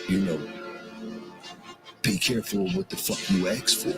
You know, be careful of what the fuck you ask for.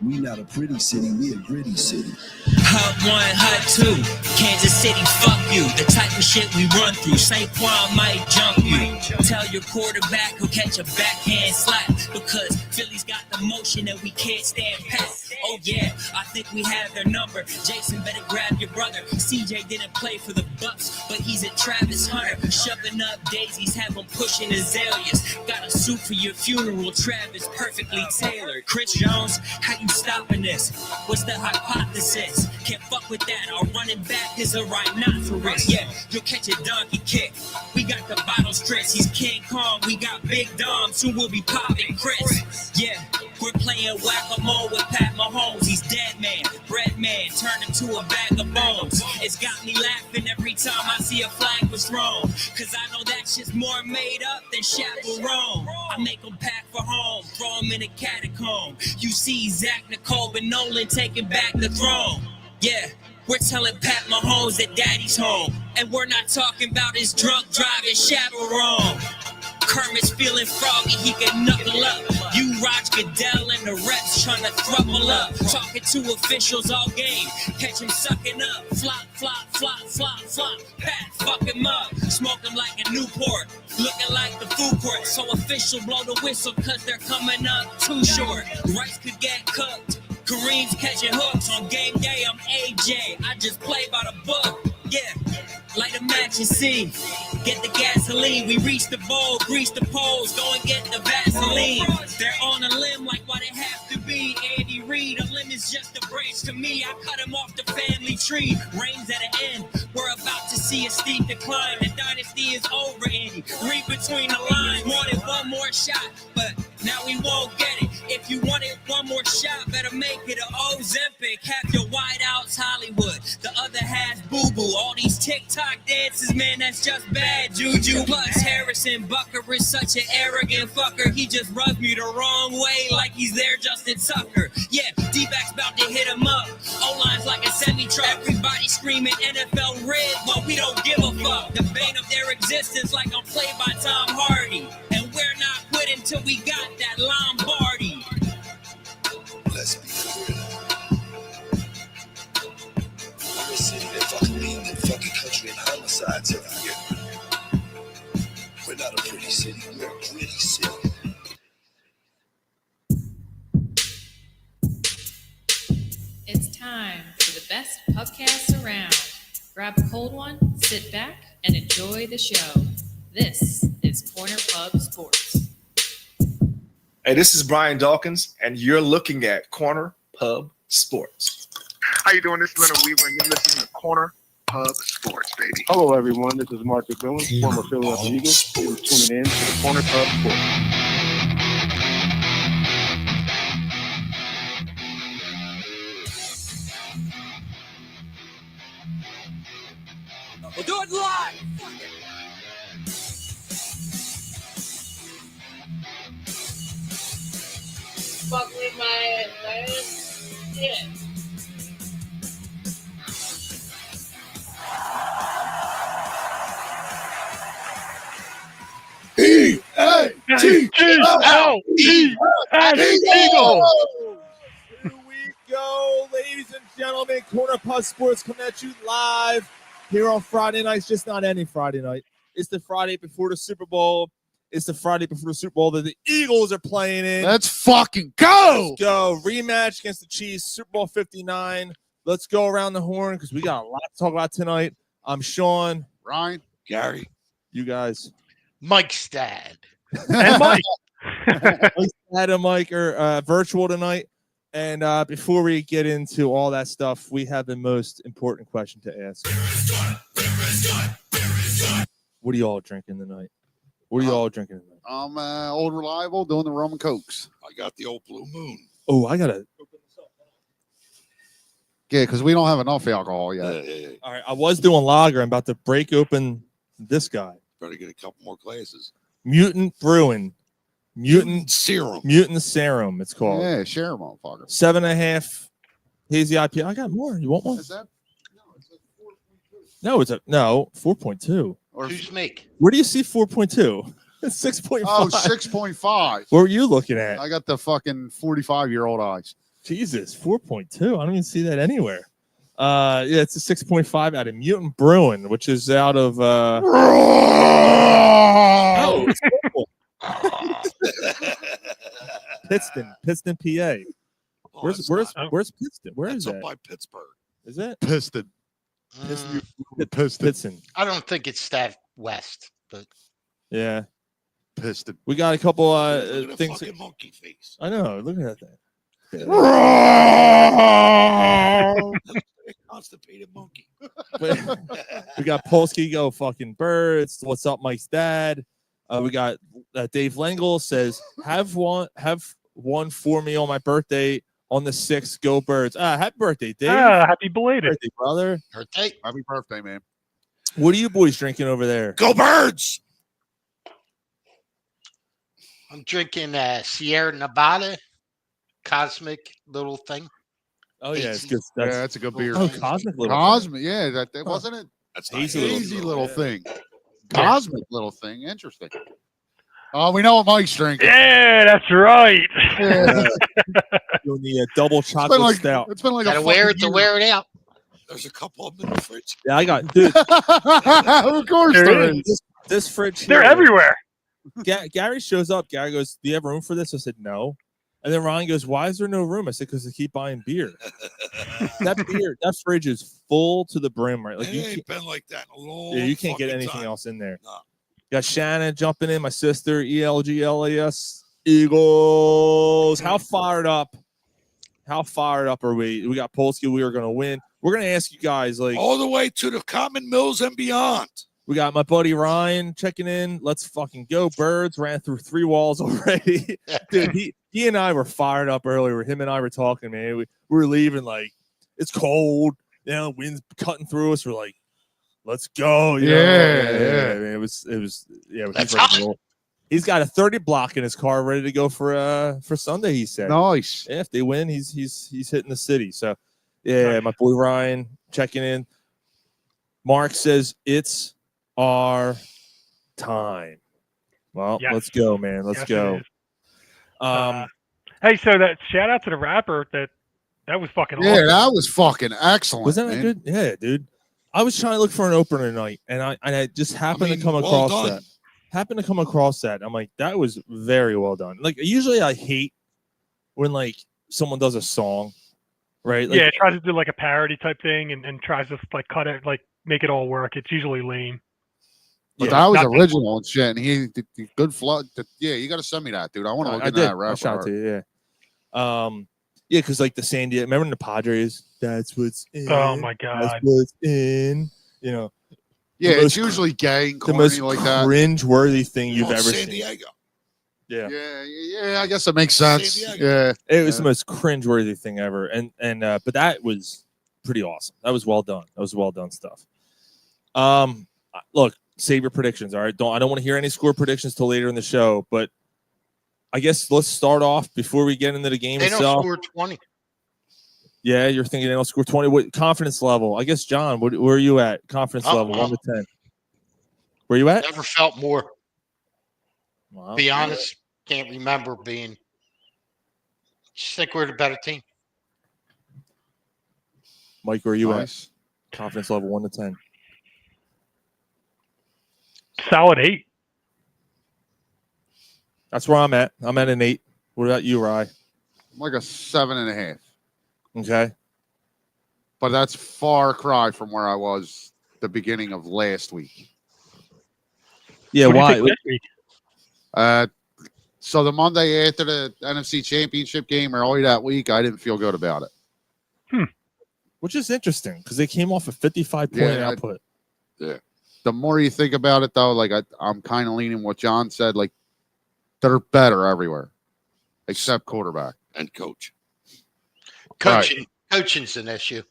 We not a pretty city, we a gritty city. Hut 1, Hut 2, Kansas City, fuck you. The type of shit we run through, Saquon might jump you. Tell your quarterback he'll catch a backhand slap, because Philly's got the motion that we can't stand past. Oh yeah, I think we have their number. Jason, better grab your brother. CJ didn't play for the Bucks, but he's at Travis Hunter. Shoving up daisies, have him pushing azaleas. Got a suit for your funeral, Travis, perfectly tailored. Chris Jones, how you stopping this? What's the hypothesis? Can't fuck with that. Our running back is a right not for risk. Yeah, you'll catch a donkey kick. We got the bottle strips. He's King Kong. We got Big Dom. Soon we'll be popping Chris. Yeah, we're playing whack-a-mole with Pat Mahomes. He's dead man, bread man, turned into a bag of bones. It's got me laughing every time I see a flag was thrown, cause I know that shit's more made up than chaperone. I make them pack for home, throw them in a catacomb. You see Zach, Nicole, and Nolan taking back the throne. Yeah, we're telling Pat Mahomes that daddy's home, and we're not talking about his drunk driving chaperone. Kermit's feeling froggy, he can knuckle up. You Raj Goodell and the reps trying to throuble up. Talking to officials all game, catch him sucking up. Flop, flop, flop, flop, flop. Pat, fuck him up. Smoke him like a Newport, looking like the food court. So official blow the whistle, cause they're coming up too short. Rice could get cooked, Kareem's catching hooks. On game day, I'm AJ, I just play by the book. Yeah, light a match and see. Get the gasoline, we reach the bowl, grease the poles, go and get the Vaseline. They're on a limb like what it have to be. Andy Reid, a limb is just a branch to me. I cut him off the family tree. Rain's at an end, we're about to see a steep decline. The dynasty is over, Andy. Read between the lines. Wanted one more shot, but now we won't get it. If you wanted one more shot, better make it an Ozempic. Half your wideouts Hollywood, the other half boo-boo. All these TikTok dances, man, that's just bad juju. Plus Harrison Bucker is such an arrogant fucker. He just rubs me the wrong way like he's there Justin Tucker. Yeah, D-back's about to hit him up. O-line's like a semi-truck. Everybody screaming NFL red, but we don't give a fuck. The bane of their existence like I'm played by Tom Hardy. And we're not quitting till we got that Lombardi. Let's be for real. We're a city that fucking leads the fucking country in homicides every year. We're not a pretty city, we're a gritty city. It's time for the best pubcast around. Grab a cold one, sit back, and enjoy the show. This is Corner Pub Sports. Hey, this is Brian Dawkins, and you're looking at Corner Pub Sports. How you doing? This is Leonard Weaver, and you're listening to Corner Pub Sports, baby. Hello, everyone. This is Mark McMillan, former Philadelphia Eagles. You're tuning in to the Corner Pub Sports. We'll do it live! Fuck with my ass, man. Yeah. E-A-G-L-E-S-Eagles! Here we go, ladies and gentlemen. Corner Pub Sports coming at you live here on Friday nights, just not any Friday night. It's the Friday before the Super Bowl. It's the Friday before the Super Bowl that the Eagles are playing in. Let's fucking go. Let's go. Rematch against the Chiefs, Super Bowl 59. Let's go around the horn because we got a lot to talk about tonight. I'm Sean. Ryan. Gary. You guys. Mike Stad. And Mike. Stad and Mike are virtual tonight. And before we get into all that stuff, we have the most important question to ask. What are you all drinking tonight? What are you all drinking tonight? I'm old reliable doing the rum and cokes. I got the old Blue Moon. Oh, I gotta. Yeah, because we don't have enough alcohol yet. All right, I was doing lager. I'm about to break open this guy. Better get a couple more glasses. Mutant Brewing. Mutant Serum. Mutant Serum, it's called. Yeah, share them, motherfucker. 7.5 hazy IPA. I got more. You want one? Is that? No, it's a 4.2. Or Two snake. Where do you see 4.2? It's 6.5. Oh, 6.5. What were you looking at? I got the fucking 45-year-old eyes. Jesus, 4.2. I don't even see that anywhere. Yeah, it's a 6.5 out of Mutant Bruin, which is out of oh, it's cool. Pittston, PA. Where's Pittston? Where is up that? by Pittsburgh. Is it Piston. Pittston? I don't think it's that west, but Yeah, Piston. we got a couple look at the things. fucking monkey face. I know. Look at that thing. Constipated monkey. We got Polsky go fucking birds. What's up, Mike's dad? We got Dave Lengel says have one for me on my birthday on the 6th. Go Birds! Happy birthday, Dave! Happy belated, birthday, brother! Birthday. Happy birthday, man. What are you boys drinking over there? Go Birds! I'm drinking Sierra Nevada Cosmic little thing. Oh yeah, it's good. Yeah, that's a good beer. Oh, Cosmic little. Cosmic, yeah, that wasn't it. That's Hazy little thing. Cosmic little thing. Interesting. Oh, we know what Mike's drinking. Yeah, that's right. Yeah. Doing the double chocolate stout. It's been like Gotta a wear it fucking to wear it out. There's a couple of them in the fridge. Yeah, I got dude. Of course there is. This fridge. They're here, everywhere. Gary shows up. Gary goes, "Do you have room for this?" I said, "No." And then Ryan goes, "Why is there no room?" I said, "Because they keep buying beer." That fridge is full to the brim, right? Like It you ain't can't, been like that in a long you can't get fucking anything time. else in there. No. Got Shannon jumping in, my sister, ELGLAS Eagles. How fired up? How fired up are we? We got Polsky. We are going to win. We're going to ask you guys, like, all the way to the Common Mills and beyond. we got my buddy Ryan checking in. Let's fucking go. Birds ran through 3 walls already. Dude, he and I were fired up earlier. Him and I were talking, man. We were leaving, like, it's cold. You know, wind's cutting through us. We're like, let's go. You know? Yeah. Man, it was yeah. That's He's ready to hot. roll. He's got a 30 block in his car ready to go for Sunday, he said. Nice. Yeah, if they win, he's hitting the city. So yeah, my boy Ryan checking in. Mark says it's our time. Well, Yes. let's go, man. Let's Yes, go. it is. Hey, so that shout out to the rapper that was fucking Yeah, awesome. that was fucking excellent. Was that man. good? Yeah, dude. I was trying to look for an opener tonight, and I just happened to come well across done. that. Happened to come across that. I'm like, that was very well done. Like, usually I hate when like someone does a song, right? Like, Yeah, it tries to do like a parody type thing and tries to like cut it, like make it all work. It's usually lame. But yeah, that was not this original and shit. And he did good flow. Yeah, you got to send me that, dude. I want to look I at did. that rapper. I shot it to you. Yeah. Yeah, because like the San Diego, remember in the Padres? That's what's in. Oh my That's god. what's in. You know, Yeah, the it's most usually gay and the corny most like that. cringe-worthy thing you've Oh, ever San seen. Diego. Yeah. Yeah, I guess that makes sense. San Yeah. It was the most cringe-worthy thing ever, and but that was pretty awesome. That was well done. That was well done stuff. Look, save your predictions. All right, I don't want to hear any score predictions till later in the show. But I guess let's start off before we get into the game They don't itself. score 20. Yeah, you're thinking they don't score 20. What confidence level? I guess John, where are you at? Confidence level 1 to 10. Where you at? Never felt more. Wow. Be honest, can't remember being. Just think we're the better team. Mike, where are you Nice. at? Confidence level 1 to 10. Solid 8. That's where I'm at. I'm at an 8. What about you, Rye? I'm like a 7.5. Okay. But that's far cry from where I was the beginning of last week. Yeah, What do you why? think this week? So the Monday after the NFC Championship game or early that week, I didn't feel good about it. Which is interesting because they came off a 55-point Yeah, output. The more you think about it, though, like I'm kind of leaning what John said. Like they're better everywhere, except quarterback And coach. Right. Coaching's an issue.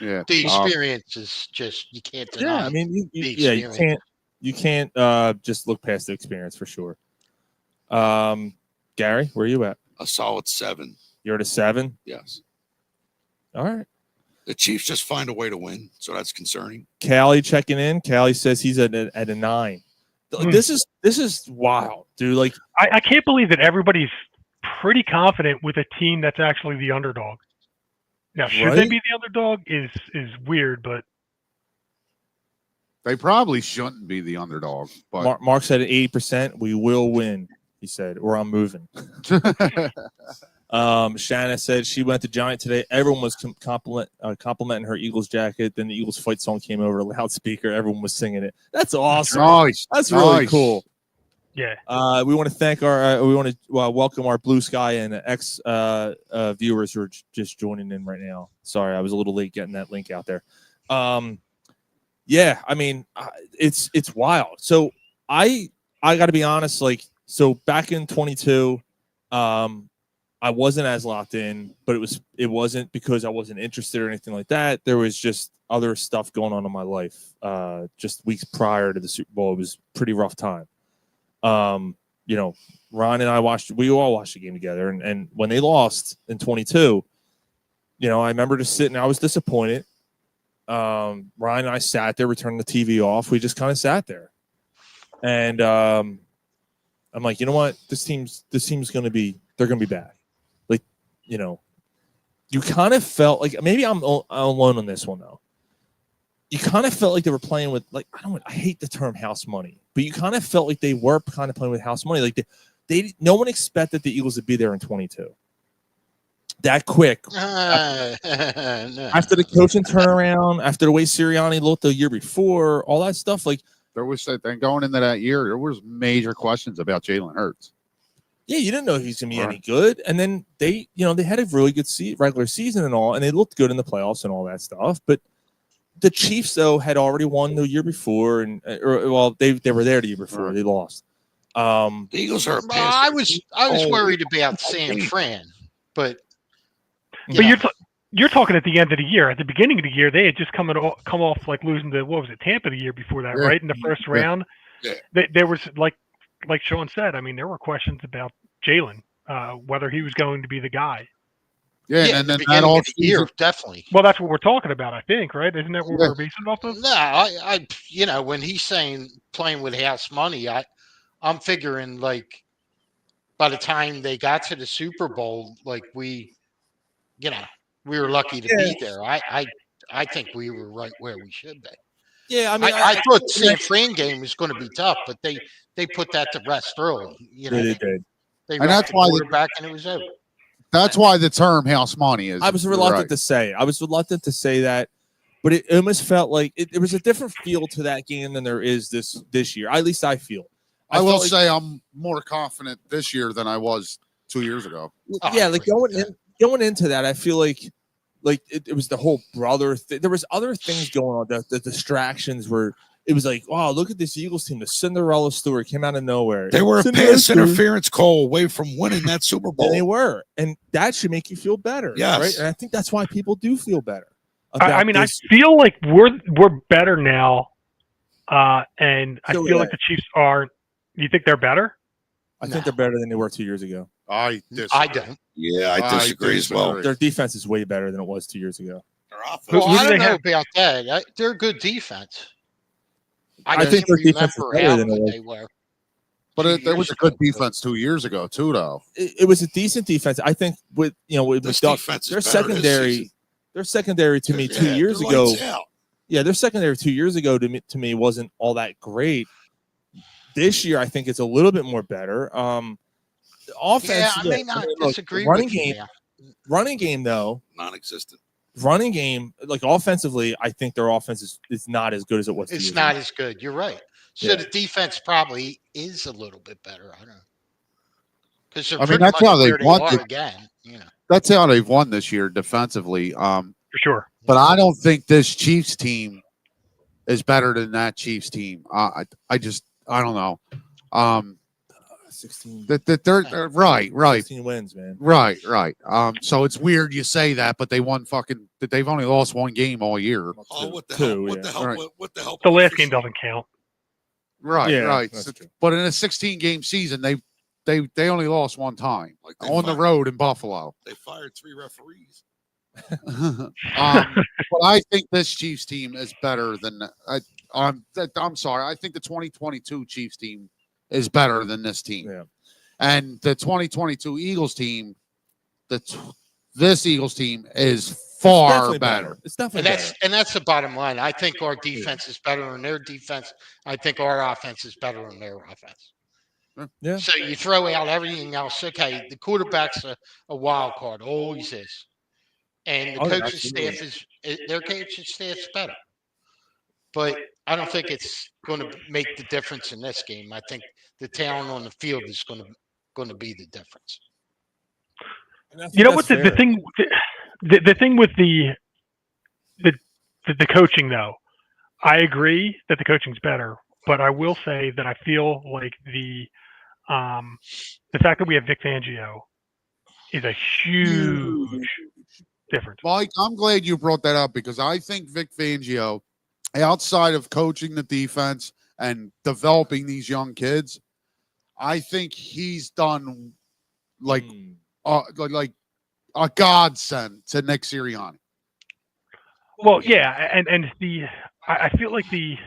Yeah, The experience is just, you can't deny. Yeah, I mean, the you can't just look past the experience for sure. Gary, where are you at? A solid 7. You're at a 7. Yes. All right. The Chiefs just find a way to win, so that's concerning. Callie checking in. Callie says he's at a 9. This is wild, dude. Like I can't believe that everybody's pretty confident with a team that's actually the underdog. Now, should they Right? be the underdog is weird, but They probably shouldn't be the underdog, but Mark said at 80%, we will win. He said, or I'm moving. Shanna said she went to Giant today. Everyone was complimenting her Eagles jacket. Then the Eagles fight song came over a loudspeaker. Everyone was singing it. That's awesome. nice. That's really Nice. cool. yeah. We want to thank we want to welcome our Blue Sky and ex viewers who are just joining in right now. Sorry, I was a little late getting that link out there. Yeah, I mean, it's wild. So I got to be honest. Like, so back in 22, I wasn't as locked in, but it wasn't because I wasn't interested or anything like that. There was just other stuff going on in my life. Just weeks prior to the Super Bowl, it was a pretty rough time. You know, Ron and I we all watched the game together, and when they lost in 22, you know, I remember just sitting. I was disappointed. Ryan and I sat there, we turned the TV off. We just kind of sat there, and I'm like, you know what, this team's gonna be bad. Like, you know, you kind of felt like maybe I'm alone on this one though. You kind of felt like they were playing with, like, I hate the term house money, but you kind of felt like they were kind of playing with house money. Like no one expected the Eagles to be there in 22 that quick. No. After the coaching turnaround, after the way Sirianni looked the year before, all that stuff, like There was then going into that year, there was major questions about Jalen Hurts. yeah, you didn't know he's gonna be any good. And then they had a really good regular season and all, and they looked good in the playoffs and all that stuff. But the Chiefs though had already won the year before, and they were there the year before. They lost. The Eagles are. Well, I was worried about San Fran, but you're talking at the end of the year. At the beginning of the year, they had just come off like losing to, what was it, Tampa the year before that, right? In the first round. Yeah. There was like Sean said, I mean, there were questions about Jalen, whether he was going to be the guy. Yeah, and then that all year, definitely. Well, that's what we're talking about, I think, right? Isn't that what we're basing it off of? No, I when he's saying playing with house money, I'm figuring like by the time they got to the Super Bowl, like we were lucky to be there. I think we were right where we should be. Yeah, I mean, I thought the San Fran game was going to be tough, but they put that to rest early. You know, they did. They and that's why quarterback and it was over. That's why the term house money is. I was reluctant to say. I was reluctant to say that, but it almost felt like there was a different feel to that game than there is this year. At least I feel. I will say I'm more confident this year than I was 2 years ago. Yeah, like going into that, I feel like it was the whole brother thing. There was other things going on. The distractions were. It was like, wow, look at this Eagles team. The Cinderella story came out of nowhere. They were a pass interference call away from winning that Super Bowl. And they were, and that should make you feel better. Yes. Right. And I think that's why people do feel better. I mean, I feel like we're better now, and I feel like the Chiefs are. You think they're better? I think they're better than they were 2 years ago. I don't. Yeah, I disagree as well. Their defense is way better than it was 2 years ago. Their offense. Well, I don't know about that. They're a good defense. I think their defense is better than they were. But there was a good defense 2 years ago too, though. It was a decent defense. I think with defense their secondary to me 2 years ago. Yeah, their secondary 2 years ago to me wasn't all that great. This year, I think it's a little bit more better. Offense, yeah, I may not disagree running with game, you. Running game though, non-existent. Running game, like offensively, I think their offense is not as good as it was. It's not as good. You're right. So the defense probably is a little bit better. I don't know. Because I mean, that's how they won again. You know, that's how they've won this year defensively. For sure. But I don't think this Chiefs team is better than that Chiefs team. I don't know. 16. They're right. 16 wins, man. Right. So it's weird you say that, but they won they've only lost one game all year. Oh, what the hell? What the hell? Right. What the hell? The last game doesn't count. Right. So, but in a 16-game season, they only lost one time on the road in Buffalo. They fired 3 referees. But I think this Chiefs team is better than I'm sorry. I think the 2022 Chiefs team is better than this team. Yeah. And the 2022 Eagles team, this Eagles team is far Definitely better. It's definitely better. And that's the bottom line. I think our defense is better than their defense. I think our offense is better than their offense. Yeah. So you throw out everything else. Okay, the quarterback's a wild card, always is. And the coaching staff their coaching staff's better. But I don't think it's going to make the difference in this game. I think the talent on the field is going to be the difference. You know what the thing the thing with the coaching though, I agree that the coaching's better, but I will say that I feel like the fact that we have Vic Fangio is a huge difference. Mike, I'm glad you brought that up because I think Vic Fangio, outside of coaching the defense and developing these young kids, I think he's done like a godsend to Nick Sirianni. Well, yeah, and I feel like the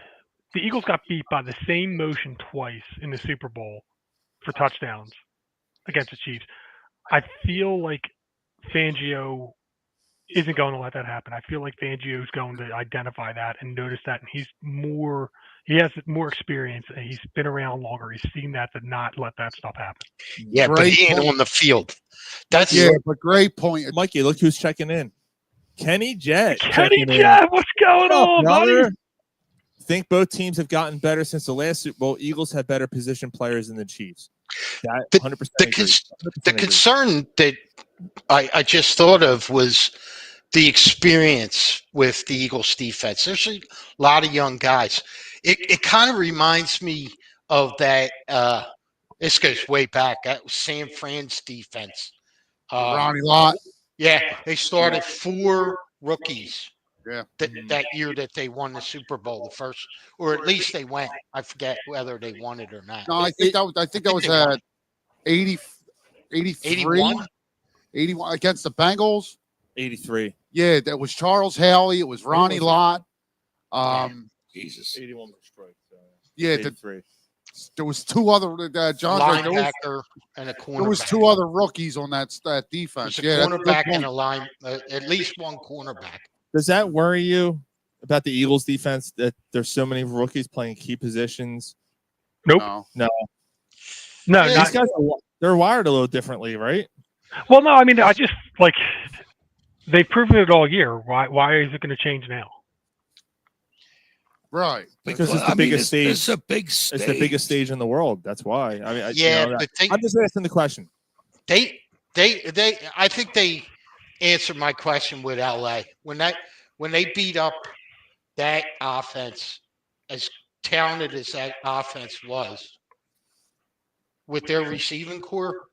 Eagles got beat by the same motion twice in the Super Bowl for touchdowns against the Chiefs. I feel like Fangio isn't going to let that happen. I feel like Fangio is going to identify that and notice that, and he has more experience and he's been around longer. He's seen that to not let that stuff happen. Yeah, but he ain't on the field. That's but great point. Mikey, look who's checking in. Kenny Jett. Kenny Jett, what's going on, buddy? Think both teams have gotten better since the last Super Bowl. Eagles have better position players than the Chiefs. That 100%. The concern that I just thought of was the experience with the Eagles defense. There's a lot of young guys. It kind of reminds me of that. This goes way back. That was San Fran's defense. Ronnie Lott. Yeah, they started 4 rookies. Yeah. That year that they won the Super Bowl, the first, or at least they went. I forget whether they won it or not. No, I think that was at 81 against the Bengals. 83. Yeah, that was Charles Haley. It was Ronnie Lott. Jesus. 81 was strike. Yeah, 83. There was 2 other John linebacker and a cornerback. There was 2 other rookies on that defense. There's a cornerback and a line, at least one cornerback. Does that worry you about the Eagles defense that there's so many rookies playing key positions? Nope. No. These guys they're wired a little differently, right? Well, no, I mean, I just like they've proven it all year. Why is it going to change now? Right. Because it's the biggest stage. It's a big stage. It's the biggest stage in the world. That's why. I mean, I'm just asking the question. I think they answered my question with LA when they beat up that offense, as talented as that offense was, with their receiving core.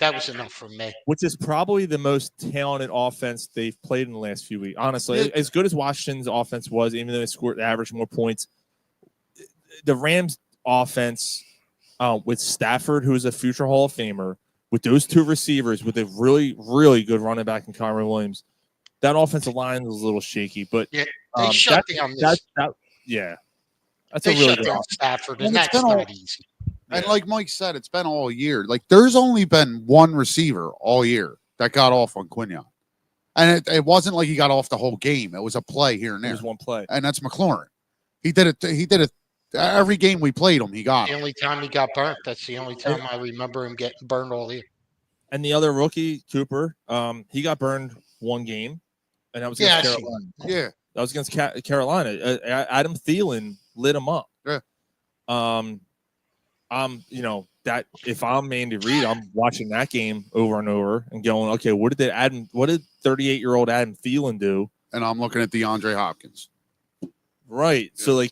That was enough for me. Which is probably the most talented offense they've played in the last few weeks. Honestly, as good as Washington's offense was, even though they scored average more points, the Rams' offense with Stafford, who is a future Hall of Famer, with those 2 receivers, with a really, really good running back in Kyron Williams, that offensive line was a little shaky. But yeah, they shut down this. That's they a really shut good down offense. Stafford, and that's not easy. And like Mike said, it's been all year. Like there's only been 1 receiver all year that got off on Quinyon. And it wasn't like he got off the whole game. It was a play here and there. It was one play. And that's McLaurin. He did it every game we played him. He got the only time he got burnt. That's the only time I remember him getting burned all year. And the other rookie, Cooper, he got burned 1 game, and that was against Carolina. Yeah. That was against Carolina. Adam Thielen lit him up. Yeah. That if I'm Andy Reid, I'm watching that game over and over and going, okay, what did 38-year-old Adam Thielen do? And I'm looking at DeAndre Hopkins. Right. Yeah. So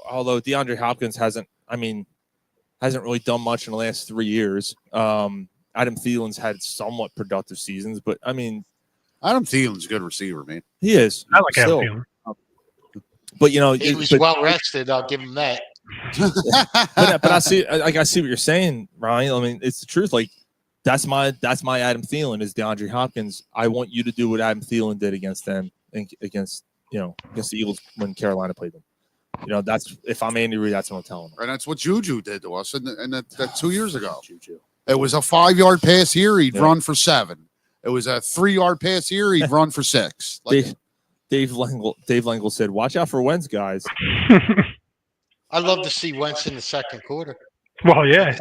although DeAndre Hopkins hasn't really done much in the last 3 years. Adam Thielen's had somewhat productive seasons, but I mean, Adam Thielen's a good receiver, man. He is. I like Adam Thielen. But he was well rested. I'll give him that. but I see what you're saying, Ryan. I mean, it's the truth. Like that's my Adam Thielen is DeAndre Hopkins. I want you to do what Adam Thielen did against them and against the Eagles when Carolina played them. You know, that's if I'm Andy Reid, that's what I'm telling him. And that's what Juju did to us that 2 years ago. Juju. It was a 5-yard pass here, he'd run for 7. It was a 3-yard pass here, he'd run for 6. Like, Dave Langle said, "Watch out for Wentz, guys." I love to see Wentz in the second quarter. Well, yeah,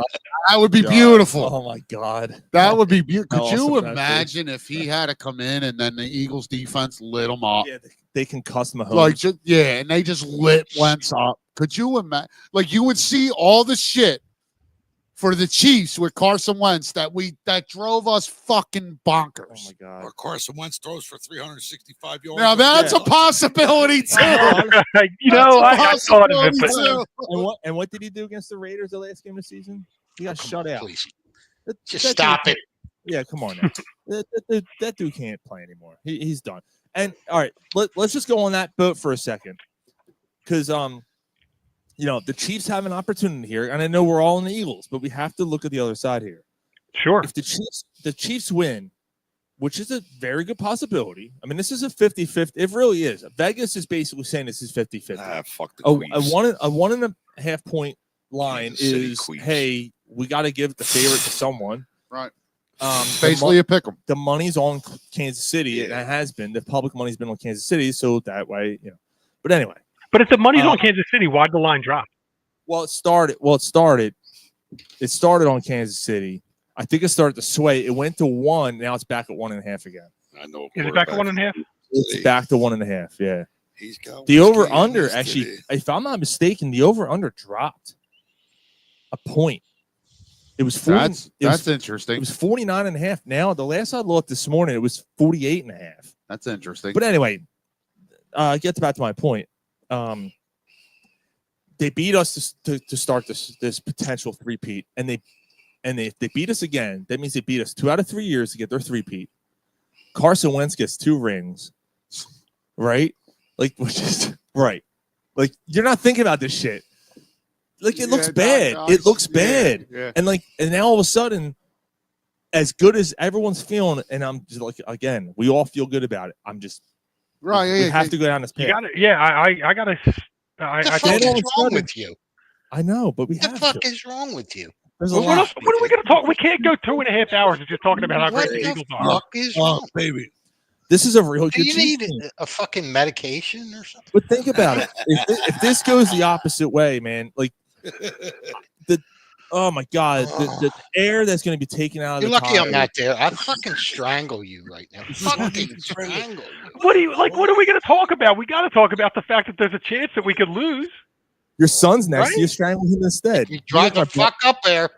that would be beautiful. Oh my God, that would be beautiful. Could you awesome imagine if he had to come in and then the Eagles defense lit him up? Yeah, they can cuss Mahomes. Like, and they just lit Wentz up. Could you imagine? Like, you would see all the shit for the Chiefs with Carson Wentz that drove us fucking bonkers. Oh my God! Or Carson Wentz throws for 365 yards. Now that's a possibility too. I thought of it. But... And what did he do against the Raiders the last game of the season? He got shut out. Please. Just stop it. Yeah, come on. Now. that dude can't play anymore. He's done. And all right, let's just go on that boat for a second, because you know, the Chiefs have an opportunity here, and I know we're all in the Eagles, but we have to look at the other side here. Sure. If the Chiefs win, which is a very good possibility. I mean, this is a 50-50. It really is. Vegas is basically saying this is 50-50. Fuck the a 1.5 point line is, hey, we got to give the favorite to someone. Right. Basically a pick 'em. The money's on Kansas City, and it has been. The public money's been on Kansas City, so that way, you know. But anyway. But if the money's on Kansas City, why'd the line drop? Well, it started on Kansas City. I think it started to sway. It went to 1. Now it's back at 1.5 again. I know. Is it back at 1.5? It's back to 1.5. Yeah. He's got the over under actually. If I'm not mistaken, the over under dropped a point. It was 40, that's interesting. It was 49.5. Now the last I looked this morning, it was 48.5. That's interesting. But anyway, get back to my point. They beat us to start this potential three-peat, and if they beat us again, that means they beat us 2 out of 3 years to get their three-peat. Carson Wentz gets 2 rings, right? Like, which is right. Like, you're not thinking about this shit. Like, it looks bad. It looks bad. Yeah. And now all of a sudden, as good as everyone's feeling, and I'm just like, again, we all feel good about it. I'm just right. We have to go down this path. I gotta. What the fuck is wrong with you? I know, but we have to. What the fuck is wrong with you? What are we going to talk? We can't go 2.5 hours of just talking about how great the Eagles are. What the fuck is wrong? Baby. This is a real good Do you need a fucking medication or something? But think about it. If this goes the opposite way, man, like oh my God, the air that's going to be taken out of You're the lucky tires. I'm not there. I'd fucking strangle you right now. Fucking strangle you. What are we going to talk about? We got to talk about the fact that there's a chance that we could lose. Your son's next. Right? You strangle him instead. You drive the fuck up there.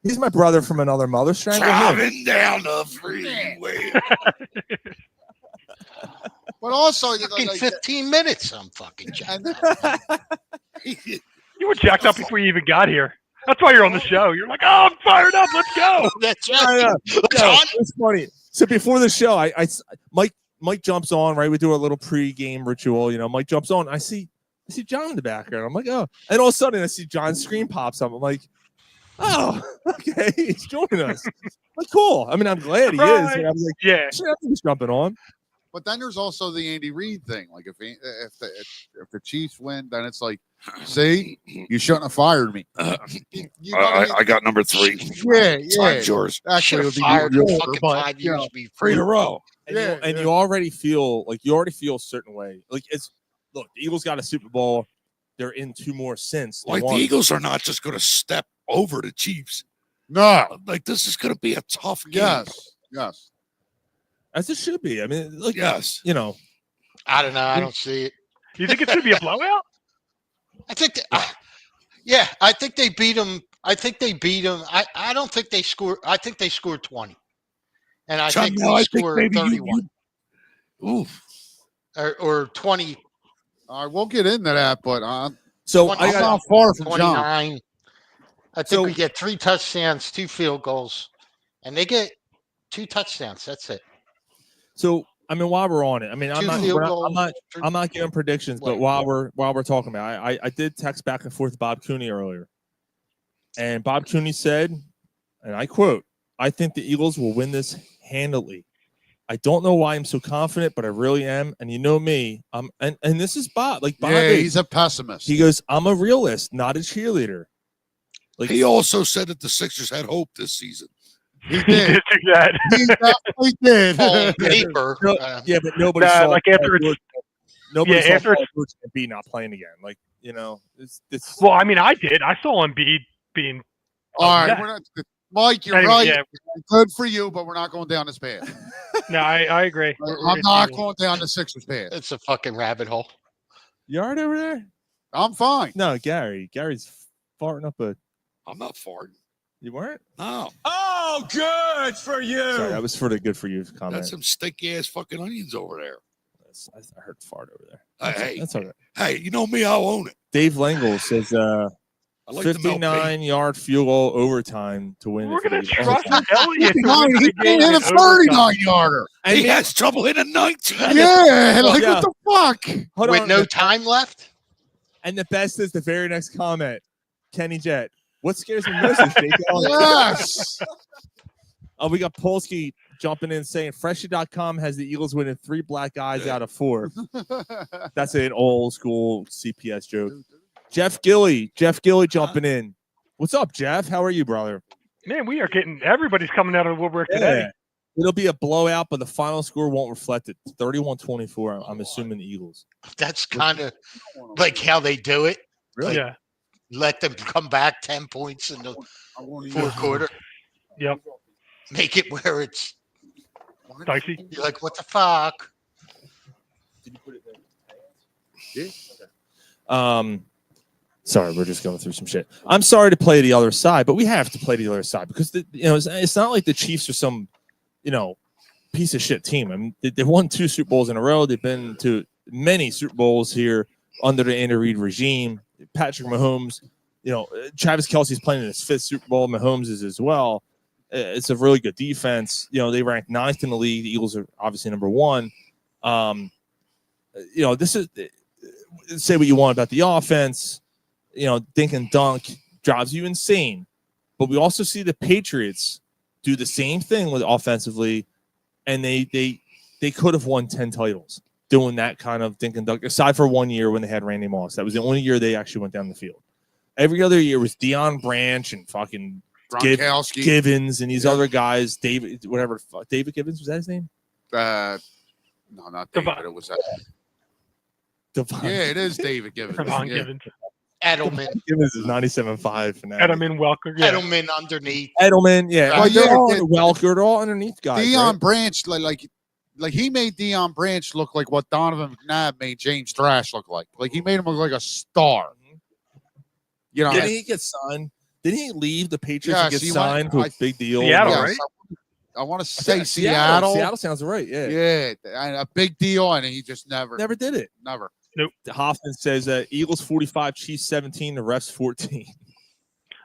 He's my brother from another mother. Strangle him. Driving down the freeway. But also, fucking 15 minutes. I'm fucking jacked up. You were jacked up before you even got here. That's why you're on the show. You're like, oh, I'm fired up. Let's go. That's right. It's funny. So before the show, Mike jumps on. Right, we do our little pre-game ritual. You know, Mike jumps on. I see John in the background. I'm like, oh, and all of a sudden I see John's screen pops up. I'm like, oh, okay, he's joining us. Like, cool. I mean, I'm glad he is. And I'm like, yeah, shit, he's jumping on. But then there's also the Andy Reid thing. Like, if the Chiefs win, then it's like, see, you shouldn't have fired me. I got number 3. Yeah. It's yours. Actually, it would be fired yours, fucking but, 5 years before. 3 in a row. And you already feel a certain way. Like, look, the Eagles got a Super Bowl. They're in 2 more since. Like, the Eagles are not just going to step over the Chiefs. No. Like, this is going to be a tough game. Yes. As it should be. I mean, look, yes. You know. I don't know. I don't see it. You think it's going to be a blowout? I think I think they beat them. I don't think they scored. I think they scored 20. And I think we scored 31. Oof. Or 20. All right, we'll get into that, but I'm not far from 29. John. I think we get 3 touchdowns, 2 field goals, and they get 2 touchdowns. That's it. So, I mean, while we're on it, I mean, I'm not giving predictions, but while we're talking about it, I did text back and forth Bob Cooney earlier. And Bob Cooney said, and I quote, I think the Eagles will win this handily. I don't know why I'm so confident, but I really am. And you know me, and this is Bob. Like Bob, Yeah, he's a pessimist. He goes, I'm a realist, not a cheerleader. Like He also said that the Sixers had hope this season. He did do that. He definitely did. On paper. Yeah, but nobody saw like after it's nobody saw after Paul George and B not playing again. Like, you know, it's well, I mean, I did. I saw Embiid being. All right, yeah. we're not, Mike, you're Anyway, right. yeah. Good for you, but we're not going down this path. No, I agree. I'm not going down the Sixers path. It's a fucking rabbit hole. You all right over there? I'm fine. No, Gary's farting up a. I'm not farting. You weren't? No. Oh, good for you. Sorry, that was for the good for you comment. That's some stinky ass fucking onions over there. I heard fart over there. Hey, That's all right. Hey, you know me, I'll own it. Dave Langle says I like the milk, 59-yard field goal overtime to win. We're gonna the trust league. Elliott. He can't hit a 39-yarder. He has trouble hitting a 19. Yeah, like Yeah. what the fuck? Hold With on. no time left? And the best is the very next comment. Kenny Jet. What scares me most is Jake Elliott. Yes. Oh, we got Polsky jumping in saying Freshly.com has the Eagles winning 3 black eyes out of 4. That's an old school CPS joke. Jeff Gilly jumping in. What's up, Jeff? How are you, brother? Man, we are getting everybody's coming out of the woodwork today. It'll be a blowout, but the final score won't reflect it. 31-24. I'm assuming the Eagles. That's kind of like how they do it. Really? Yeah. Let them come back 10 points in the fourth quarter. Yep. Make it where it's Dicey. you're like, what the fuck? Did you put it there? Yeah. Okay. Sorry, we're just going through some shit. I'm sorry to play the other side, but we have to play the other side because it's not like the Chiefs are some, piece of shit team. I mean, they won 2 Super Bowls in a row. They've been to many Super Bowls here under the Andy Reid regime. Patrick Mahomes, Travis Kelce's playing in his 5th Super Bowl. Mahomes is as well. It's a really good defense. They rank 9th in the league. The Eagles are obviously number 1. This is say what you want about the offense. Dink and dunk drives you insane. But we also see the Patriots do the same thing with offensively, and they could have won 10 titles doing that kind of dink and dunk, aside for 1 year when they had Randy Moss. That was the only year they actually went down the field. Every other year was Deion Branch and fucking Givens and these other guys, David Givens, was that his name? No, not David. It was Devon. Yeah, it is David Givens. Devon Givens. Edelman. Givens is 97.5 now. Edelman, Welker. Yeah. Edelman underneath. Welker, they're all underneath guys. Deion right? Branch, like he made Deion Branch look like what Donovan McNabb made James Thrash look like. Like he made him look like a star. Didn't he get signed? Didn't he leave the Patriots and get he signed to a big deal? Seattle, Yes, right? I want to say Seattle. Seattle sounds right. Yeah. Yeah, and a big deal, and he just never did it. Never. Nope. Hoffman says Eagles 45, Chiefs 17, the refs 14.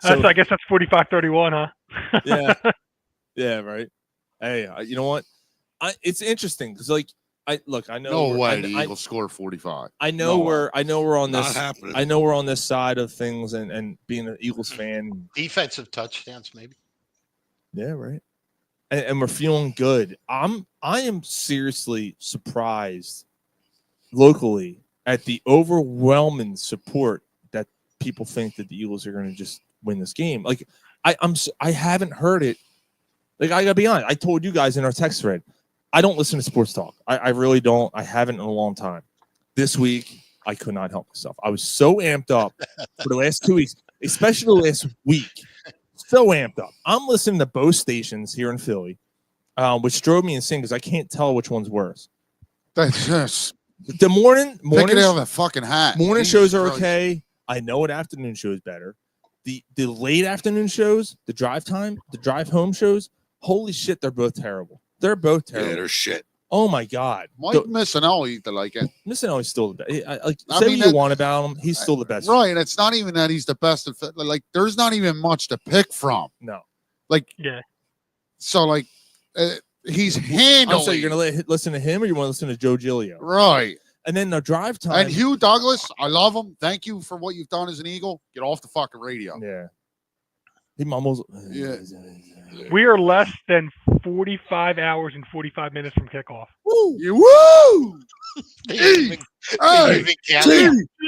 I guess that's 45-31, huh? Yeah. Yeah, right. Hey, you know what? It's interesting because, I know. No way the Eagles score 45. I know we're on Not this. happening. I know we're on this side of things, and being an Eagles fan. Defensive touchdowns, maybe. Yeah, right. And we're feeling good. I am seriously surprised locally at the overwhelming support that people think that the Eagles are going to just win this game. Like I haven't heard it. Like I gotta be honest. I told you guys in our text thread, I don't listen to sports talk. I really don't. I haven't in a long time. This week, I could not help myself. I was so amped up for the last 2 weeks, especially the last week. So amped up. I'm listening to both stations here in Philly, which drove me insane because I can't tell which one's worse. That's just The morning pick it out of a fucking hat. morning Jesus shows are Christ. okay. I know an afternoon show is better. The late afternoon shows, the drive home shows, holy shit, they're both terrible. They're both terrible. Yeah, they're shit. Oh my god. Mike Missinelli to like it. Missinelli's still the best. I Say mean, what you want about him, he's still the best. Right, and it's not even that he's the best. Like, there's not even much to pick from. No. Like, Yeah. so like, he's handling. So you're gonna listen to him, or you want to listen to Joe Giglio? Right. And then the drive time. And Hugh Douglas, I love him. Thank you for what you've done as an Eagle. Get off the fucking radio. Yeah. He mumbles. Yeah. We are less than 45 hours and 45 minutes from kickoff. Woo! Woo! They even count it.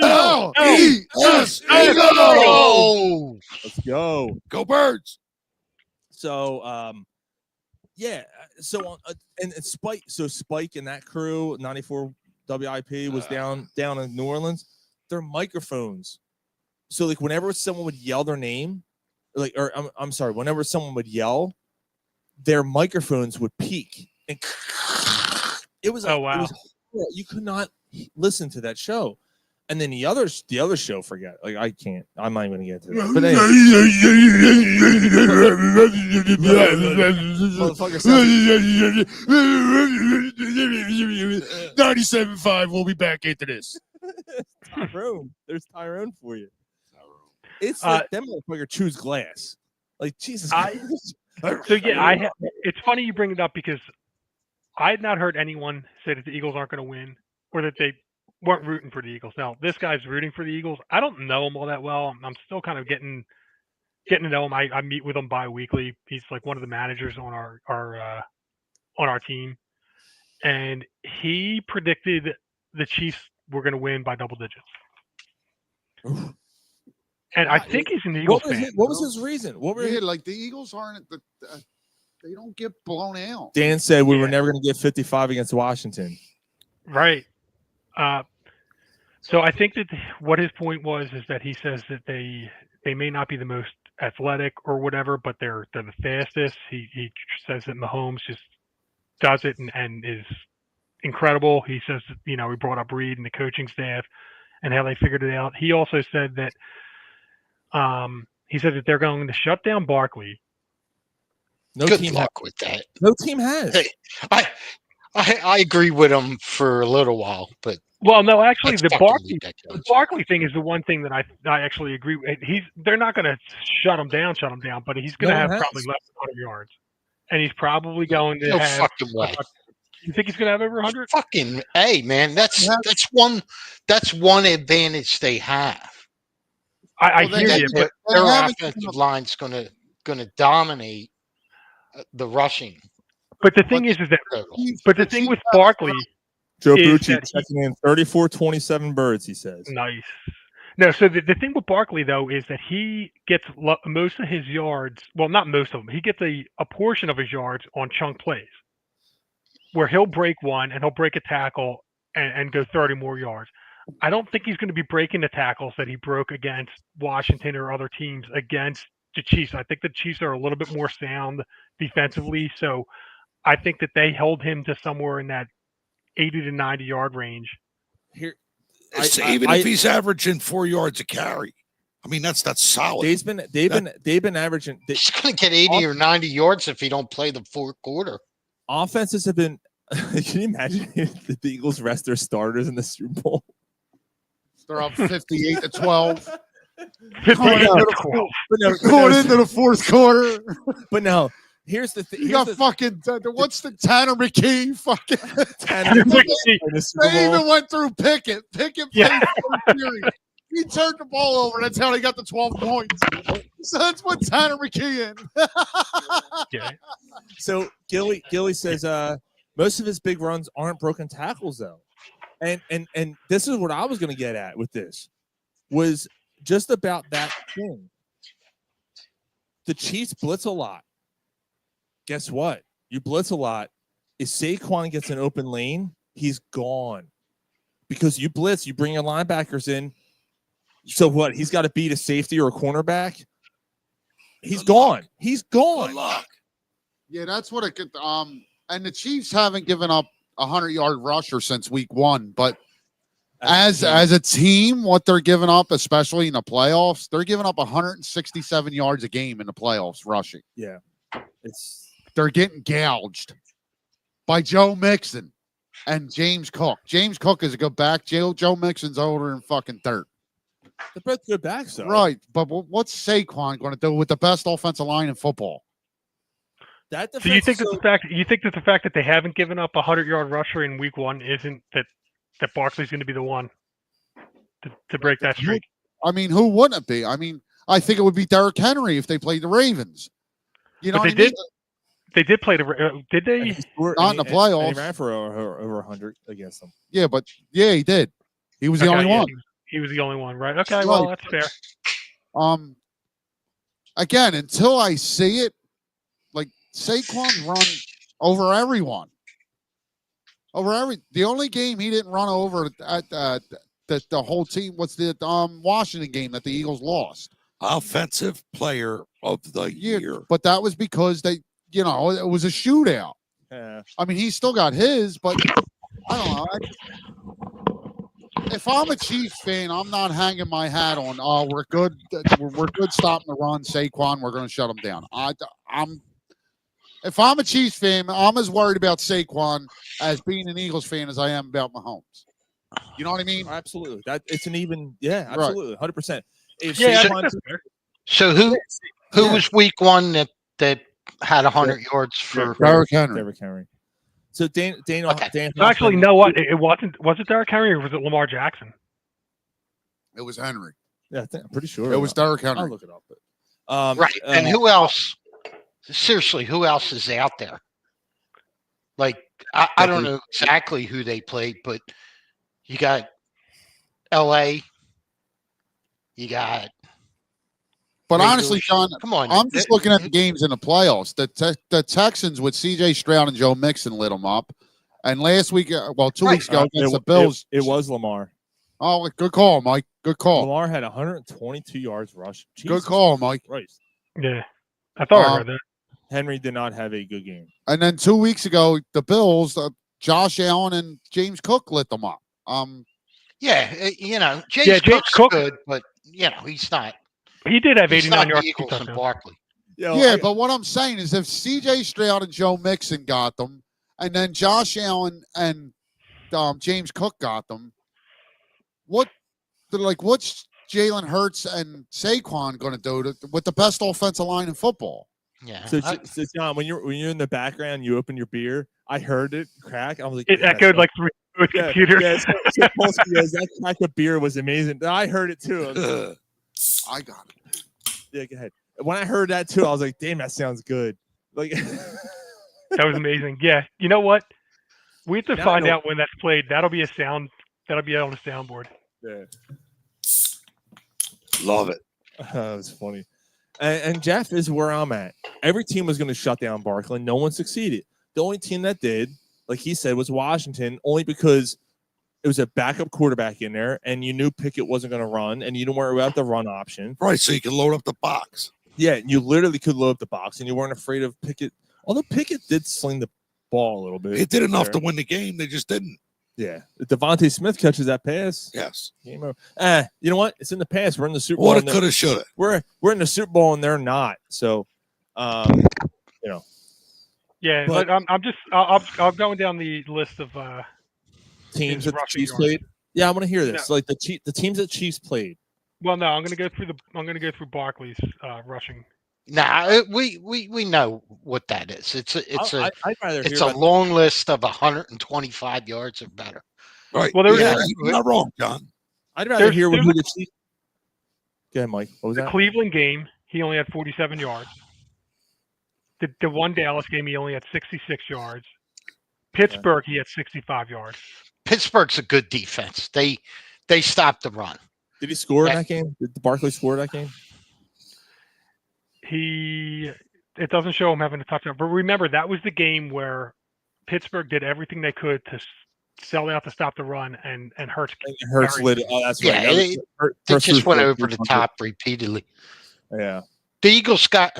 G-L-E-S. Oh, Let's go. Go Birds. So, yeah. So, and Spike. So Spike and that crew, 94 WIP, was down in New Orleans. Their microphones. So, like, whenever someone would yell their name, I'm sorry, whenever someone would yell, their microphones would peak. And it was. Oh, wow. It was horrible. You could not listen to that show. And then the other show, forget. Like, I can't. I'm not even gonna get to that. But anyway, motherfucker sounds 97.5. We'll be back into this. Tyrone. There's Tyrone for you. It's like them motherfucker chews glass. Like, Jesus Christ. So yeah, it's funny you bring it up because I had not heard anyone say that the Eagles aren't going to win or that they weren't rooting for the Eagles. Now this guy's rooting for the Eagles. I don't know him all that well. I'm still kind of getting to know him. I meet with him bi-weekly. He's like one of the managers on our team, and he predicted the Chiefs were going to win by double digits. And I think he's an Eagles fan. What was his reason? Like the Eagles aren't they don't get blown out. Dan said we were never going to get 55 against Washington. Right. So I think that what his point was is that he says that they may not be the most athletic or whatever, but they're the fastest. He says that Mahomes just does it and is incredible. He says that, he brought up Reed and the coaching staff and how they figured it out. He also said that they're going to shut down Barkley. Good luck with that. No team has. Hey, I agree with him for a little while, but no, actually, the Barkley thing is the one thing that I actually agree with. They're not going to shut him down, but he's going to have probably less than 100 yards, and he's probably going to have. Fucking way. You think he's going to have over 100? Fucking hey, man, that's one advantage they have. I hear you, but their offensive line's going to dominate the rushing. But the thing is that. But the thing with Barkley. Joe Bucci checking in 34-27 birds, he says. Nice. No, so the thing with Barkley, though, is that he gets most of his yards. Well, not most of them. He gets a portion of his yards on chunk plays where he'll break one and he'll break a tackle and go 30 more yards. I don't think he's going to be breaking the tackles that he broke against Washington or other teams against the Chiefs. I think the Chiefs are a little bit more sound defensively. So I think that they held him to somewhere in that 80 to 90 yard range. Here, even if he's averaging 4 yards a carry, I mean that's solid. They've been averaging. He's going to get 80 or 90 yards if he don't play the fourth quarter. Offenses have been. Can you imagine if the Eagles rest their starters in the Super Bowl? They're up 58 to 12. Going into the fourth quarter. But no. Here's the thing. You got fucking what's the Tanner McKee fucking Tanner McKee. They even went through Pickett. Pickett played series. He turned the ball over. That's how he got the 12 points. So that's what Tanner McKee in. Yeah. So Gilly says most of his big runs aren't broken tackles though. And this is what I was going to get at with this was just about that thing. The Chiefs blitz a lot. Guess what? You blitz a lot. If Saquon gets an open lane, he's gone. Because you blitz, you bring your linebackers in. So what? He's got to beat a safety or a cornerback. He's gone. He's gone. Good luck. Yeah, that's what it could. And the Chiefs haven't given up a 100-yard rusher since week 1. But as a team, what they're giving up, especially in the playoffs, they're giving up 167 yards a game in the playoffs rushing. Yeah, they're getting gouged by Joe Mixon and James Cook. James Cook is a good back. Joe Mixon's older than fucking dirt. They're both good backs, though. Right, but what's Saquon going to do with the best offensive line in football? So you think that the fact that they haven't given up a 100-yard rusher in week 1 isn't that Barkley's going to be the one to break that streak? I mean, who wouldn't it be? I mean, I think it would be Derrick Henry if they played the Ravens. You know, but they did. They did play the. Did they? Not in the playoffs. And he ran for over 100 against them. Yeah, but he did. He was the only one. He was the only one, right? Okay, well, that's fair. Again, until I see it, like Saquon run over everyone. The only game he didn't run over at the whole team was the Washington game that the Eagles lost. Offensive player of the year. But that was because it was a shootout. Yeah. I mean, he still got his, but I don't know. If I'm a Chiefs fan, I'm not hanging my hat on. Oh, we're good. We're good stopping the run. Saquon, we're going to shut him down. If I'm a Chiefs fan, I'm as worried about Saquon as being an Eagles fan as I am about Mahomes. You know what I mean? Absolutely. It's an even. Yeah, absolutely, 100%. So who was week one that had 100 yards for Derrick Henry? Derrick Henry. So Dan actually, you know what? It wasn't. Was it Derrick Henry or was it Lamar Jackson? It was Henry. Yeah, I'm pretty sure it was Derrick Henry. I'll look it up. But, right. And who else? Seriously, who else is out there? Like, I don't know exactly who they played, but you got L.A. You got. But honestly, John, come on. I'm just looking at the games in the playoffs. The Texans with C.J. Stroud and Joe Mixon lit them up. And last week, 2 weeks ago against the Bills. It was Lamar. Oh, good call, Mike. Good call. Lamar had 122 yards rush. Good call, Mike. Christ. Yeah. I thought I heard that. Henry did not have a good game. And then 2 weeks ago, the Bills, Josh Allen and James Cook lit them up. James Cook's good, but, he's not. He did have 89 yards. Eagles and Barkley. But what I'm saying is if C.J. Stroud and Joe Mixon got them, and then Josh Allen and James Cook got them, what's Jalen Hurts and Saquon going to do with the best offensive line in football? Yeah. So John, when you're in the background, you open your beer. I heard it crack. I was like, it echoed like through the computer. Yeah, that crack of beer was amazing. I heard it too. I got it. Yeah, go ahead. When I heard that too, I was like, damn, that sounds good. Like that was amazing. Yeah. You know what? We have to find out when that's played. That'll be on the soundboard. Yeah. Love it. That was funny. And Jeff is where I'm at. Every team was going to shut down Barkley. No one succeeded. The only team that did, like he said, was Washington, only because it was a backup quarterback in there, and you knew Pickett wasn't going to run, and you didn't worry about the run option. Right, so you can load up the box. Yeah, you literally could load up the box, and you weren't afraid of Pickett. Although Pickett did sling the ball a little bit. It did enough to win the game. They just didn't. Yeah. If Devontae Smith catches that pass. Yes. Game over. You know what? It's in the past. We're in the Super Bowl. What it could have, should have. We're in the Super Bowl, and they're not. So, Yeah, but I'm going down the list of teams that the Chiefs played. Yeah, I want to hear this. No. Like the teams that Chiefs played. Well, no, I'm going to go through Barkley's rushing. Nah, we know what that is. It's a long list of 125 yards or better. Right. Well, you're not wrong, John. I'd rather hear what the Chiefs. Go ahead, Mike. What was that? Cleveland game, he only had 47 yards. The one Dallas game, he only had 66 yards. Pittsburgh, he had 65 yards. Pittsburgh's a good defense. They stopped the run. Did he score in that game? Did Barkley score that game? It doesn't show him having a touchdown. But remember, that was the game where Pittsburgh did everything they could to sell out to stop the run, and Hurts lit it. Oh, that's right. Yeah, they just went over the top repeatedly. Yeah. The Eagles got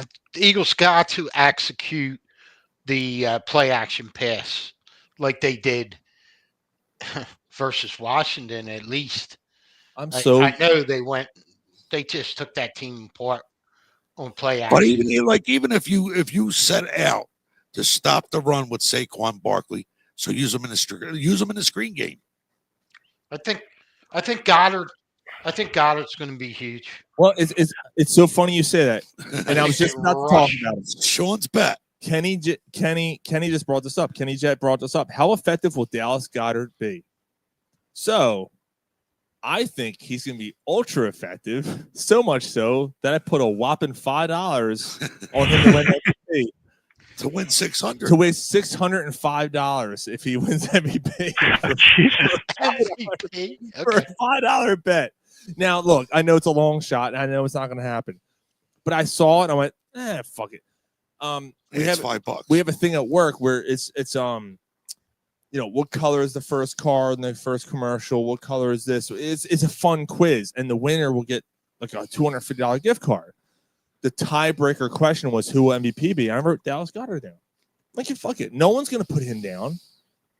to execute the play action pass like they did versus Washington, at least. I know they just took that team apart on play action. But even if you set out to stop the run with Saquon Barkley, so use them in the screen game. I think Goddard's going to be huge. Well, it's so funny you say that, and I was just about to talk about it. Sean's bet. Kenny just brought this up. Kenny Jet brought this up. How effective will Dallas Goedert be? So, I think he's going to be ultra effective. So much so that I put a whopping $5 on him to win MVP. to win 600. To win $605 if he wins MVP. Jesus. MVP. For Okay. a $5 bet. Now, look, I know it's a long shot, and I know it's not going to happen. But I saw it, and I went, fuck it. We It's have $5. we have a thing at work where it's what color is the first car in the first commercial? What color is this? It's a fun quiz, and the winner will get like a $250 gift card. The tiebreaker question was who will MVP be? I wrote Dallas Goedert down. Like, fuck it, no one's gonna put him down.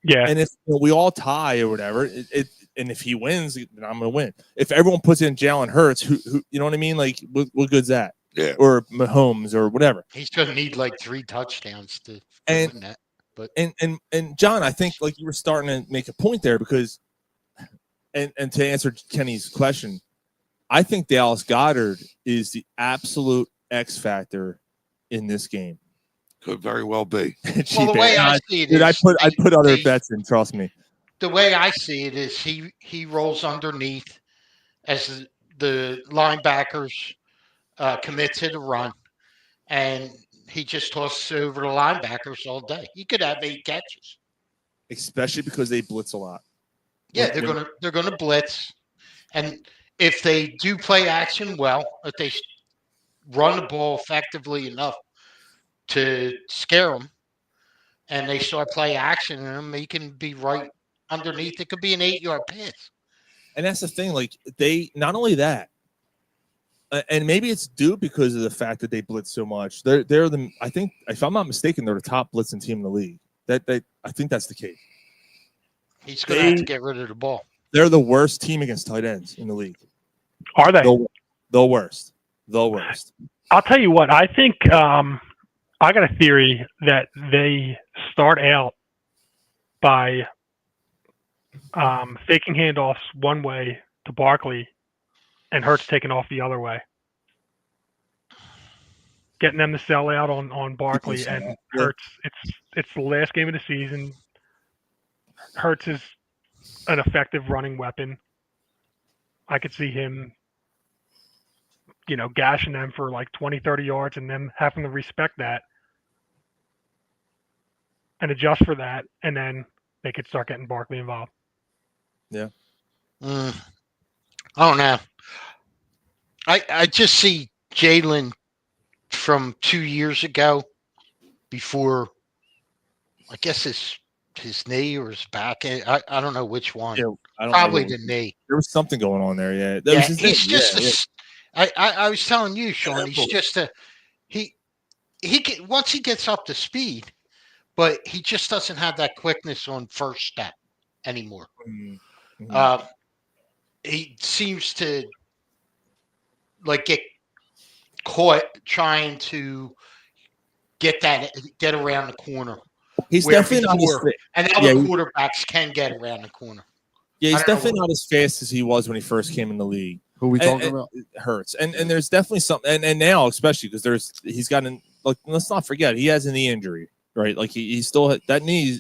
Yeah. And if we all tie or whatever, and if he wins, then I'm gonna win. If everyone puts in Jalen Hurts, who you know what I mean? Like, what good's that? Yeah. Or Mahomes or whatever. He's going to need like 3 touchdowns to And- win that. But And John, I think like you were starting to make a point there because, and to answer Kenny's question, I think Dallas Goedert is the absolute X factor in this game. Could very well be. Well, the way I see it Dude, is I put other they- bets in. Trust me. the way I see it is he rolls underneath as the linebackers commit to the run, and he just tosses it over the linebackers all day. He could have 8 catches. Especially because they blitz a lot. Yeah, they're gonna blitz, and if they do play action well, if they run the ball effectively enough to scare them, and they start play action in him, he can be right underneath. It could be an 8-yard pass. And that's the thing. Like they not only that, and maybe it's due because of the fact that they blitz so much. They're the I think if I'm not mistaken, they're the top blitzing team in the league. I think that's the case. He's going to have to get rid of the ball. They're the worst team against tight ends in the league. Are they? The worst. The worst. I'll tell you what. I think I got a theory that they start out by faking handoffs one way to Barkley and Hurts taking off the other way. Getting them to sell out on Barkley and Hurts. It's the last game of the season. Hurts is an effective running weapon. I could see him, gashing them for like 20, 30 yards and them having to respect that and adjust for that. And then they could start getting Barkley involved. Yeah. I don't know. I just see Jalen from 2 years ago before, I guess his knee or his back. I don't know which one. Yeah, I don't Probably know. the knee. There was something going on there. Yeah. Yeah, he's just. I was telling you, Sean. He's just he once he gets up to speed, but he just doesn't have that quickness on first step anymore. Mm-hmm. He seems to like get caught trying to get around the corner. He's where definitely not before- as and yeah, other quarterbacks can get around the corner. Yeah, he's I don't know definitely not as fast as he was when he first came in the league. Who are we talking And about? it hurts, and there's definitely something, and now especially because he's gotten like let's not forget he has a knee injury, right? Like he still had, that knee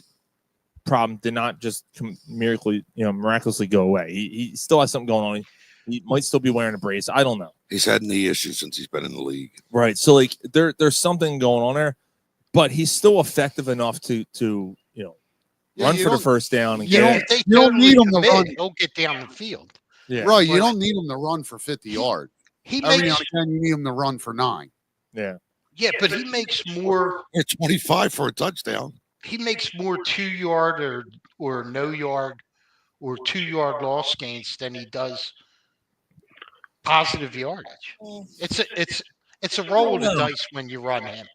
problem did not just miraculously go away. He still has something going on. He might still be wearing a brace. I don't know. He's had knee issues since he's been in the league. Right. So like there's something going on there, but he's still effective enough to run you for the don't- first down and you get. don't- They You don't need him to commit, run. He'll get down the field. Yeah. Right, you But- don't need him to run for 50 yards. He Every makes now and again, you need him to run for 9. Yeah. yeah, but he makes more. Or 25 for a touchdown. He makes more 2-yard or no yard or 2-yard loss gains than he does positive yardage. It's a roll of the dice when you run him.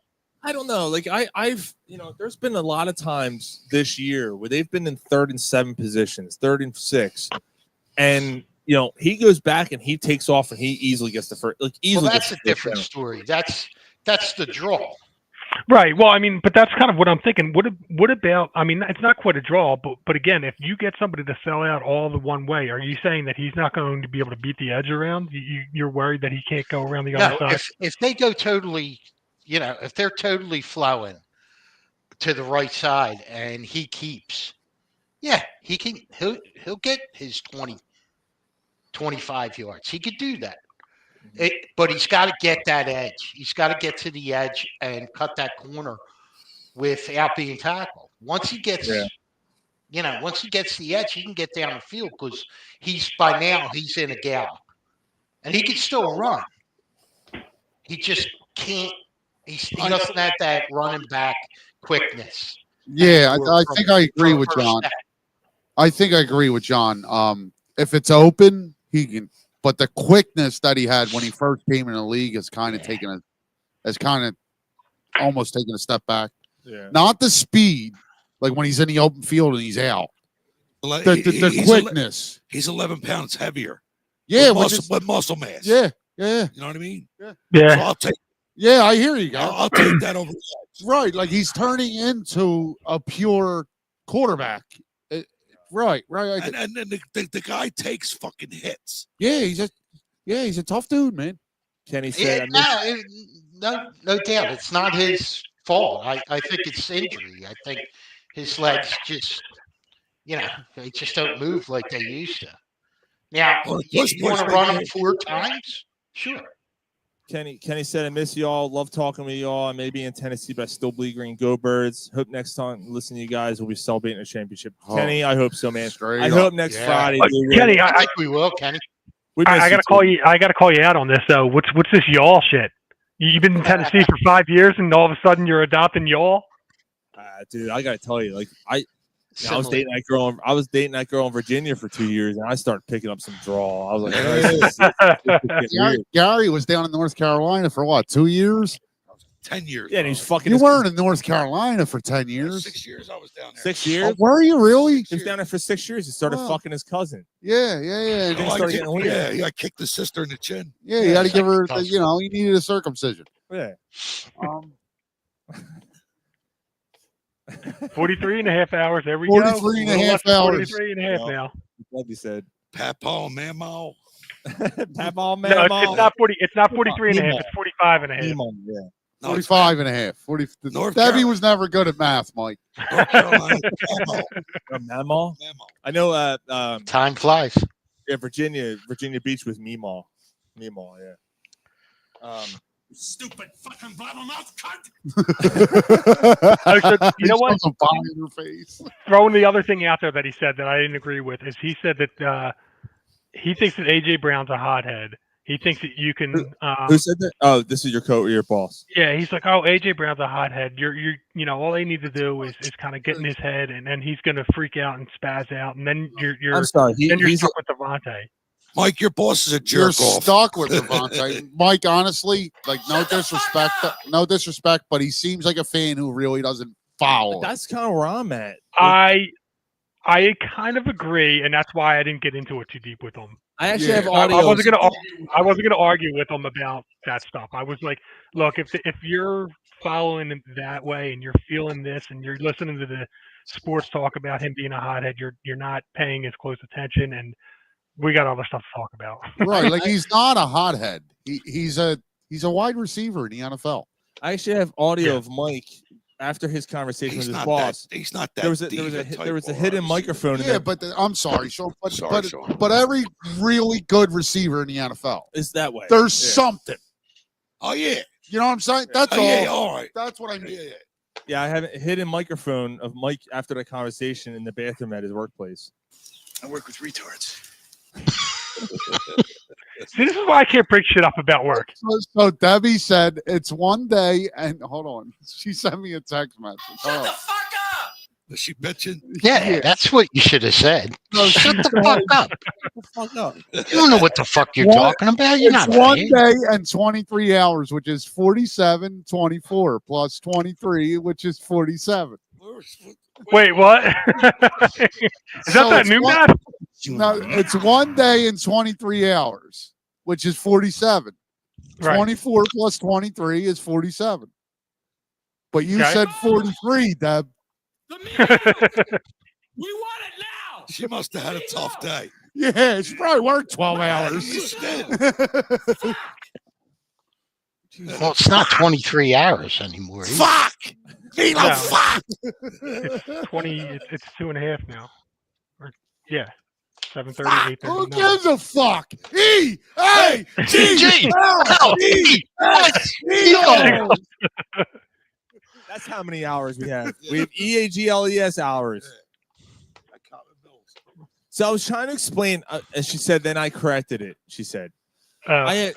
I don't know. Like I've there's been a lot of times this year where they've been in 3rd and 7 positions, 3rd and 6, and he goes back and he takes off and he easily gets the first. Like easily. Well, that's gets a the first different down. story. That's the draw. Right. Well, I mean, but that's kind of what I'm thinking. What about? I mean, it's not quite a draw, but again, if you get somebody to sell out all the one way, are you saying that he's not going to be able to beat the edge around? You're worried that he can't go around the other No, side? if they go totally, if they're totally flowing to the right side and he keeps, he can. He'll get his 20, 25 yards. He could do that. But he's got to get that edge. He's got to get to the edge and cut that corner without being tackled. Once he gets, once he gets the edge, he can get down the field because he's in a gallop, and he can still run. He just can't. He doesn't have that running back quickness. Yeah, I think I agree with John. I think I agree with John. If it's open, he can. But the quickness that he had when he first came in the league has kind of almost taken a step back. Yeah. Not the speed, like when he's in the open field and he's out. The quickness. He's 11 pounds heavier. Yeah, with muscle mass. Yeah. You know what I mean? Yeah. So I'll take. Yeah, I hear you, guys. I'll take that over. Right, like he's turning into a pure quarterback. Right. And the guy takes fucking hits. Yeah, he's a tough dude, man. Kenny said, no doubt, it's not his fault. I think it's injury. I think his legs just, they just don't move like they used to. Now, you want to run them 4 times? Sure. Kenny said, I miss y'all. Love talking with y'all. I may be in Tennessee, but I still bleed green. Go Birds. Hope next time listen to you guys will be celebrating a championship. Kenny, I hope so, man. I hope next Friday. Kenny, I think we will, Kenny. I gotta call you. I gotta call you out on this though. What's this y'all shit? You've been in Tennessee for 5 years, and all of a sudden you're adopting y'all. Dude, I gotta tell you, I was dating that girl. I was dating that girl in Virginia for 2 years, and I started picking up some draw. I was like, Gary was down in North Carolina for what, 2 years? 10 years. Yeah, and he's fucking. You weren't in North Carolina for 10 years. 6 years I was down there. 6 years? Oh, were you really? He was down there for 6 years. He started fucking his cousin. Yeah. And then he started getting weird. I kicked the sister in the chin. Yeah, you had to give her. You needed a circumcision. Yeah. 43 and a half hours. There we 43 go. and a half hours. 43 and a half now. Like you said. Papa and Mamo. Papa and No, Mamo. it's not 40. It's not 43 and a half. It's 45 and a half. Yeah. 45 and a half. 40. Debbie was never good at math, Mike. North Carolina. Mamo. I know. Time flies. Yeah, Virginia Beach with Meemaw. Meemaw, yeah. Stupid fucking blabbermouth cunt. You know what? In her face. Throwing the other thing out there that he said that I didn't agree with is he said that he thinks that AJ Brown's a hothead. He thinks that you can. Who said that? Oh, this is your boss. Yeah, he's like, oh, AJ Brown's a hothead. All they need to do is kind of get in his head, and then he's going to freak out and spaz out, and then you're. I'm sorry. You're stuck with Devontae. Mike, your boss is a jerk You're off. stuck with Devontae. Mike, honestly, like no disrespect, but he seems like a fan who really doesn't follow. That's kind of where I'm at. I kind of agree, and that's why I didn't get into it too deep with him. I actually have audio. I wasn't gonna argue with him about that stuff. I was like, look, if you're following him that way and you're feeling this and you're listening to the sports talk about him being a hothead, you're not paying as close attention, and we got other stuff to talk about. Right, like he's not a hothead. He's a wide receiver in the NFL. I actually have audio of Mike after his conversation with his boss. He's not that. There was a hidden microphone. Yeah, but I'm sorry, Sean. But every really good receiver in the NFL is that way. There's something. Oh yeah. You know what I'm saying? That's all. Yeah, all right. That's what I mean. Yeah, I have a hidden microphone of Mike after the conversation in the bathroom at his workplace. I work with retards. See, this is why I can't break shit up about work. So Debbie said it's one day, and hold on, she sent me a text message. Shut the fuck up! Was she bitching? Yeah, that's what you should have said. No, shut the fuck up. Shut the fuck up. You don't know what the fuck you're talking about. You're it's not one right. day and 23 hours, which is 47, 24 plus 23, which is 47. Wait, what? Is that new math? No, it's 1 day and 23 hours, which is 47. Right. 24 plus 23 is 47. But you said 43, Deb. We want it now. She must have had a tough day. Yeah, she probably worked 12 hours. Well, it's not 23 hours anymore. Fuck! No. Fuck! It's 20. It's 2.5 now. Yeah. 7:30, 8:30. Who gives a fuck? E A G G L E S E O. That's how many hours we have. We have EAGLES hours. So I was trying to explain, and she said, then I corrected it. She said, okay.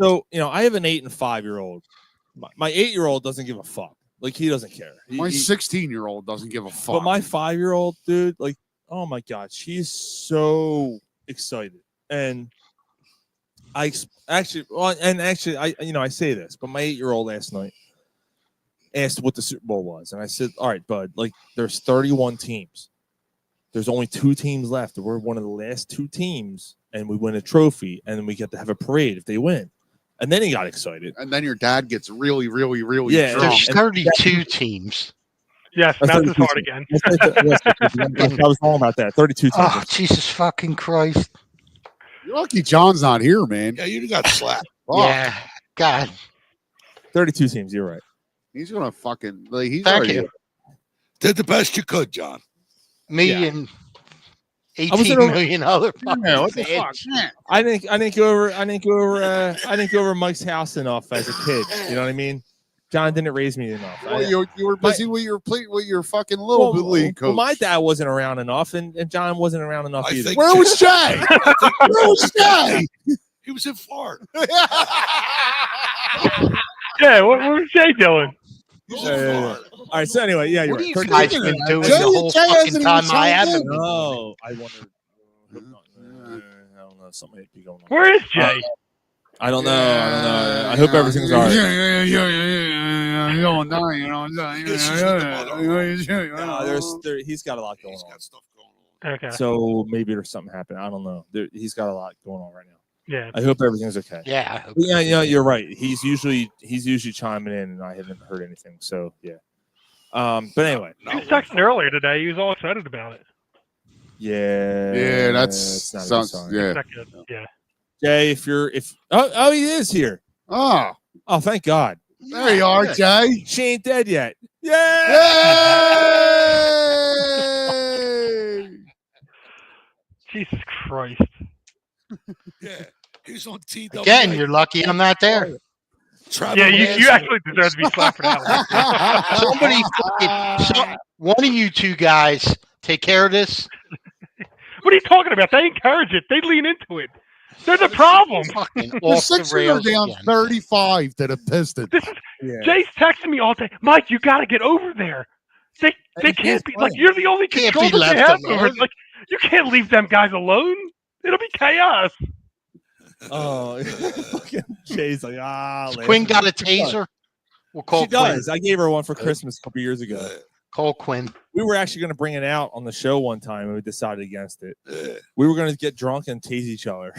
So, I have an 8 and 5-year-old. My 8-year-old doesn't give a fuck. Like, he doesn't care. My 16-year-old doesn't give a fuck. But my 5-year-old, dude, like, oh my God, she's so excited. And I say this, but my 8-year-old last night asked what the Super Bowl was. And I said, all right, bud, like, there's 31 teams. There's only 2 teams left. We're one of the last 2 teams, and we win a trophy, and then we get to have a parade if they win. And then he got excited. And then your dad gets really, really, really drunk. There's 32 teams. Yes, not this hard again. I was wrong about that. 32 teams. Oh, Jesus fucking Christ. You're lucky John's not here, man. Yeah, you got slapped. Yeah, God. 32 teams, you're right. He's going to fucking... Like, he's Thank already... you. Did the best you could, John. Me and 18 million other fucking what the fuck? I didn't go over Mike's house enough as a kid. You know what I mean? John didn't raise me enough. Well, you were busy with your fucking little league coach. Well, my dad wasn't around enough, and John wasn't around enough either. Where was Jay? Where was Jay? He was in Florida. Yeah, what was Jay doing? Yeah. All right, so anyway, yeah, you're What right. are you guys been doing the whole fucking time I haven't been? Oh, I wonder. I don't know. Something might be going on. Where is Jay? I don't know. I hope everything's all right. He's got a lot going on. Okay. So maybe there's something happening. I don't know. He's got a lot going on right now. Yeah. I hope everything's okay. Yeah. I hope Yeah, you're right. He's usually chiming in, and I haven't heard anything. So yeah. But anyway, He was texting earlier today. He was all excited about it. yeah, that's not a good sounds sign. yeah. Not good. Yeah. Jay, if he is here. Oh, Thank God. there you are, Jay. She ain't dead yet. Yeah. Yay! Jesus Christ. Yeah, he's on TW. Again, you're lucky I'm not there. Yeah, you actually deserve to be slapped for that one. Somebody one of you 2 guys take care of this. What are you talking about? They encourage it. They lean into it. They're the problem. Fucking The off the Sixers are rails down again. 35 to the Pistons. Jay's texting me all day. Mike, you got to get over there. They can't be like you're the only Can't control be that they left have alone. over. Like you can't leave them guys alone. It'll be chaos. Oh, fucking Jay's like Quinn got a taser. We'll call She Quinn. does. I gave her one for Christmas a couple years ago. Call Quinn. We were actually going to bring it out on the show one time, and we decided against it. We were going to get drunk and tase each other.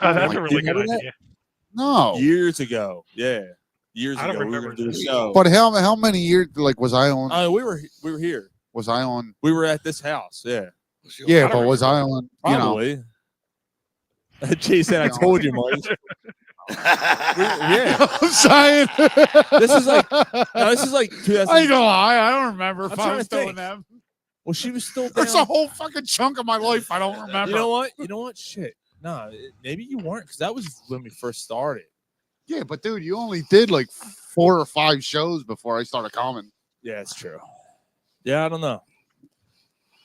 Oh, that's Like, a really you good remember that? idea. No. Years ago. Yeah. Years I don't ago. We were remember going to do a this. show. But how many years was I on? We were here. Was I on? We were at this house. Yeah. Yeah, but was I on? You know, Probably. Jay said, I told you, Mike. Yeah. I'm saying. This is like 2000. I know. I don't remember I'm if trying I was to doing think. them. Well, she was still down. There's a whole fucking chunk of my life I don't remember. You know what? Shit. Nah, maybe you weren't, because that was when we first started. Yeah, but dude, you only did like 4 or 5 shows before I started coming. Yeah, it's true. Yeah, I don't know.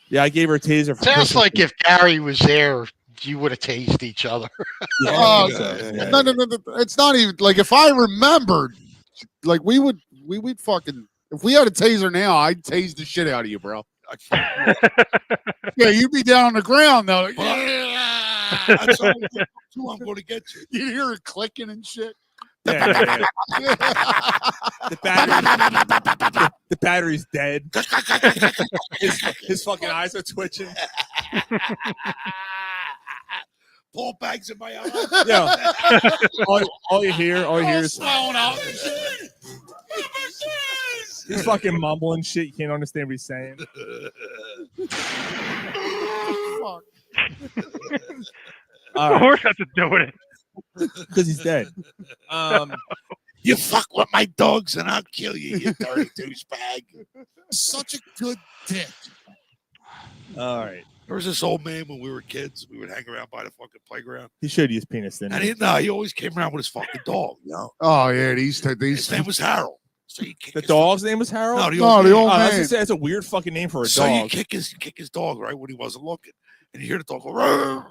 Yeah, I gave her a taser. For Sounds Christmas. like if Gary was there, you would have tased each other. No, it's not even like if I remembered, like we would fucking if we had a taser now, I'd tase the shit out of you, bro. Yeah, you'd be down on the ground though. Like, That's all I'm going to get you. you hear it clicking and shit. Yeah. The battery's dead. His fucking eyes are twitching. Ball bags in my eye. Yeah. all you hear is Slowing up. he's fucking mumbling shit. You can't understand what he's saying. Fuck. Of course, that's to do with it. Because he's dead. You fuck with my dogs and I'll kill you, you dirty douchebag. Such a good dick. All right. There was this old man when we were kids. We would hang around by the fucking playground. He showed you his penis, didn't And he? he always came around with his fucking dog, you know. Oh yeah, these His name was Harold. So you kick The his dog's name was Harold? No, the No, old the man. old I was man. gonna say that's a weird fucking name for a So you dog. kick his dog right when he wasn't looking, and you hear the dog go, "Roar,"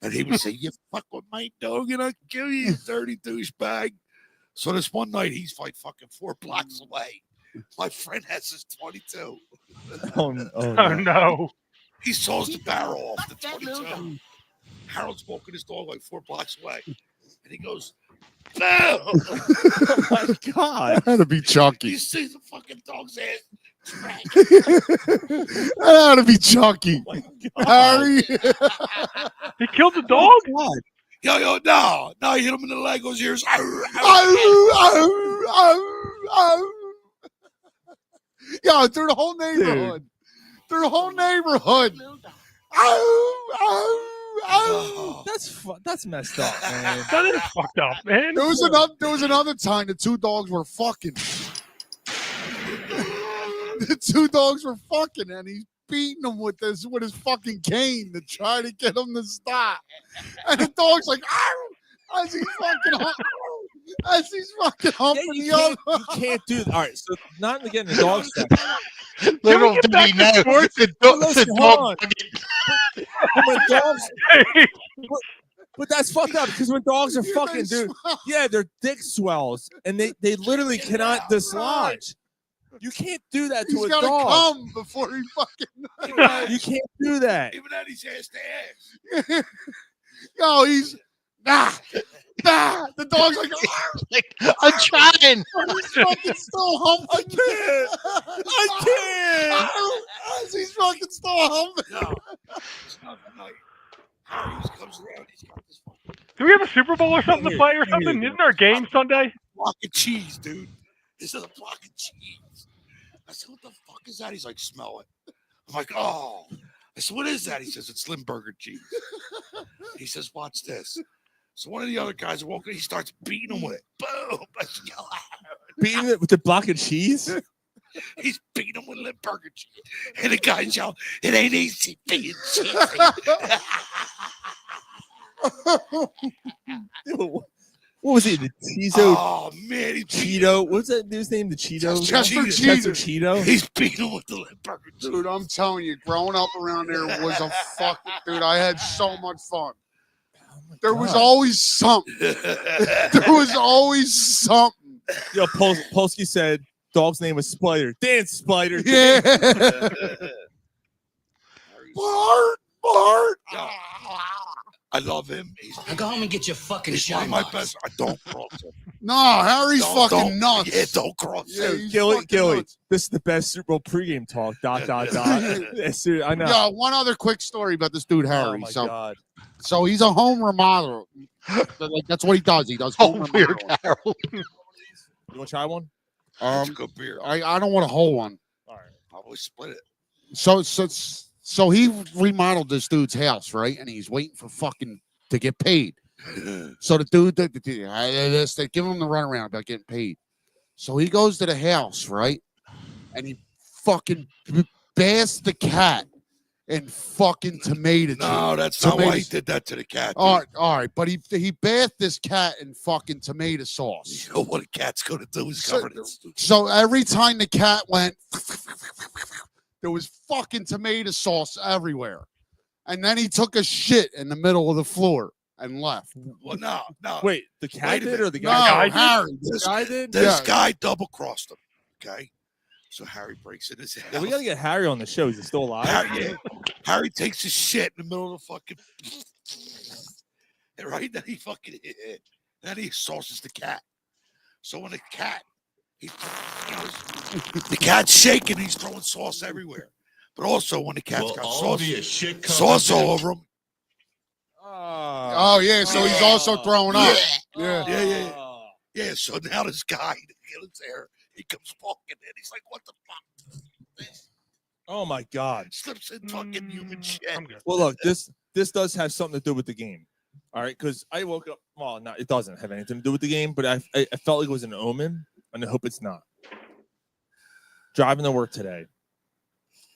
and he would say, "You fuck with my dog, and I'll kill you, you dirty douchebag." So this one night, he's like fucking 4 blocks away. My friend has his 22. Oh Oh no. no. He saws the barrel off the 22. Harold's walking his dog like 4 blocks away, and he goes, "No!" Oh my god. That had to be Chucky. You see the fucking dog's ass. Drag. That had to be Chucky. Oh my god. Harry. He killed the dog? Oh god. Yo, no, he hit him in the leg. Goes ears. Yo, through the whole neighborhood. Through the whole neighborhood. That's messed up, man. That is fucked up, man. There was another time the 2 dogs were fucking. The 2 dogs were fucking, and he's beating them with his fucking cane to try to get them to stop. And the dog's like, "Arr!" as he's fucking humping the other. You can't do that. All right, so not to get in the dog stuff. Little get did back he to know, sports? the dog. But when dogs, but that's fucked up because when dogs are fucking, dude, yeah, their dick swells and they literally cannot dislodge. You can't do that to He's a gotta dog. come before he fucking. You can't do that. Even that he's ass to ass. Yo, he's nah. The dog's like, "Arr!" Like, I'm trying. He's fucking still humping. I can't. Arr! As he's fucking still humping. No, it's not the night. Harry just comes around. He's got this fucking Do we have a Super Bowl or something to play or something? Isn't there a game Sunday? block of cheese, dude. This is a block of cheese. I said, "What the fuck is that?" He's like, "Smell it." I'm like, "Oh." I said, "What is that?" He says, "It's Limburger cheese." He says, "Watch this." So one of the other guys walking, he starts beating him with it. Boom! I said, "Yo, Beating it with the block of cheese. he's beating him with Limburger cheese. And the guy's yelling, "It ain't easy being cheesy." What was he? The Cheeto? Oh man, he's Cheeto. What's that dude's name? The Cheeto. Chester Chester Cheeto. Cheeto. He's beating him with the Limburger cheese. Dude, I'm telling you, growing up around there was a fucking dude. I had so much fun. There was always something. There was always something. Yo, Polsky said dog's name was Spider. Dance Spider. Yeah. Bart. I love him. Now go home and get your fucking He's one of my best. I don't cross him. No, Harry's fucking Don't- nuts. Yeah, don't cross Yeah, him. he's Gilly, fucking nuts. this is the best Super Bowl pregame talk. ... Yes, dude, I know. Yeah, one other quick story about this dude, Harry. Oh my so, god. so he's a home remodeler. Like that's what he does. He does home Oh, weird remodeling. Harold. You want to try one? It's a good beer. I don't want a whole one. All right. Probably split it. So he remodeled this dude's house, right? And he's waiting for fucking to get paid. So the dude, they give him the runaround about getting paid. So he goes to the house, right? And he fucking bashed the cat in fucking tomato. No, that's not why he did that to the cat. All right, but he bathed this cat in fucking tomato sauce. You know what a cat's gonna do is cover it. So every time the cat went, there was fucking tomato sauce everywhere. And then he took a shit in the middle of the floor and left. Well, no. Wait, the cat Wait a did minute. or the No, guy? Harry. This guy did? This Yeah. guy double crossed him. Okay. So Harry breaks in his house. Yeah, we gotta get Harry on the show. Is he still alive? Harry takes his shit in the middle of the fucking. And right then he fucking hit it. Then he sauces the cat. So when the cat, the cat's shaking, he's throwing sauce everywhere. But also when the cat's got sauce all over him. Oh, yeah, so he's also throwing up. Yeah. Yeah, so now this guy, the there, he comes walking in. He's like, "What the fuck?" Oh my god. Slips in fucking human shit. Well, look, this does have something to do with the game. All right, because I woke up. Well, no, it doesn't have anything to do with the game, but I felt like it was an omen, and I hope it's not. Driving to work today.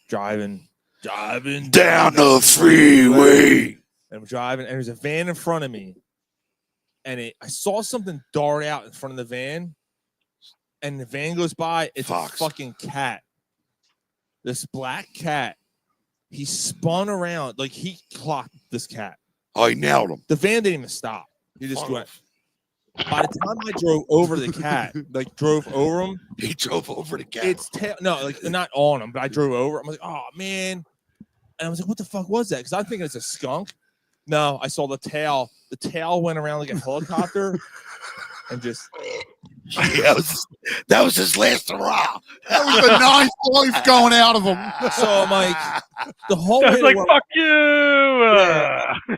Driving Down the freeway. And I'm driving, and there's a van in front of me, and I saw something dart out in front of the van, and the van goes by. It's Fox. a fucking cat. This black cat. He spun around like he clocked this cat. Oh, he nailed him. The van didn't even stop. He just Fuck. went. By the time I drove over the cat, like drove over him, He drove over the cat. its tail. No, like not on him, but I drove over. I'm like, oh man, and I was like, what the fuck was that? Because I'm thinking it's a skunk. No, I saw the tail. The tail went around like a helicopter, and just. That was his last hurrah. That was the ninth life going out of him. So I'm like, the whole I way was to like, work- fuck you.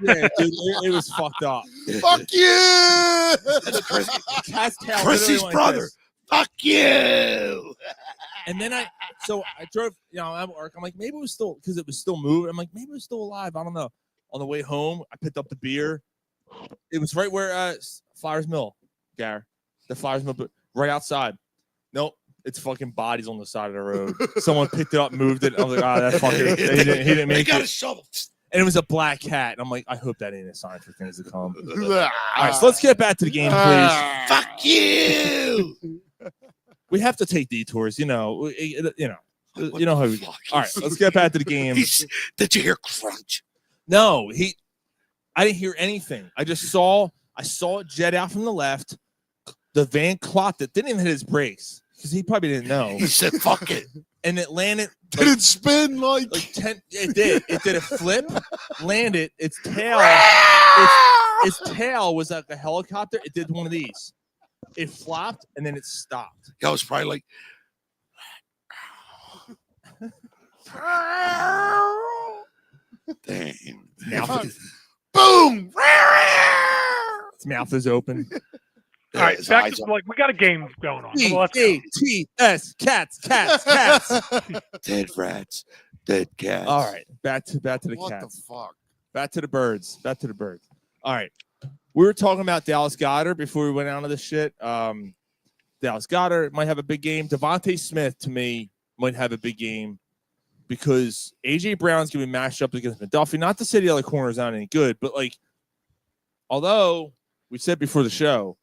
Yeah, dude, it was fucked up. Fuck you. The cat's tail Chrissy's literally went like brother. this. Fuck you. And then I drove, at work. I'm like, maybe it was still, because it was still moving. I'm like, maybe it was still alive. I don't know. On the way home, I picked up the beer. It was right where Flyers Mill, Gar. The Flyers Mill, but right outside. Nope. It's fucking bodies on the side of the road. Someone picked it up, moved it. I was like, that fucker. He didn't They make got it. a shovel. And it was a black cat. And I'm like, I hope that ain't a sign for things to come. All All right, so let's get back to the game, please. Fuck you. We have to take detours, you know how we go. All right, let's get back to the game. Did you hear crunch? No, I didn't hear anything. I saw it jet out from the left. The van clocked it. Didn't even hit his brakes because he probably didn't know. He said, fuck it. And it landed. Did it spin like 10? It did. It did a flip, landed. Its tail was like a helicopter. It did one of these. It flopped and then it stopped. That was probably like. Damn. boom. Its mouth is open. All right, His back eyes to are- like we got a game going on. So let's go. C-A-T-S, cats. Dead rats. Dead cats. All right, back to the What cats. the fuck? Back to the birds. All right. We were talking about Dallas Goedert before we went out of this shit. Dallas Goedert might have a big game. Devontae Smith, to me, might have a big game because A.J. Brown's going to be matched up against McDuffie. Not to say the other corners aren't any good, but, like, although we said before the show,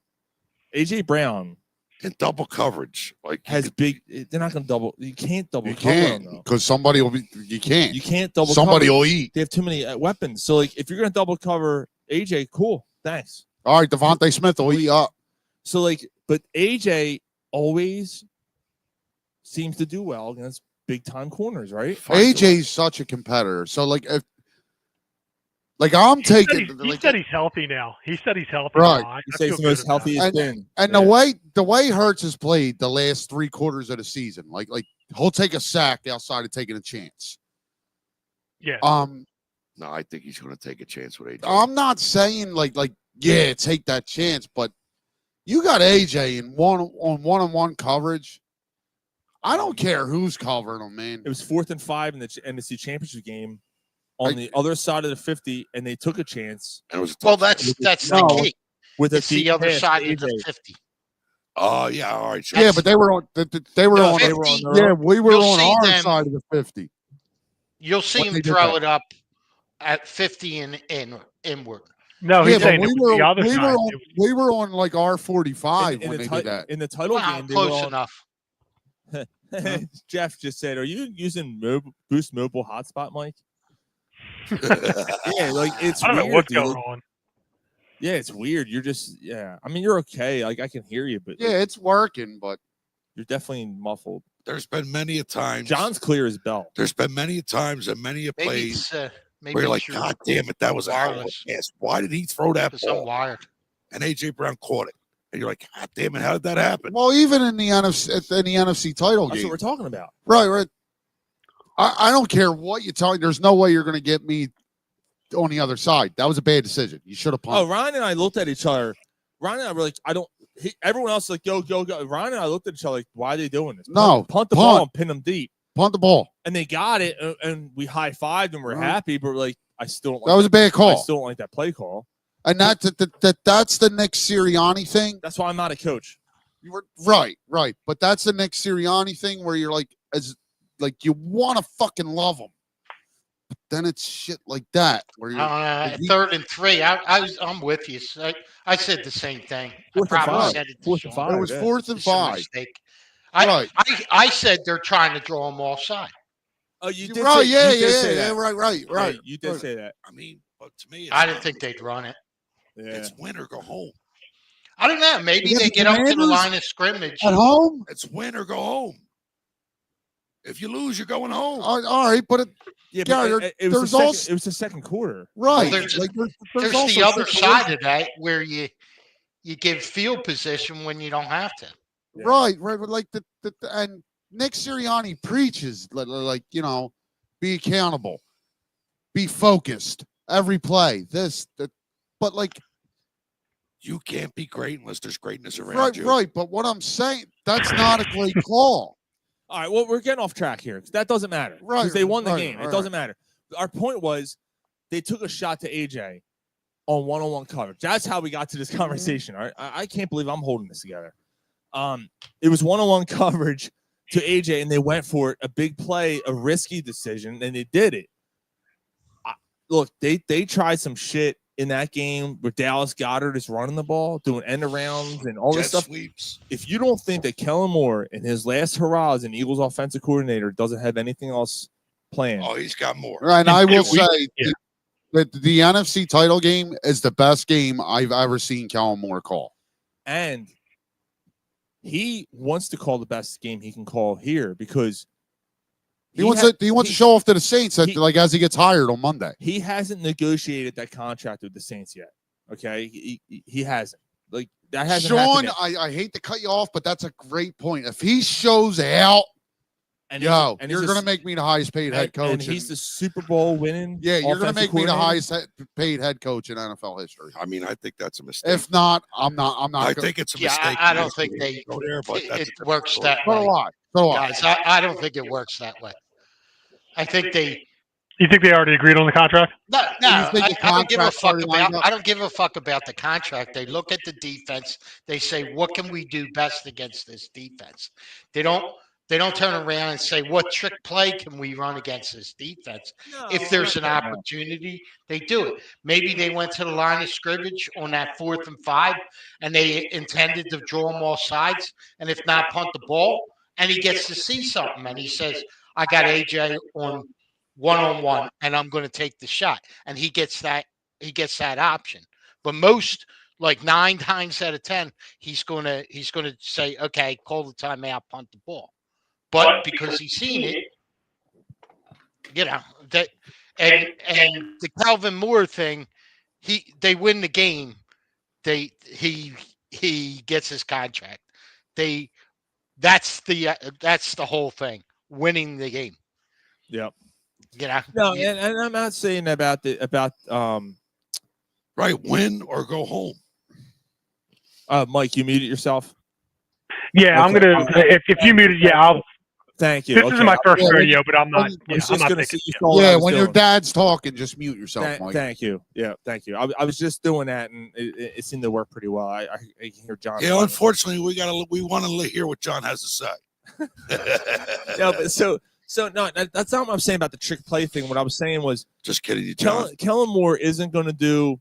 A.J. Brown in double coverage. Like has big – they're not going to double – you can't double You cover can't them, though. because somebody will be. You can't. You can't double Somebody cover. will eat. They have too many weapons. So, like, if you're going to double cover A.J., cool. Thanks. All right, Devontae Smith will eat up. So, like, but AJ always seems to do well against big-time corners, right? AJ's such a competitor. So, like, if I'm taking, He said he's healthy now. He said he's healthy. Right. Now. I You say feel he's the most good about healthy it. he's been. and the way Hurts has played the last 3 quarters of the season, like he'll take a sack outside of taking a chance. Yeah. No, I think he's going to take a chance with AJ. I'm not saying like yeah, take that chance, but you got AJ in one-on-one coverage. I don't care who's covering him, man. It was 4th and 5 in the NFC Championship game on the other side of the 50, and they took a chance. And it was Well, that's No, the key. with a It's the deep other pass side to of the AJ. 50. Oh, yeah. All right. Yeah, but they were on. They were on. 50, Yeah, we were you'll on see our them- side of the 50. You'll see What him they did throw that. it up at 50 and inward. No, Yeah, he's but saying it was the other side. we were on like our 45 In when the they did that. In the title Wow, game, they were close on, enough. Jeff just said, "Are you using Boost Mobile hotspot, Mike?" Yeah, like it's I don't know weird, what's dude. going on. Yeah, it's weird. You're just I mean, you're okay. Like I can hear you, but Yeah, it's working, but you're definitely muffled. There's been many a times. John's clear as bell. There's been many a times and many a Maybe plays it's maybe where you're like, it's your God damn it, that was a hell of a wireless. pass. Why did he throw that because I'm ball? wired. And AJ Brown caught it. And you're like, God damn it, how did that happen? well, even in the NFC title That's game, what we're talking about. right. I don't care what you tell me. There's no way you're going to get me on the other side. That was a bad decision. You should have Oh, punted. Ryan and I looked at each other. Ryan and I were like, everyone else was like, go. Ryan and I looked at each other like, why are they doing this? No, Punt the punt. ball and pin them deep. Punt the ball. And they got it, and we high-fived and we're Right. happy, but like, I still don't like That was a bad I call. still don't like that play call. And that's the Nick Sirianni thing. That's why I'm not a coach. You were right. But that's the Nick Sirianni thing where you're like, you want to fucking love him. But then it's shit like that where you're 3rd and 3. I'm with you. I said the same thing. I 4th and probably 5. said it to 4th and Sean. 5. it was yeah. 4th and It's a 5. mistake. I said they're trying to draw them offside. Oh, you You're did right. say, Yeah. that. Right. Yeah, you did right. say that. I mean, but to me, I didn't think they'd run it. Yeah. it's win or go home. I don't know. Maybe You got they the get up to the Commanders line of scrimmage. At home? It's win or go home. If you lose, you're going home. All right, but it was the second quarter. Right. Well, there's also the other situations- side of that where you give field position when you don't have to. Yeah. Right. But like and Nick Sirianni preaches like be accountable, be focused every play. But like you can't be great unless there's greatness around you. Right. But what I'm saying, that's not a great call. All right, well, we're getting off track here because that doesn't matter. Right. Because they won the game. Right. It doesn't matter. Our point was they took a shot to AJ on one-on-one coverage. That's how we got to this conversation. All right, I can't believe I'm holding this together. It was one-on-one coverage to AJ, and they went for it. A big play, a risky decision, and they did it. Look, they tried some shit in that game where Dallas Goedert is running the ball, doing end arounds and all this stuff. Sweeps. If you don't think that Kellen Moore in his last hurrah as an Eagles offensive coordinator doesn't have anything else planned. Oh, he's got more. Right, and I will say that the NFC title game is the best game I've ever seen Kellen Moore call. And he wants to call the best game he can call here because he wants to show off to the Saints as he gets hired on Monday. He hasn't negotiated that contract with the Saints yet. Okay, he hasn't. Like that hasn't Sean, happened yet. I hate to cut you off, but that's a great point. If he shows out, you're going to make me the highest paid head coach. And he's the Super Bowl winning. Yeah, you're going to make me the highest paid head coach in NFL history. I mean, I think that's a mistake. If not, I'm not. I think it's a mistake. I don't think they go there, but it works that So way. do I. Guys, I don't think it works that way. I think they. You think they already agreed on the contract? No. I don't give a contract's fuck already lined about. up? I don't give a fuck about the contract. They look at the defense. They say, "What can we do best against this defense?" They don't turn around and say, "What trick play can we run against this defense?" If there's an opportunity, they do it. Maybe they went to the line of scrimmage on that 4th and 5, and they intended to draw them all sides, and if not, punt the ball. And he gets to see something, and he says, "I got AJ on one-on-one, and I'm going to take the shot." And he gets that option. But most, like 9 times out of 10, he's going to say, "Okay, call the timeout, punt the ball." But because he's seen it, that and the Calvin Moore thing, they win the game. He gets his contract. That's the whole thing. Winning the game. Yep. No, and I'm not saying about right, win or go home. Mike, you muted yourself. Yeah, I'm gonna. If you muted, I'll. Thank you. This isn't my first radio, but I'm not. I'm not thinking. Yeah, when your dad's talking, just mute yourself, Mike. Thank you. Yeah, thank you. I was just doing that, and it seemed to work pretty well. I can hear John. Yeah, unfortunately, we want to hear what John has to say. No, but so no, that's not what I'm saying about the trick play thing. What I was saying was just kidding you, John. Kellen Moore isn't going to do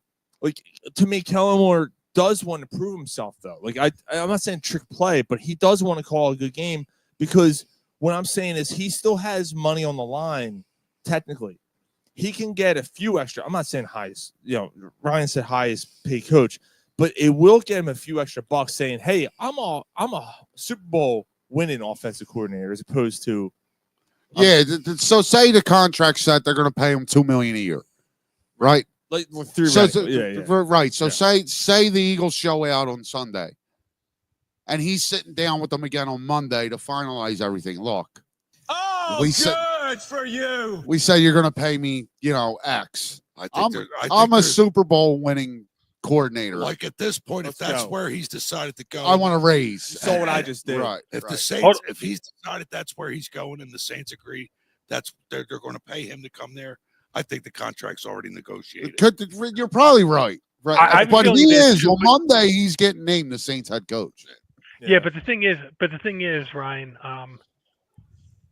to me. Kellen Moore does want to prove himself though. I'm not saying trick play, but he does want to call a good game because what I'm saying is he still has money on the line. Technically, he can get a few extra. I'm not saying highest. Ryan said highest paid coach, but it will get him a few extra bucks. Saying, "Hey, I'm a Super Bowl winning offensive coordinator," as opposed to. So say the contract set, they're going to pay him $2 million a year, right? Right. Right. So say the Eagles show out on Sunday, and he's sitting down with them again on Monday to finalize everything. Look, good for you. We say you're going to pay me, X. I'm a Super Bowl winning coordinator. Like at this point, if that's where he's decided to go, I want to raise. So what I just did. Right. If the Saints, if he's decided that's where he's going, and the Saints agree, they're going to pay him to come there. I think the contract's already negotiated. You're probably right. Right. But he is on Monday. He's getting named the Saints head coach. Yeah, but the thing is, Ryan.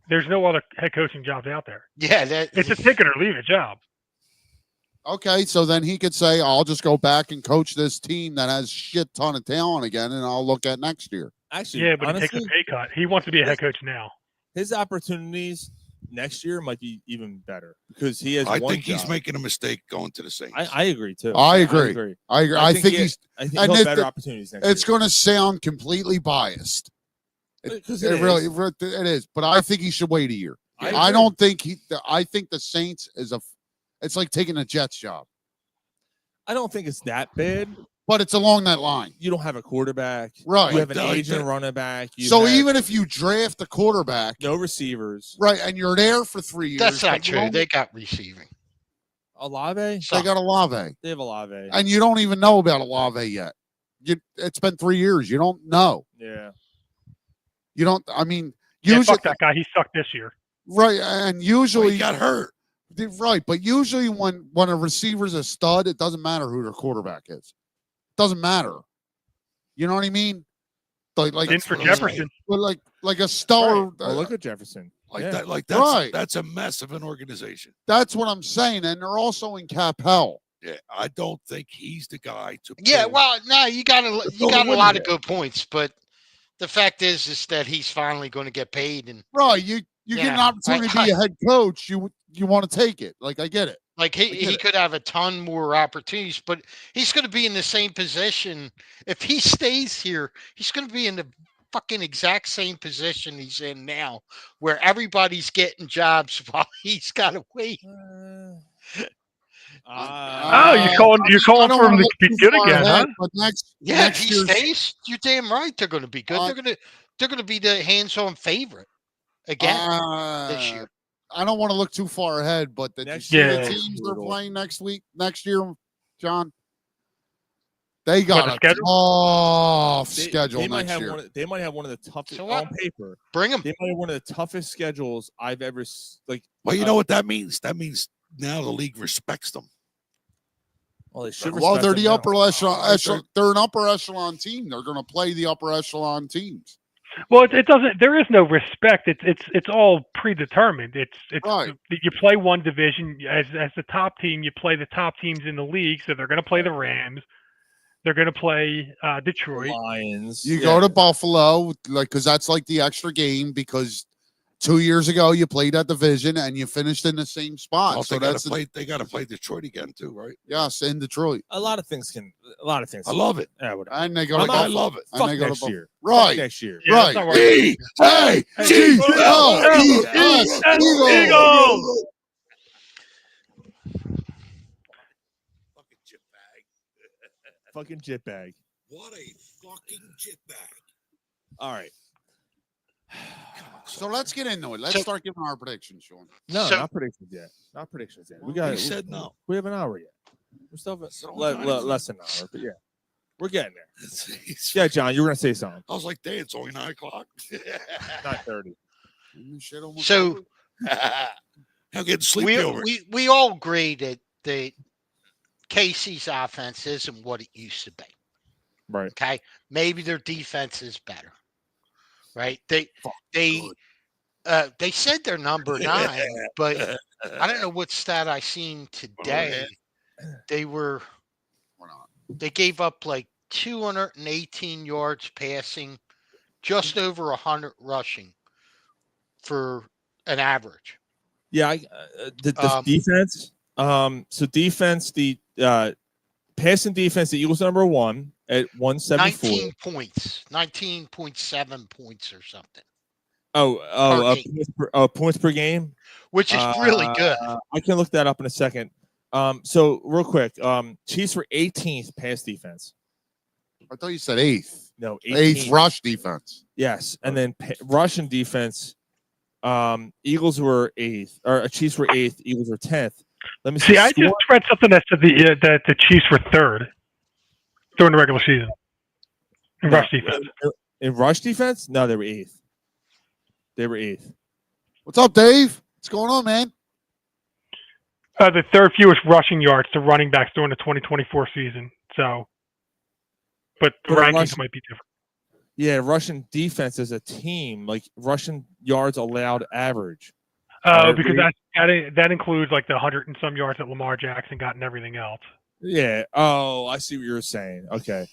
There's no other head coaching jobs out there. Yeah, it's a take it or leave it job. Okay, so then he could say, "I'll just go back and coach this team that has shit ton of talent again, and I'll look at next year." Actually, Yeah, but honestly, he takes a pay cut. He wants to be a head coach now. his opportunities next year might be even better because he has. I one think he's job. making a mistake going to the Saints. I agree too. I agree. I think I he's. think and he'll it- have better opportunities next It's year. going to sound completely biased. It really it is, but I think he should wait a year. I don't think I think the Saints is it's like taking a Jets job. I don't think it's that bad. But it's along that line. You don't have a quarterback. Right. You have an aging running back. So even if you draft a quarterback, no receivers. right, and you're there for 3 years. That's not true. They got receiving. Olave? They got Olave. They have Olave. And you don't even know about Olave yet. It's been 3 years. You don't know. Yeah. You don't. I mean, Yeah, usually fuck that guy. He sucked this year. right, and usually he got hurt. Right, but usually when a receiver's a stud, it doesn't matter who their quarterback is. It doesn't matter. You know what I mean? Like in for Jefferson. But like a stellar. Right. Well, look at Jefferson. That's right. That's a mess of an organization. That's what I'm saying, and they're also in cap hell. Yeah, I don't think he's the guy to. Yeah, pull. well, no, you got a win lot there. of good points, but the fact is that he's finally going to get paid, and Right, you get an Yeah, opportunity to be a head coach, you want to take it. Like I get it. like he could have a ton more opportunities, but he's going to be in the same position if he stays here. He's going to be in the fucking exact same position he's in now, where everybody's getting jobs while he's got to wait. You're calling for him to be good again, huh? But next If he stays, you're damn right they're going to be good. They're going to be the hands-on favorite again this year. I don't want to look too far ahead, but the teams they're playing next year, John, they got a tough schedule next year. They might have one of the toughest So what? on paper. Bring them. They might have one of the toughest schedules I've ever like. Well, you know what that means? That means now the league respects them. Well, they should. Well, they're respect the them upper now. echelon. They're an upper echelon team. They're going to play the upper echelon teams. Well, it doesn't. There is no respect. It's all predetermined. It's right. You play one division as the top team. You play the top teams in the league. So they're going to play the Rams. They're going to play Detroit Lions. You go to Buffalo, because that's like the extra game. Because 2 years ago you played that division and you finished in the same spot. Well, so they got to play Detroit again too, right? Yes, in Detroit. A lot of things. I love it. Yeah, whatever. And they go. I love it. Fuck next year. Right. Fuck next year. Yeah, Right. that's not working. Eagles. Fucking jitbag. What a fucking jitbag. All right. So let's get into it. Let's start giving our predictions, Sean. No, not predictions yet. Not predictions yet. We got. He said no. We have an hour yet. We're still less than an hour, but yeah, we're getting there. Yeah, John, you were gonna say something. I was like, "Dang, it's only 9 o'clock." 9:30. So I'm getting sleepy over. We all agree that the KC's offense isn't what it used to be. Right. Okay. Maybe their defense is better. Right. They said they're number 9, but I don't know what stat I seen today. They gave up like 218 yards passing, just over 100 rushing for an average. Yeah, the defense. So defense, the passing defense, the Eagles number 1 at 174. 19 points, 19.7 points or something. Points per game, which is really good. I can look that up in a second. So real quick, Chiefs were 18th pass defense. I thought you said 8th. No, 8th rush defense. Yes, and then Russian defense. Eagles were 8th, or Chiefs were 8th. Eagles were 10th. Let me see. I just read something that said that the Chiefs were 3rd during the regular season in rush defense. In rush defense, no, they were 8th. They were 8th. What's up, Dave? What's going on, man? The 3rd fewest rushing yards to running backs during the 2024 season. So, but the rankings might be different. Yeah, Russian defense as a team, like Russian yards allowed average. Oh, because that includes like the 100 and some yards that Lamar Jackson got and everything else. Yeah. Oh, I see what you're saying. Okay.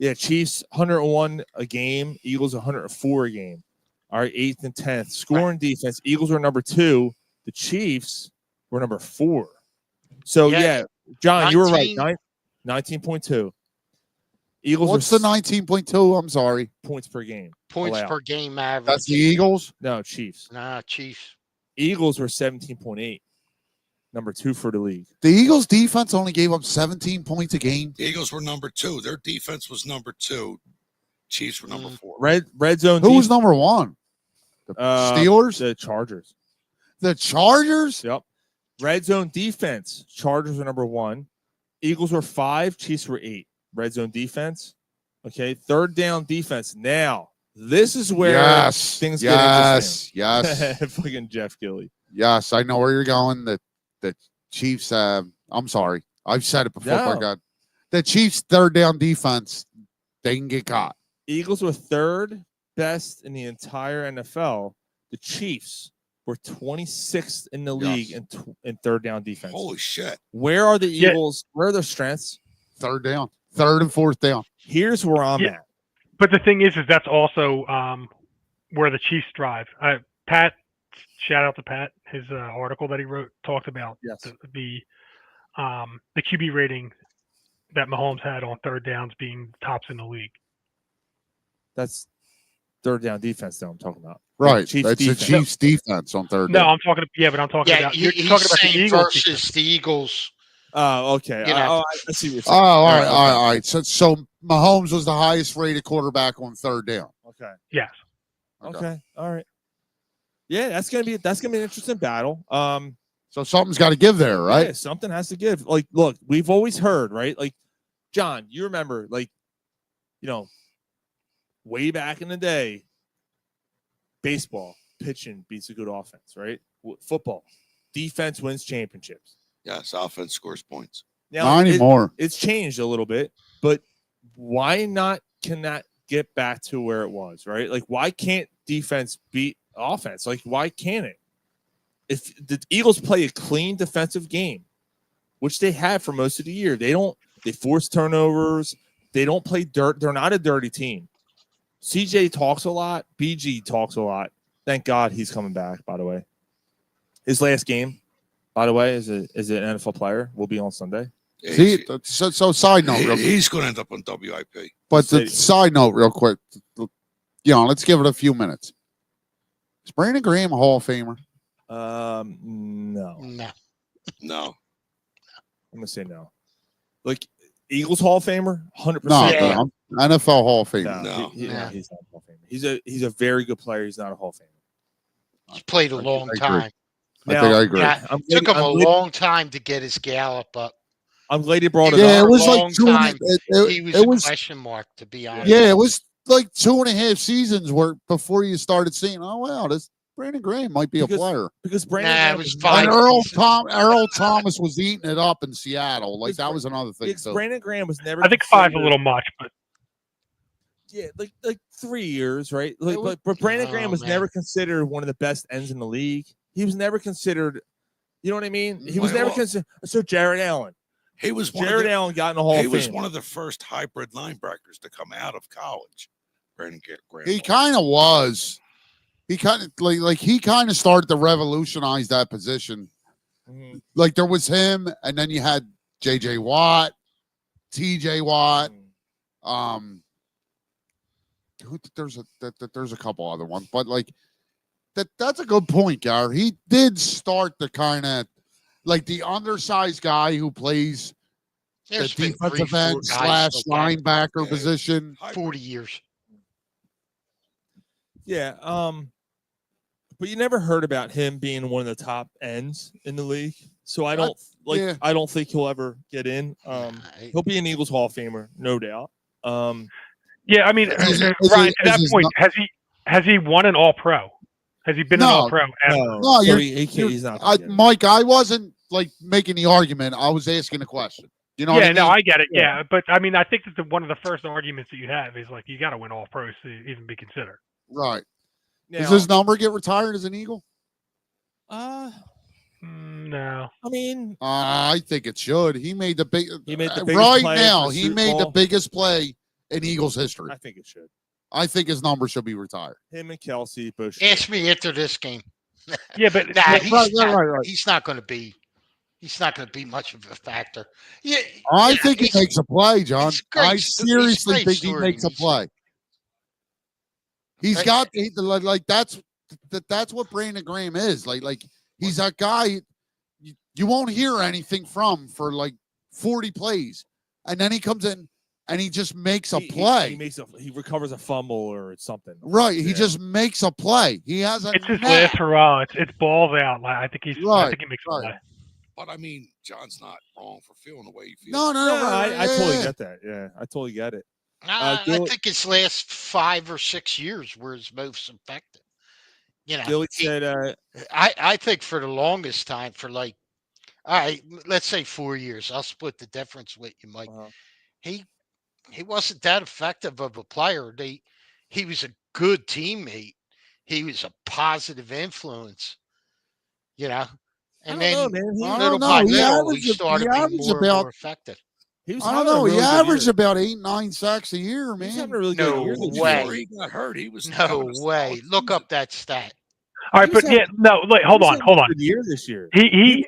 Yeah, Chiefs 101 a game, Eagles 104 a game. All right, 8th and 10th. Scoring defense, Eagles were number 2. The Chiefs were number 4. So, yeah John, you were right. 19.2. Eagles What's the 19.2? I'm sorry. Points per game. Points allowed. per game average. That's the Eagles? No, Chiefs. Nah, Chiefs. Eagles were 17.8. Number 2 for the league. The Eagles defense only gave up 17 points a game. The Eagles were number 2. Their defense was number 2. Chiefs were number 4. Red zone. Who was number 1? The Steelers? The Chargers. The Chargers? Yep. Red zone defense. Chargers were number 1. Eagles were 5. Chiefs were 8. Red zone defense. Okay. Third down defense. Now, this is where things get interesting. Yes. Fucking Jeff Gilley. Yes, I know where you're going. The Chiefs, I'm sorry. I've said it before. No. My God. The Chiefs' third down defense, they can get caught. Eagles were 3rd best in the entire NFL. The Chiefs were 26th in the league in third down defense. Holy shit. Where are the Eagles? Where are their strengths? Third down. Third and fourth down. Here's where I'm at. But the thing is that's also where the Chiefs thrive. Pat, shout out to Pat. His article that he wrote talked about the QB rating that Mahomes had on third downs being tops in the league. That's third down defense that I'm talking about. Right. Chiefs That's defense. the Chiefs' defense on third down. No, I'm talking about you're talking about the Eagles versus the Eagles. Oh, okay. You know. I see what you're saying. Oh, all right. So Mahomes was the highest rated quarterback on third down. Okay. Yes. Okay. All right. Yeah, that's gonna be an interesting battle. So something's got to give there, right? Yeah, something has to give. Like, look, we've always heard, right? Like, John, you remember, like, way back in the day, baseball pitching beats a good offense, right? Football, defense wins championships. Yes, offense scores points. Now, Not anymore. It's changed a little bit, but why not? Can that get back to where it was, right? Like, why can't defense beat offense? Like, why can't it? If the Eagles play a clean defensive game, which they have for most of the year, they force turnovers. They don't play dirt. They're not a dirty team. CJ talks a lot. BG talks a lot. Thank God he's coming back, by the way. His last game, by the way, is an NFL player. Will be on Sunday. See, so side note, real quick. He's going to end up on WIP. But the side note, real quick, let's give it a few minutes. Is Brandon Graham a Hall of Famer? No. No. I'm gonna say no. Like Eagles Hall of Famer, 100%. No, NFL Hall of Famer. No. He's not a Hall of Famer. He's a very good player. He's not a Hall of Famer. He's played a long time. I think I agree. Yeah, took him a long time to get his Gallup up. I'm glad he brought it up. Yeah, it was a like long time. He was it a was question mark, to be honest. Yeah, it was like 2.5 seasons where before you started seeing, oh wow, this Brandon Graham might be a player. Because Brandon Nah, Graham it was is fine. And Earl Thomas was eating it up in Seattle. Like that was another thing. because So Brandon Graham was never. I think 5's a little much, but Yeah, like 3 years, right? But Brandon Graham was never considered one of the best ends in the league. He was never considered. You know what I mean? He was never considered. So Jared Allen. He was Allen got in the Hall of Fame. He was one of the first hybrid linebackers to come out of college. Brandon Graham. he kind of was. He kind of like he kind of started to revolutionize that position. Mm-hmm. Like there was him, and then you had J.J. Watt, T.J. Watt. There's a couple other ones, but like that's a good point, Gar. He did start the kind of like the undersized guy who plays There's the been defensive 3-4 end / guys like that. linebacker position. 40 years. Yeah. But you never heard about him being one of the top ends in the league. So I don't I don't think he'll ever get in. He'll be an Eagles Hall of Famer, no doubt. yeah, I mean, Ryan, to that point, has he won an All Pro? Has he been an All Pro ever? No, he's not. Mike, I wasn't like making the argument. I was asking a question. You know? Yeah, what I mean? no, I get it. Yeah, but I mean, I think that one of the first arguments that you have is like you got to win All Pros to even be considered. Right. Now, Does his number get retired as an Eagle? No. I mean, I think it should. He made the biggest biggest right play now. for He Super made the Bowl. biggest play in Eagles history. I think it should. I think his number should be retired. Him and Kelsey both. Ask me after this game. Yeah, but Nah, right. he's not going to be. He's not going to be much of a factor. Yeah, I think he makes a play, John. it's great I sto- seriously it's great think he story makes a to me, play. He's Right. got like that's what Brandon Graham is. Like he's that guy you won't hear anything from for like 40 plays, and then he comes in and he just makes a play. He recovers a fumble or something. Right, he just makes a play. He has a It's his knack. last hurrah. It's balls out. Like, I think he makes a play. But I mean, John's not wrong for feeling the way he feels. No, I totally get that. Yeah, I totally get it. I think it's last 5 or 6 years where it's most effective. You know, Gilly said, I think for the longest time, for like, all right, let's say 4 years. I'll split the difference with you, Mike. He wasn't that effective of a player. He was a good teammate. He was a positive influence. You know, and then little by little, he started being more effective. I don't know. He averaged about 8, 9 sacks a year, man. No way. Before he got hurt, he was No way. Look up that stat. All right, but yeah, no. Wait, hold on. Good year this year. He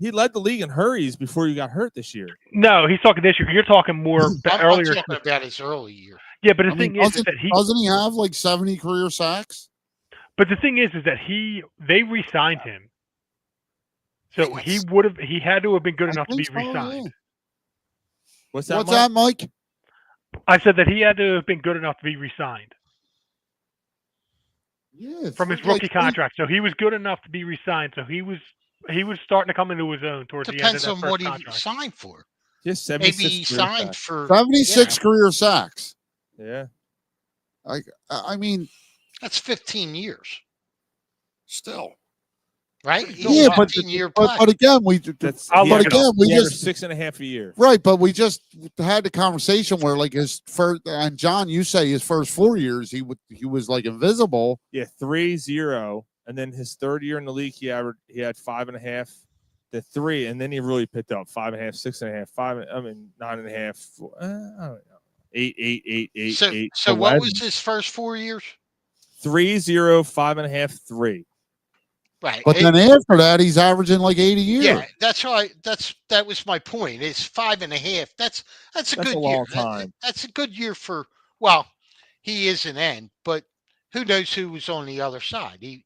led the league in hurries before he got hurt this year. No, he's talking this year. You're talking more earlier. I'm talking about his early year. Yeah, but the thing is that doesn't he have like 70 career sacks? But the thing is that they re-signed him, so he had to have been good enough to be re-signed. Yeah. What's that, Mike? I said that he had to have been good enough to be re-signed. Yeah, from his rookie contract. So he was good enough to be re-signed. So he was starting to come into his own towards the end of that Depends on first what contract. he signed for. Just Maybe he signed for 76 career sacks. Yeah. I mean, that's 15 years. Still. Right? Yeah, but again, we just 6.5 a year. Right, but we just had the conversation where like his first, and John, you say his first 4 years he was like invisible. Yeah, 3-0, and then his third year in the league he had 5.5, the 3, and then he really picked up 5.5, 6.5, 5. I mean 9.5. I don't know. 8. So what was his first 4 years? 3-0, 5.5, 3. Right. But then after that, he's averaging like 80 a year. Yeah, that's right. That was my point. It's 5.5. That's a good long year. time. That's a good year for. Well, he is an end, but who knows who was on the other side? He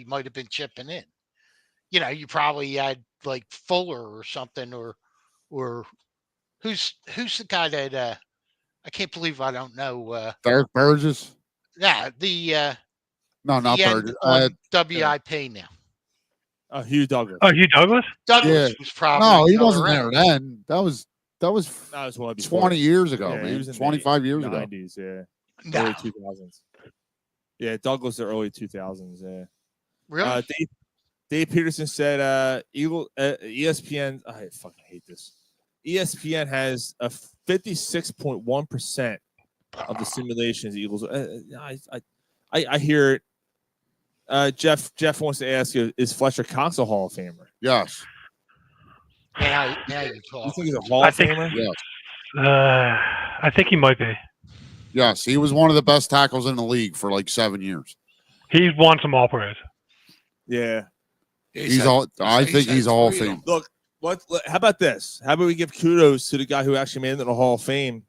might have been chipping in. You probably had like Fuller or something, or who's the guy that I can't believe I don't know. Derek Burgess. Yeah, No, not the end Burgess. on WIP now. Hugh Douglas. Oh, Hugh Douglas? Douglas was probably no, he the wasn't other there end. then. That was 20 years ago, Yeah, he man. was in 25 years ago. 90s, yeah. No. Early 2000s. Yeah, Douglas the early 2000s, yeah. Really? Dave Peterson said ESPN, I fucking hate this. ESPN has a 56.1% of the simulations Eagles. I hear it. Jeff wants to ask you, is Fletcher Cox a Hall of Famer? Yes. Now you talk. You think he's a Hall of Famer? Yes. I think he might be. Yes, he was one of the best tackles in the league for like 7 years. He's won some All Pros. Yeah. I think he's a Hall of Fame. Look, how about this? How about we give kudos to the guy who actually made it in the Hall of Fame?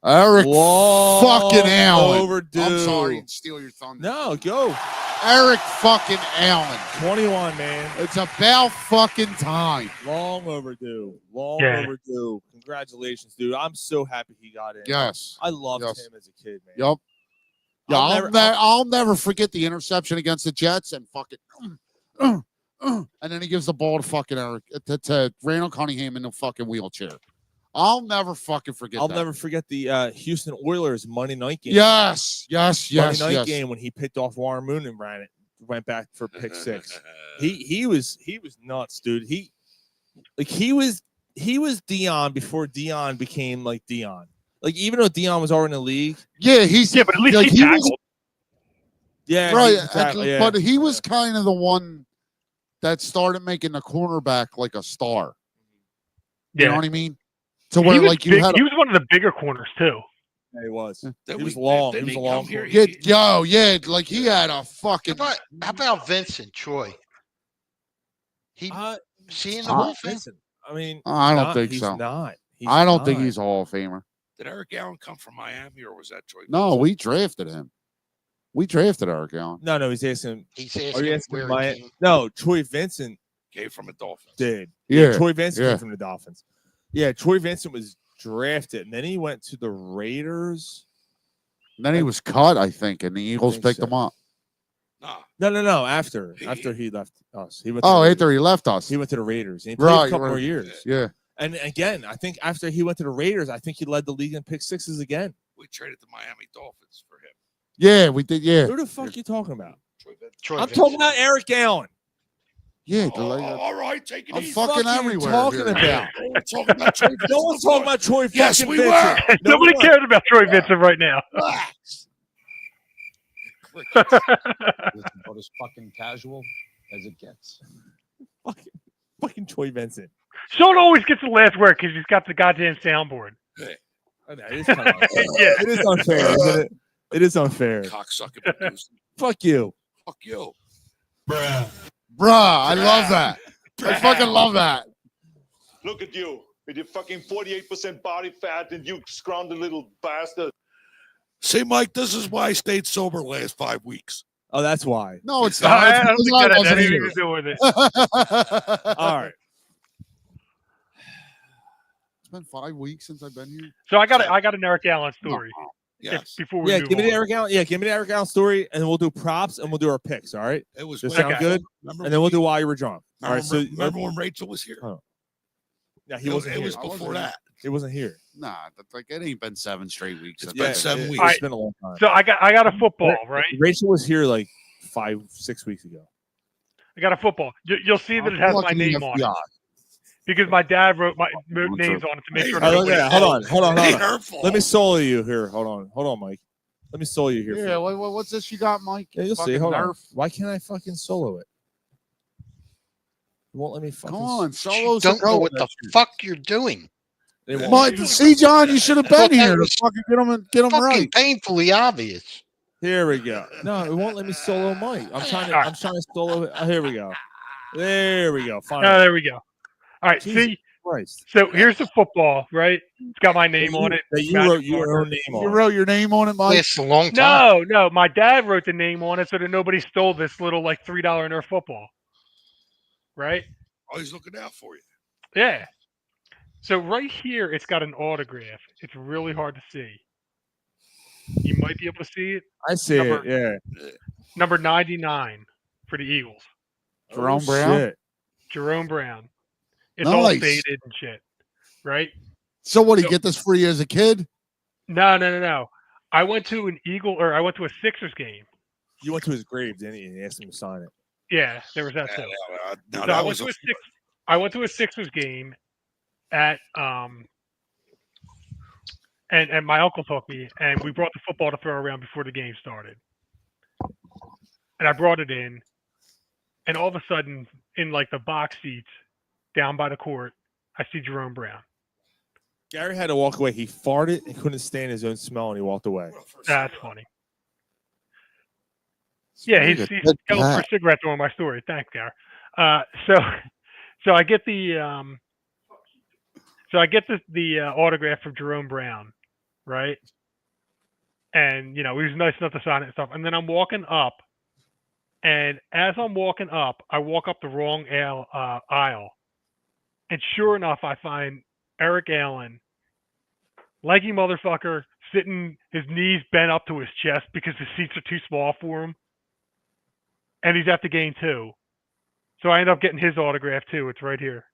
Eric fucking Allen. Overdue. I'm sorry to steal your thunder. No, go. Eric fucking Allen. 21, man. It's about fucking time. Long overdue. Yeah. Overdue. Congratulations, dude. I'm so happy he got in. Yes. I loved Yes. him as a kid, man. Yep. Yeah, I'll never forget the interception against the Jets and fucking and then he gives the ball to fucking Eric to Randall Cunningham in the fucking wheelchair. I'll never fucking forget I'll that. never forget the Houston Oilers Monday night game. Yes. Monday night game when he picked off Warren Moon and went back for pick 6. He was nuts, dude. He was Dion before Dion became like Dion. Like even though Dion was already in the league. Yeah, but at least he tackled. Right, but he was kind of the one that started making the cornerback like a star. You know what I mean? To where he was like you big, had he was one of the bigger corners too. Yeah, he was. Then He was we- long. then He was he a long come here, corner. Yeah, like he had a fucking. How about Vincent Troy? He seeing the Hall of Fame? Vincent. I mean, I don't think he's so. Not. He's I don't think not. he's a Hall of Famer. Did Eric Allen come from Miami or was that Troy? No, Vincent? we drafted him. We drafted Eric Allen. No, he's asking. He's Are asking you asking where my? he came. No, Troy Vincent Came from a Dolphins. did. Yeah, Troy Vincent yeah. came from the Dolphins. Yeah, Troy Vincent was drafted, and then he went to the Raiders. And then he was cut, I think, and the Eagles think picked so. him up. No. After he left us, he went. Oh, to the after he left us. he went to the Raiders. And he played a couple more years. Yeah. And again, I think after he went to the Raiders, I think he led the league in pick sixes again. We traded the Miami Dolphins for him. Yeah, we did. Yeah. Who the fuck you talking about? Troy I'm Vincent. talking about Eric Allen. Yeah. All right, take it I'm easy. fucking Fuck you everywhere. talking here. about? We're talking about Troy Vincent. No one's talking about Troy Yes, fucking we Vincent. were. No, Nobody we cares about Troy Vincent right now. Relax. About as fucking casual as it gets. fucking Troy Vincent. Sean always gets the last word because he's got the goddamn soundboard. I know, it is kind of Yeah. It is unfair, isn't it? It is unfair. Cocksucking producer. Fuck you. Fuck you. Bruh, I love that. I fucking love that. Look at you with your fucking 48% body fat and you scrounged little bastard. See, Mike, this is why I stayed sober last 5 weeks. Oh, that's why. No, it's I not. don't It's think because that I has wasn't anything here. to do with it. All right. It's been 5 weeks since I've been here. So I got an Eric Allen story. Yes. Before we Yeah, move give me on. the Eric Allen. Yeah, give me the Eric Allen story, and we'll do props and we'll do our picks. All right. It was Does when- sound Okay. good? Remember And then we'll when- do while you were drunk. All right. So remember when Rachel was here? Oh. Yeah, he wasn't It here. was before that. He wasn't here. Nah, that's like it ain't been 7 straight weeks. It's since been I've 7 here. weeks. It's been a long time. So I got a football, right? Rachel was here like 5-6 weeks ago. I got a football. You'll see that it has my Fucking name on it FBI. because my dad wrote my names on it to make sure. Oh, look nobody- at that. Hold on. Ain't her fault. Let me solo you here. Hold on, Mike. Let me solo you here. Yeah, what's this you got, Mike? Yeah, you'll see. Fucking Hold on. Nerf? Why can't I fucking solo it? You won't let me fucking. Come on, You solos. don't know what the fuck you're doing. They won't. Mike, see, John, you should have thought been that here to was fucking get them Fucking right. painfully obvious. Here we go. No, it won't let me solo Mike. I'm trying to solo it. Oh, here we go. There we go. Fine. Oh, there we go. All right. Jesus See, Christ. so here's the football, right? It's got my name on it. That you Magic wrote your marker. own name You on. wrote your name on it, Mike. Lasts a long time. No, my dad wrote the name on it so that nobody stole this little like $3 Nerf football. Right? Oh, he's looking out for you. Yeah. So right here, it's got an autograph. It's really hard to see. You might be able to see it. I see it. Yeah. Number 99 for the Eagles. Jerome Oh, Brown. shit. Jerome Brown. It's all Nice. faded and shit. Right? So what? He So- get this free as a kid? No. I went to I went to a Sixers game. You went to his grave, didn't you? And asked him to sign it. Yeah, there was that too. No, So that was I went to a Sixers game at and my uncle took me and we brought the football to throw around before the game started. And I brought it in, and all of a sudden, in like the box seats down by the court, I see Jerome Brown. Gary had to walk away. He farted and couldn't stand his own smell, and he walked away. That's funny. Yeah, he's Good going for guy. a cigarette on my story. Thanks, Gary. So I get the autograph from Jerome Brown, right? And he was nice enough to sign it and stuff. And then I'm walking up, and as I'm walking up, I walk up the wrong aisle, and sure enough, I find Eric Allen, leggy motherfucker, sitting, his knees bent up to his chest because the seats are too small for him. And he's at the game too. So I end up getting his autograph too. It's right here.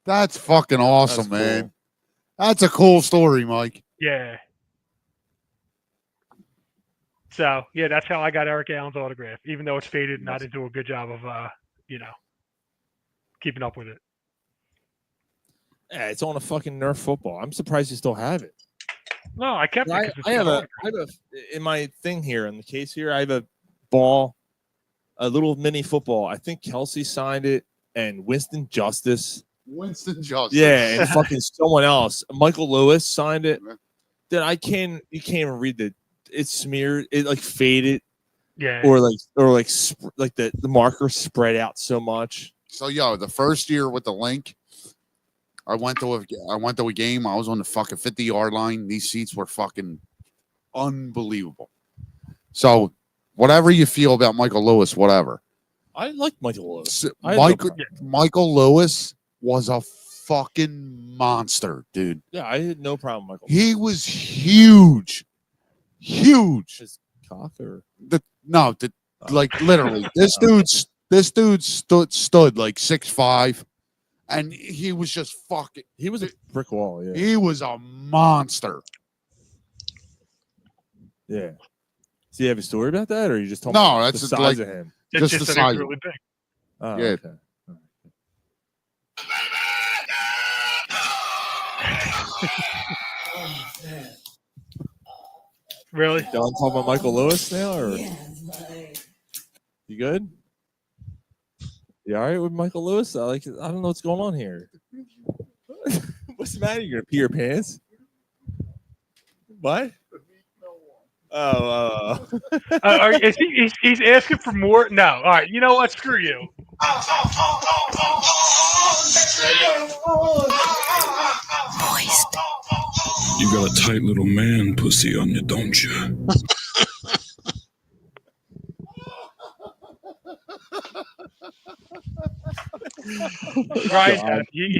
That's fucking awesome, That's man. cool. That's a cool story, Mike. Yeah. So yeah, that's how I got Eric Allen's autograph, even though it's faded and I didn't do a good job of keeping up with it. Yeah, it's on a fucking Nerf football. I'm surprised you still have it. No, I kept it. I 'cause it's have a, autograph. I have a in my thing here in the case here. I have a ball, a little mini football. I think Kelsey signed it, and Winston Justice. Winston Justice. Yeah, and fucking someone else. Michael Lewis signed it. Then you can't even read it's smeared. It like faded. Yeah. Or like the marker spread out so much. So the first year with the link, I went to a game. I was on the fucking 50-yard line. These seats were fucking unbelievable. So whatever you feel about Michael Lewis, whatever. I like Michael Lewis. Michael Lewis was a fucking monster, dude. Yeah, I had no problem with Michael. He was huge. His cock or like literally. This dude stood like 6'5", and he was just fucking. He was a brick wall. Yeah, he was a monster. Yeah. Do you have a story about that, or you just told No, me that's the size like, of him? Just the size. Really big. Oh, yeah. Okay. Really? Done talking about Michael Lewis now, or you good? You all right with Michael Lewis? I don't know what's going on here. What's the matter? You're gonna pee your pants? What? Oh. He's asking for more? No. All right. You know what? Screw you. Moist. You got a tight little man pussy on you, don't you? Ryan's happy. He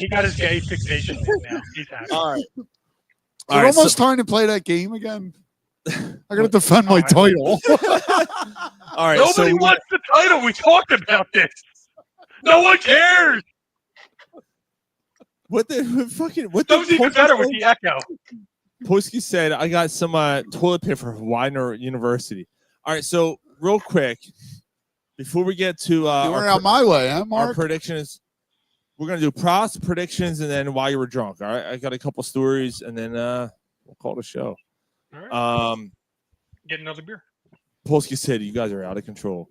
got his gay fixation in now. He's happy. All right. It's almost time to play that game again. I gotta defend my title. All right. Nobody wants the title. We talked about this. No one cares. What the That was even better with the echo. Poski said, I got some toilet paper for Widener University. All right, so real quick, before we get to you were out my way, huh, Mark? Our predictions, we're going to do props, predictions, and then why you were drunk. All right, I got a couple stories, and then we'll call it a show. All right. Get another beer. Polsky said, you guys are out of control.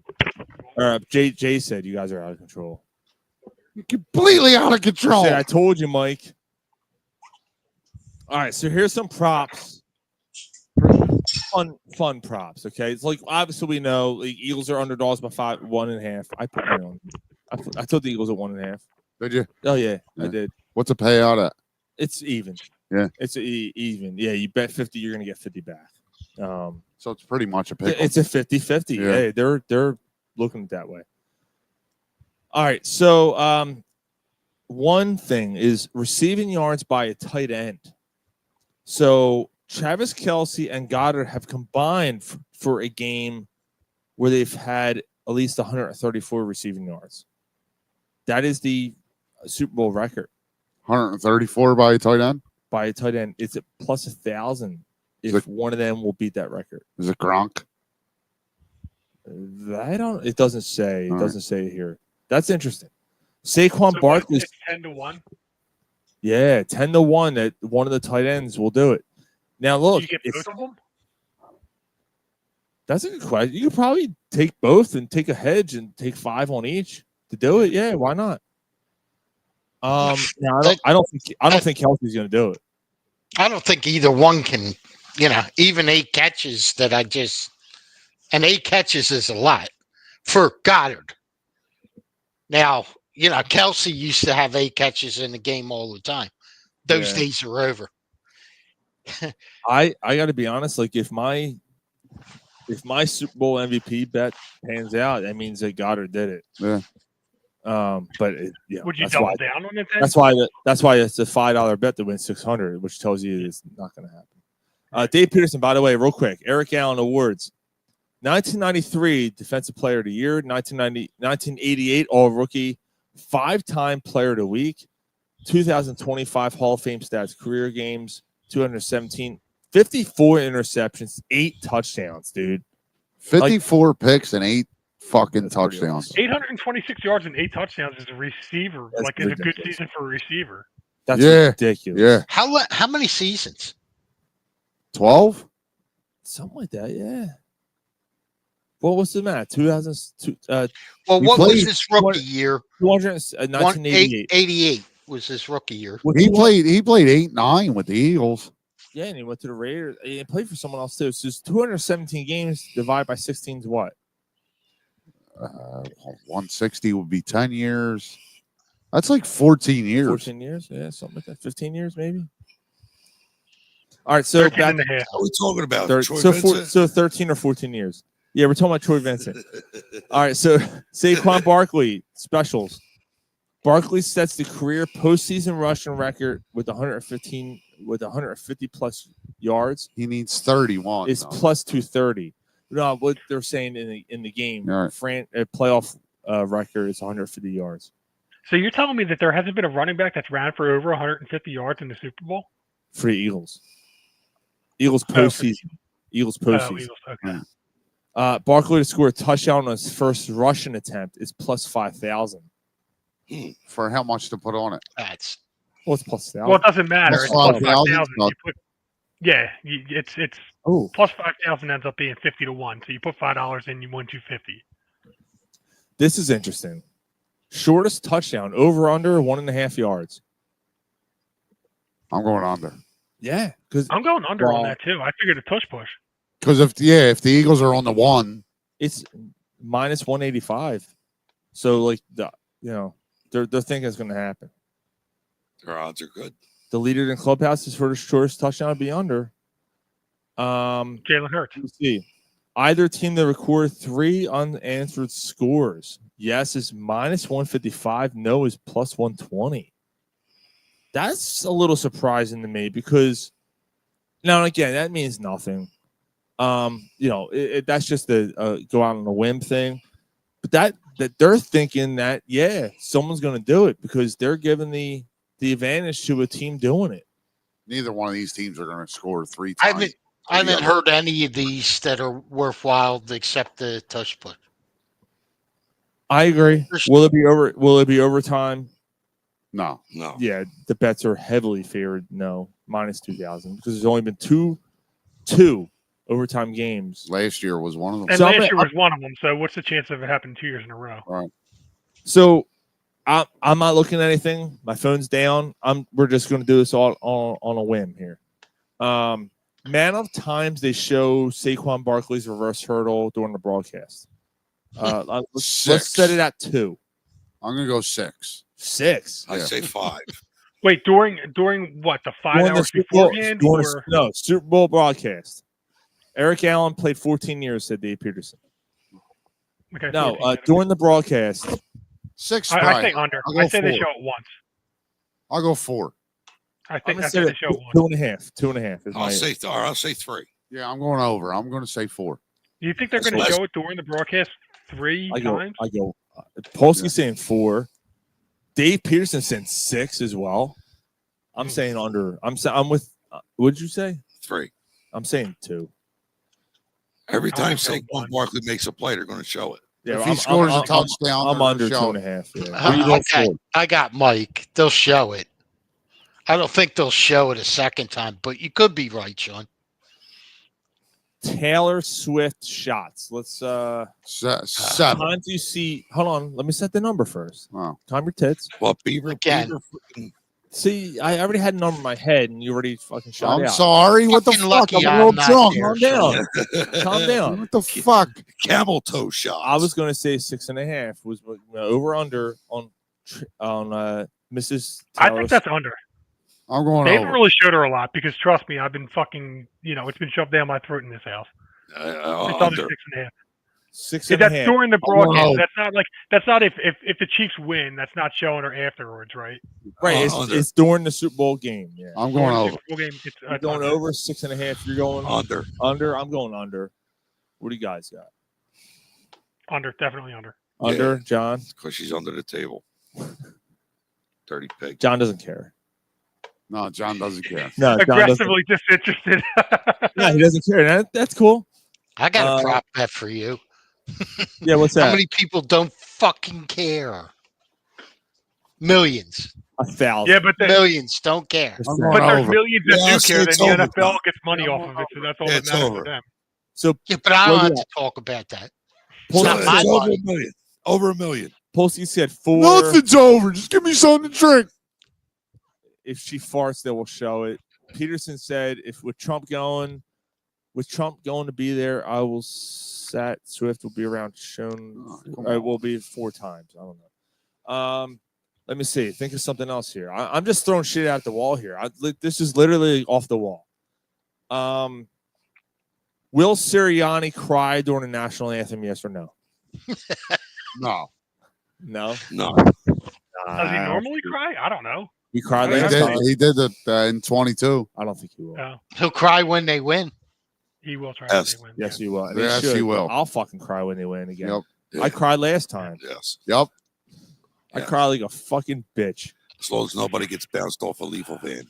Or Jay said, you guys are out of control. You're completely out of control. I told you, Mike. All right, so here's some props. Fun props, okay? It's like, obviously we know the Eagles are underdogs by 1.5. I put money on. I took the Eagles at 1.5. Did you? Oh yeah, I did. What's a payout at? It's even. Yeah, it's even. Yeah, you bet 50, you're gonna get 50 back. So it's pretty much a pick. It's a 50-50. Yeah. Hey, they're looking at that way. All right, so one thing is receiving yards by a tight end. So Travis Kelce and Goddard have combined for a game where they've had at least 134 receiving yards. That is the Super Bowl record. 134 by a tight end? By a tight end. It's at plus 1,000 if one of them will beat that record. Is it Gronk? It doesn't say. It doesn't say here. That's interesting. Saquon Barkley. 10-1. Yeah, 10-1 that one of the tight ends will do it. Now look, you get both of them? That's a good question. You could probably take both and take a hedge and take 5 on each to do it. Yeah, why not? Now I don't think Kelsey's going to do it. I don't think either one can. Even 8 catches and 8 catches is a lot for Goddard. Now, Kelsey used to have 8 catches in the game all the time. Those days are over. I got to be honest. Like if my Super Bowl MVP bet pans out, that means that Goddard did it. Yeah. But would you double down on it then? That's why it's a $5 bet to win 600, which tells you it's not going to happen. Dave Peterson, by the way, real quick, Eric Allen awards. 1993 Defensive Player of the Year, 1988 All Rookie, 5-time Player of the Week, 2025 Hall of Fame stats, career games, 217, 54 interceptions, 8 touchdowns, dude. 54 picks and 8 fucking touchdowns. 826 yards and 8 touchdowns as a receiver. That's is a good ridiculous. season for a receiver. That's ridiculous. Yeah. How many seasons? 12? Something like that, yeah. What was the math? 2002. Well, what was his rookie year? 1988. 88 was his rookie year. He played 8-9 with the Eagles. Yeah, and he went to the Raiders. He played for someone else too. So it's 217 games divided by 16 is what? 160 would be 10 years. That's like 14 years. 14 years? Yeah, something like that. 15 years, maybe. All right, so 13 back and a half. What are we talking about? Troy so Vincent? so 13 or 14 years. Yeah, we're talking about Troy Vincent. All right, so Saquon Barkley specials. Barkley sets the career postseason rushing record with 150 plus yards. He needs 31. It's plus 230. No, what they're saying in the game, All right. playoff record is 150 yards. So you're telling me that there hasn't been a running back that's ran for over 150 yards in the Super Bowl? For the Eagles. Eagles postseason. Eagles postseason. Eagles, okay. Barkley to score a touchdown on his first rushing attempt is plus 5,000. For how much to put on it? That's It's plus 1,000. Well, it doesn't matter. It's plus 5,000. 5,000. Yeah, it's plus 5,000 ends up being 50 to 1. So you put $5 in, you win 250. This is interesting. Shortest touchdown over under 1.5 yards. I'm going under. Yeah, because I'm going under on that too. I figured a tush push. Because if the Eagles are on the one, it's minus 185. So like they're thinking it's going to happen. Their odds are good. The leader in clubhouse is for the shortest touchdown to be under. Jalen Hurts. Let's see. Either team that record 3 unanswered scores. Yes is minus 155. No is plus 120. That's a little surprising to me because now and again that means nothing. That's just a go out on a whim thing. But that they're thinking that someone's going to do it because they're giving the advantage to a team doing it. neither one of these teams are going to score 3 times. I haven't heard any of these that are worthwhile except the touch push. I agree. Will it be overtime? No. Yeah, the bets are heavily favored. No, minus 2,000 because there's only been two overtime games. Last year was one of them. And last year was one of them. So what's the chance of it happening 2 years in a row? Right. So I'm not looking at anything. My phone's down. We're just going to do this all on a whim here. Man of times they show Saquon Barkley's reverse hurdle during the broadcast. Let's set it at 2. I'm going to go 6. 6. I say 5. Wait, during what, the 5 hours beforehand? No, Super Bowl broadcast. Eric Allen played 14 years, said Dave Peterson. Okay, no, during the broadcast. 6. I say under. I say they show it once. I'll go 4. I think they show it once. 2.5. 2.5. I'll say 3. Yeah, I'm going over. I'm going to say 4. Do you think they're going to show it during the broadcast 3 times? I go. Polsky's saying 4. Dave Peterson saying 6 as well. I'm saying under. I'm with. What did you say? 3. I'm saying 2. Every time Saquon Barkley makes a play, they're going to show it. Yeah, if he scores a touchdown, I'm under 2.5. Yeah. Okay, I got Mike. They'll show it. I don't think they'll show it a second time, but you could be right, Sean. Taylor Swift shots. Let's 7. Time do you see? Hold on. Let me set the number first. Wow. Time your tits. Well, Beaver again. See, I already had a number in my head, and you already fucking shot I'm out. sorry. What the fuck? I'm a little drunk. Calm down. Calm down. What the fuck? Camel toe shot. I was going to say 6.5 was over under on Mrs. I think that's under. I'm going They over. haven't really showed her a lot because trust me, I've been fucking, it's been shoved down my throat in this house. It's under 6.5. 6.5. That's during the broadcast. That's not if the Chiefs win. That's not showing her afterwards, right? Right. It's during the Super Bowl game. Yeah. I'm going over. You're going over 6.5. You're going under. Under. I'm going under. What do you guys got? Under. Definitely under. Under, Yeah. John. Because she's under the table. Dirty pig. John doesn't care. No, John doesn't care. No, John aggressively disinterested. No, he doesn't care. That's cool. I got a prop bet for you. Yeah, what's that? How many people don't fucking care? Millions. 1,000. Yeah, but millions don't care. But there's millions that do care. Then the NFL gets money off of it, so that's all that matters to them. So yeah, but I don't have to talk about that. It's not my over money. $1 million. Over $1 million. Polsky said 4. Nothing's over. Just give me something to drink. If she farts, they will show it. Peterson said, if with Trump going to be there, I will sat Swift will be around shown. It will be 4 times. I don't know. Let me see. Think of something else here. I'm just throwing shit at the wall here. This is literally off the wall. Will Sirianni cry during the national anthem? Yes or no? No. No. Does he normally cry? I don't know. He cried He last did, time. he did it in 22. I don't think he will. No. He'll cry when they win. He will try Yes. to win. Yes, he will. And Yes, should, he will. I'll fucking cry when they win again. Yep. Yeah. I cried last time. Yes. Yep. I cried like a fucking bitch. As long as nobody gets bounced off a lethal van.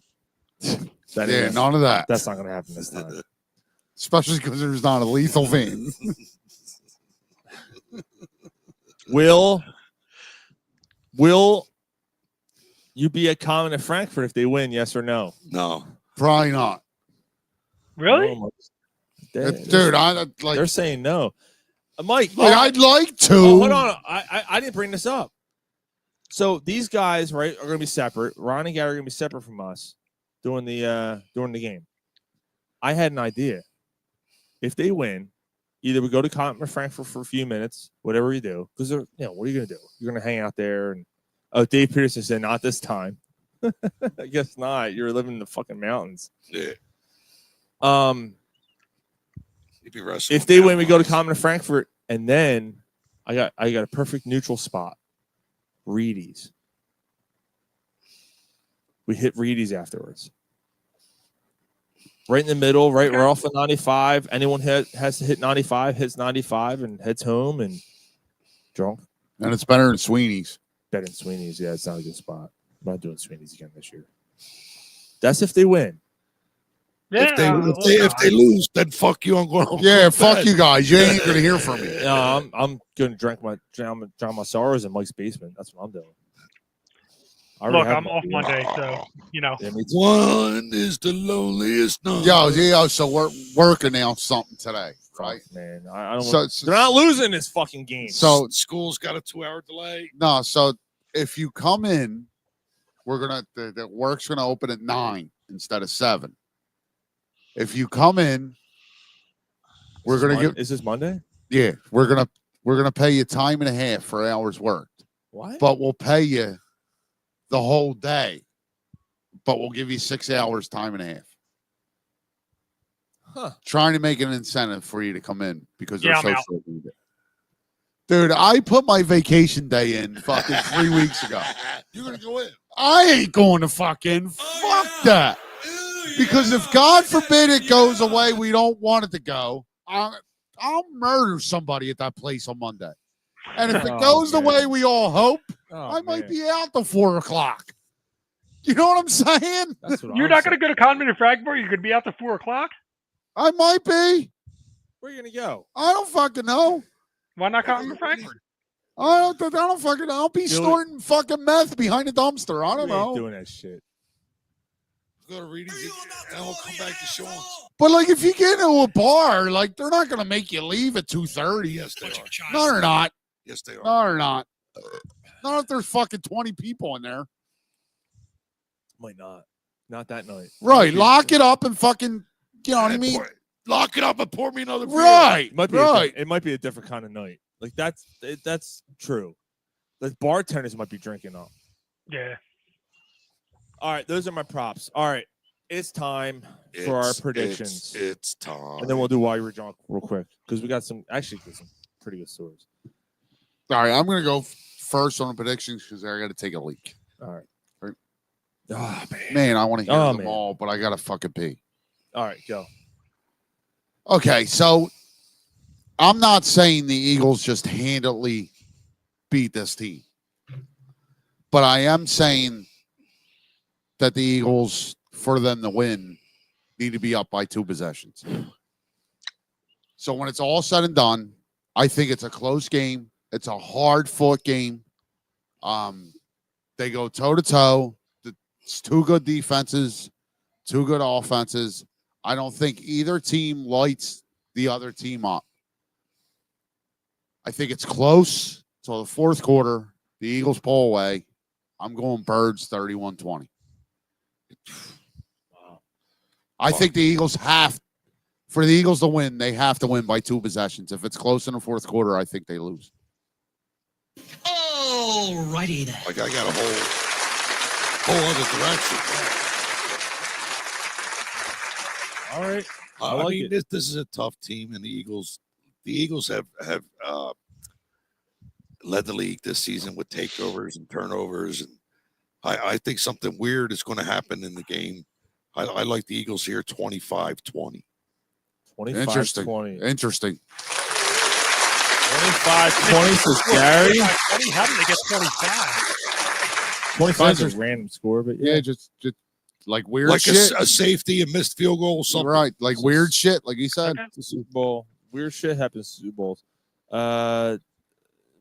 That Yeah, is- none of that. That's not going to happen this time. Especially because there's not a lethal van. Will you be at Common in Frankfurt if they win? Yes or no? No. Probably not. Really? Dude, they're saying no. Mike, I'd like to. Oh, hold on. I didn't bring this up. So these guys, right, are going to be separate. Ron and Gary are going to be separate from us during the game. I had an idea. If they win, either we go to Common Frankfurt for a few minutes, whatever you do, because what are you going to do? You're going to hang out there and Dave Peterson said not this time. I guess not. You're living in the fucking mountains. Yeah. If they win, we go to Common Frankfurt, and then I got a perfect neutral spot. Reedy's. We hit Reedy's afterwards. Right in the middle, right? We're off of 95. Anyone has to hit 95, hits 95, and heads home and drunk. And it's better than Sweeney's. Better than Sweeney's. Yeah, it's not a good spot. I'm not doing Sweeney's again this year. That's if they win. Yeah, if they lose, then fuck you. I'm going home. Yeah, fuck you guys. You ain't gonna hear from me. No, I'm gonna drown my sorrows in Mike's basement. That's what I'm doing. Look, I'm off Monday, so you know. Yeah, One is the loneliest number. Yo, so we're working on something today, right? Man, I don't. So, they're not losing this fucking game. So school's got a 2-hour delay. No, so if you come in, we're gonna the work's gonna open at 9 instead of 7. If you come in, we're gonna give. Is this Monday? Yeah, we're gonna pay you time and a half for hours worked. What? But we'll pay you the whole day. But we'll give you 6 hours time and a half. Huh. Trying to make an incentive for you to come in because Yeah, they're I'm so short. Dude, I put my vacation day in fucking 3 weeks ago. You're gonna go in. I ain't going to fucking fuck that. Because if God forbid it goes away, we don't want it to go. I'll murder somebody at that place on Monday. And if it goes the way we all hope, I might be out till 4 o'clock. You know what I'm saying? You're not going to go to Conman in Frankfurt? You're going to be out till 4 o'clock? I might be. Where are you going to go? I don't fucking know. Why not Conman in Frankfurt? I don't fucking know. I'll be snorting fucking meth behind a dumpster. I don't know. Doing that shit. Go to reading and we'll come back to Sean's. But like, if you get into a bar, like they're not going to make you leave at 2:30. Yes, they are. No, they're not. Yes, they are. No, they're not. Not if there's fucking 20 people in there. Might not. Not that night. Right. Lock it up and fucking, you know what I mean? Lock it up and pour me another beer. Right. Might be right. It might be a different kind of night. Like that's true. The bartenders might be drinking up. Yeah. All right, those are my props. All right, it's time for our predictions. It's time. And then we'll do While You Were Drunk real quick because we got some pretty good stories. All right, I'm going to go first on the predictions because I got to take a leak. All right. Oh, man, I want to hear them man. all, but I got to fucking pee. All right, go. Okay, so I'm not saying the Eagles just handily beat this team, but I am saying that the Eagles, for them to win, need to be up by 2 possessions. So when it's all said and done, I think it's a close game. It's a hard-fought game. They go toe-to-toe. It's 2 good defenses, 2 good offenses. I don't think either team lights the other team up. I think it's close till the 4th quarter. The Eagles pull away. I'm going Birds 31-20. Wow. I think the Eagles for the Eagles to win, they have to win by 2 possessions. If it's close in the fourth quarter, I think they lose. Alrighty then. Like I got a whole other direction. All right. I mean, this is a tough team, and the Eagles have led the league this season with takeovers and turnovers, and I think something weird is going to happen in the game. I like the Eagles here 25-20. 25-20. Interesting. 25-20 says Gary. How did they get 25? 25 is a random score, but yeah, just like weird like shit. A safety, a missed field goal, something. Right, like weird shit, like he said. The Super Bowl. Weird shit happens to Super Bowls.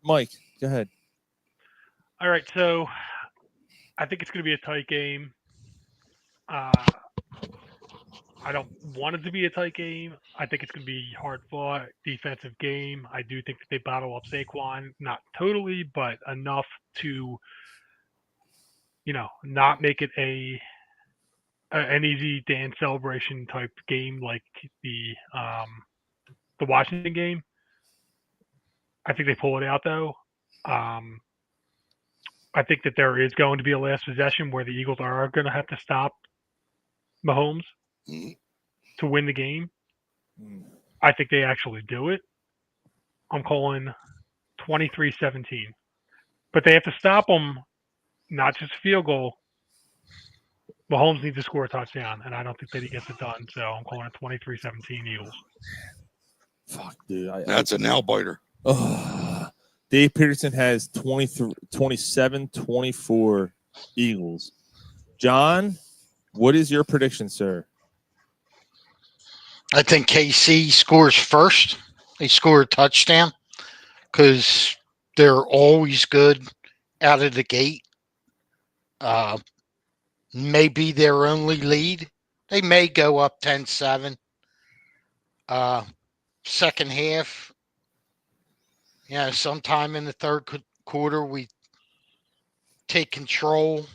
Mike, go ahead. All right, so I think it's going to be a tight game. I don't want it to be a tight game. I think it's going to be hard fought, defensive game. I do think that they bottle up Saquon, not totally, but enough to, not make it an easy dance celebration type game like the Washington game. I think they pull it out though. I think that there is going to be a last possession where the Eagles are going to have to stop Mahomes to win the game. I think they actually do it. I'm calling 23-17. But they have to stop them, not just a field goal. Mahomes needs to score a touchdown, and I don't think that he gets it done. So I'm calling it 23-17 Eagles. Fuck, dude. That's a nail biter. Dave Peterson has 27-24 Eagles. John, what is your prediction, sir? I think KC scores first. They score a touchdown because they're always good out of the gate. May be their only lead. They may go up 10-7. Second half, sometime in the third quarter, we take control.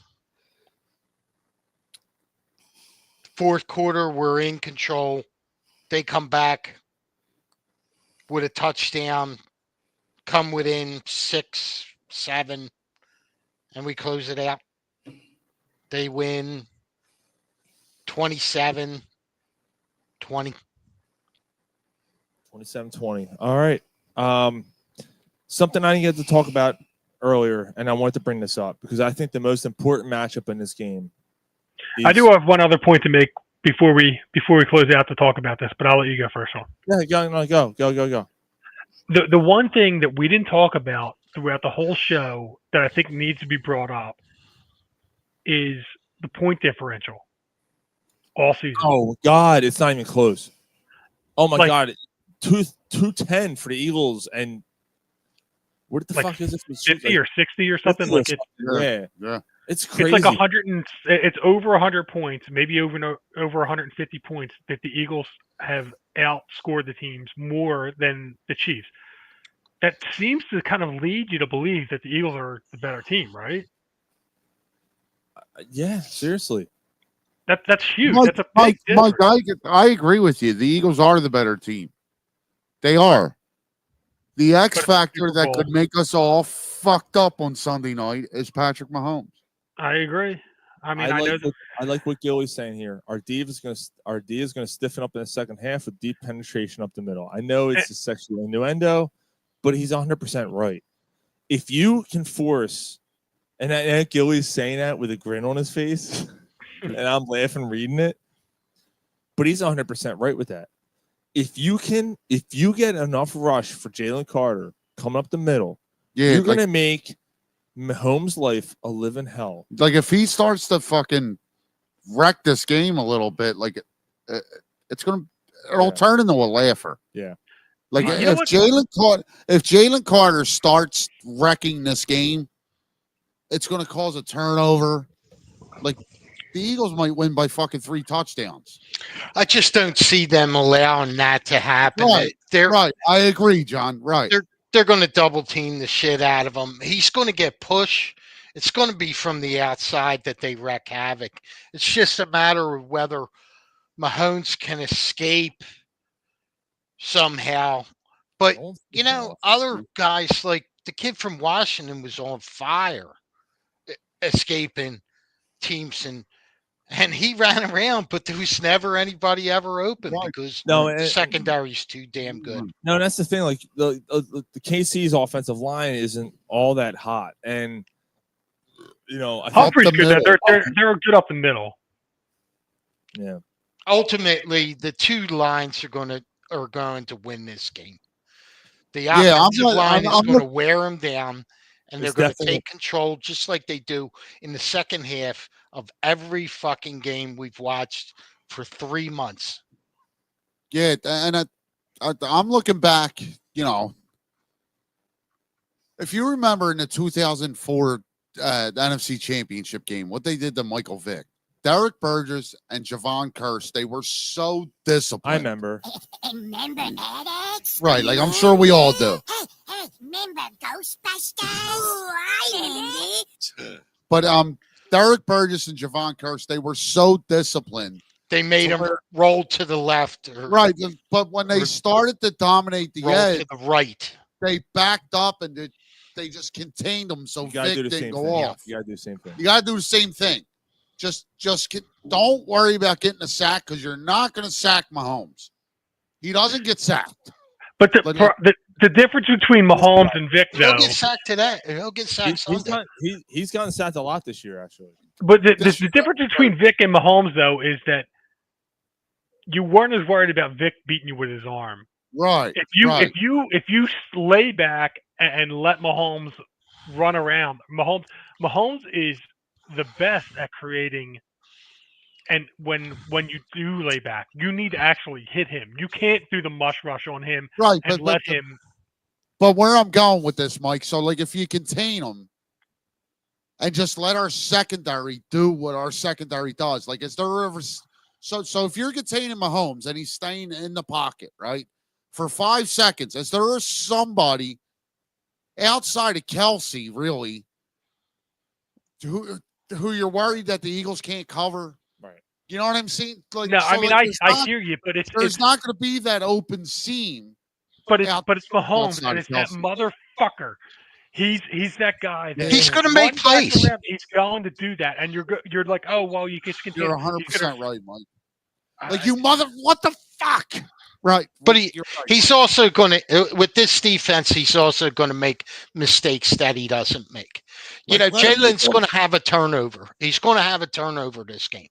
Fourth quarter, we're in control. They come back with a touchdown, come within 6, 7, and we close it out. They win 27-20. 27-20. All right. Something I didn't get to talk about earlier, and I wanted to bring this up because I think the most important matchup in this game. I do have one other point to make before we close out to talk about this, but I'll let you go first. One. Yeah, go. The one thing that we didn't talk about throughout the whole show that I think needs to be brought up is the point differential all season. Oh God, it's not even close. Oh my God, 210 for the Eagles, and what the fuck is it? 50 or 60 or something like it. Yeah. It's crazy. It's like 100 and it's over 100 points, maybe over 150 points that the Eagles have outscored the teams more than the Chiefs. That seems to kind of lead you to believe that the Eagles are the better team, right? Yeah, seriously. That's huge. Mike, That's a big difference. Mike, I agree with you. The Eagles are the better team. They are. The X factor that could make us all fucked up on Sunday night is Patrick Mahomes. I agree. I mean, I like what Gilly's saying here. Our D is going to stiffen up in the second half with deep penetration up the middle. I know it's a sexual innuendo, but he's 100% right. If you can force, and Gilly's saying that with a grin on his face, and I'm laughing reading it, but he's 100% right with that. If you get enough rush for Jalen Carter coming up the middle, you're going to make Mahomes' life a living hell. Like if he starts to fucking wreck this game a little bit, like it'll turn into a laugher. Yeah. Like if Jalen Carter starts wrecking this game, it's going to cause a turnover. Like the Eagles might win by fucking 3 touchdowns. I just don't see them allowing that to happen. Right. I agree, John. Right. They're going to double team the shit out of him. He's going to get push. It's going to be from the outside that they wreak havoc. It's just a matter of whether Mahomes can escape somehow. But, you know, other guys like the kid from Washington was on fire escaping teams and he ran around, but there was never anybody ever open because the secondary's too damn good. No, that's the thing. Like the KC's offensive line isn't all that hot, and you know, I Humphrey's good. They're good up the middle. Yeah. Ultimately, the two lines are going to win this game. The offensive line is going to wear them down, and they're going to take control just like they do in the second half of every fucking game we've watched for 3 months. Yeah, and I'm looking back, you know, if you remember in the 2004 NFC Championship game, what they did to Michael Vick, Derek Burgess and Javon Curse, they were so disciplined. I remember. Remember that? Right, like I'm sure we all do. Hey, remember Ghostbusters? Oh, I But Derek Burgess and Javon Curse, they were so disciplined. They made them roll to the left. Right, but when they started to dominate the edge, to the right, they backed up and they just contained them so Vic didn't go off. You gotta do the same thing. You gotta do the same thing. Just don't worry about getting a sack because you're not going to sack Mahomes. He doesn't get sacked. But the difference between Mahomes and Vic, though, he'll get sacked today. He'll get sacked Sunday. He's gotten sacked a lot this year, actually. But the difference between Vic and Mahomes, though, is that you weren't as worried about Vic beating you with his arm. Right. If you lay back and let Mahomes run around, Mahomes is the best at creating. And when you do lay back, you need to actually hit him. You can't do the mush rush on him and let him. But where I'm going with this, Mike, so like if you contain him and just let our secondary do what our secondary does, like is there ever so if you're containing Mahomes and he's staying in the pocket, right, for 5 seconds, is there somebody outside of Kelsey really who you're worried that the Eagles can't cover? Right. You know what I'm saying? Like, no, so I mean, I hear you, but there's not going to be that open seam. But it's Mahomes, and it's that motherfucker. He's that guy. That he's going to make plays. He's going to do that, and you're like, oh well, you just continue. You're 100% right, Mike. Like what the fuck? Right. But he's also going to, with this defense, he's also going to make mistakes that he doesn't make. You know, Jalen's going to have a turnover. He's going to have a turnover this game.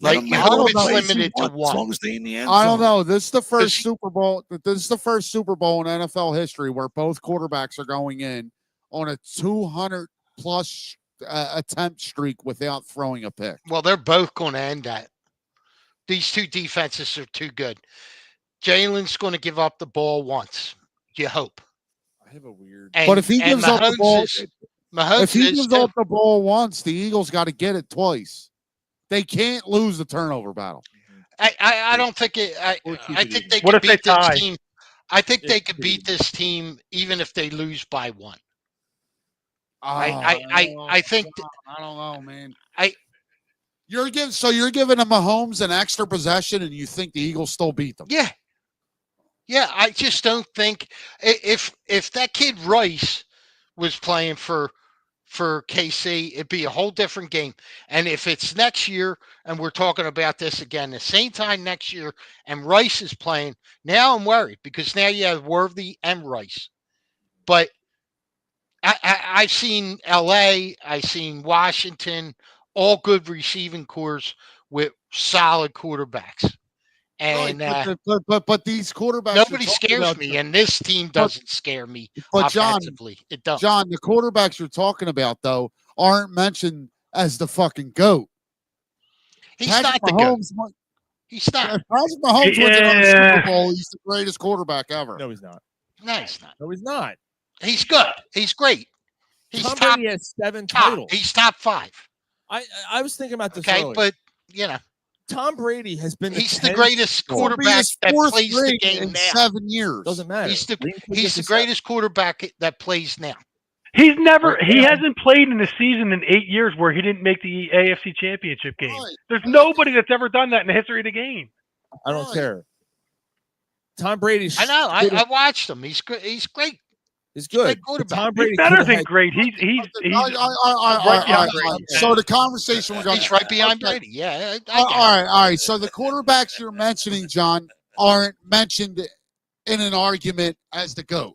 Like, you hope it's limited to one. As long as they in the end I don't know. This is the first Super Bowl. This is the first Super Bowl in NFL history where both quarterbacks are going in on a 200-plus attempt streak without throwing a pick. Well, they're both going to end that. These two defenses are too good. Jalen's going to give up the ball once. You hope. I have a weird. But if he gives up the ball, if he gives up the ball once, the Eagles got to get it twice. They can't lose the turnover battle. I don't think it. I think they could beat this team. I think they could beat this team even if they lose by one. I think. I don't know, man. You're giving them Mahomes an extra possession, and you think the Eagles still beat them? Yeah. Yeah, I just don't think if that kid Rice was playing for KC, it'd be a whole different game. And if it's next year, and we're talking about this again, the same time next year, and Rice is playing, now I'm worried because now you have Worthy and Rice. But I've seen LA, I've seen Washington, all good receiving cores with solid quarterbacks. And but these quarterbacks, nobody scares me, and this team doesn't scare me offensively. It does. John, the quarterbacks you're talking about though aren't mentioned as the fucking GOAT. He's not the GOAT. He's not. Patrick Mahomes wins another Super Bowl. He's the greatest quarterback ever. No, he's not. No, he's not. No, he's not. He's good. He's great. He's Tom top. Brady has 7 titles. He's top 5. I was thinking about this. Okay, earlier. but you know. Tom Brady has been he's the greatest quarterback that plays the game in now. 7 years. Doesn't matter. He's the greatest quarterback that plays now. He hasn't played in a season in 8 years where he didn't make the AFC Championship game. Right. There's nobody that's ever done that in the history of the game. I don't care. Tom Brady. I know. I watched him. He's good. He's great. He's good. Great quarterback. Tom Brady He's better could've than had- great. He's All right. So the conversation we're going. He's right behind Brady. Yeah. All right. So the quarterbacks you're mentioning, John, aren't mentioned in an argument as the GOAT.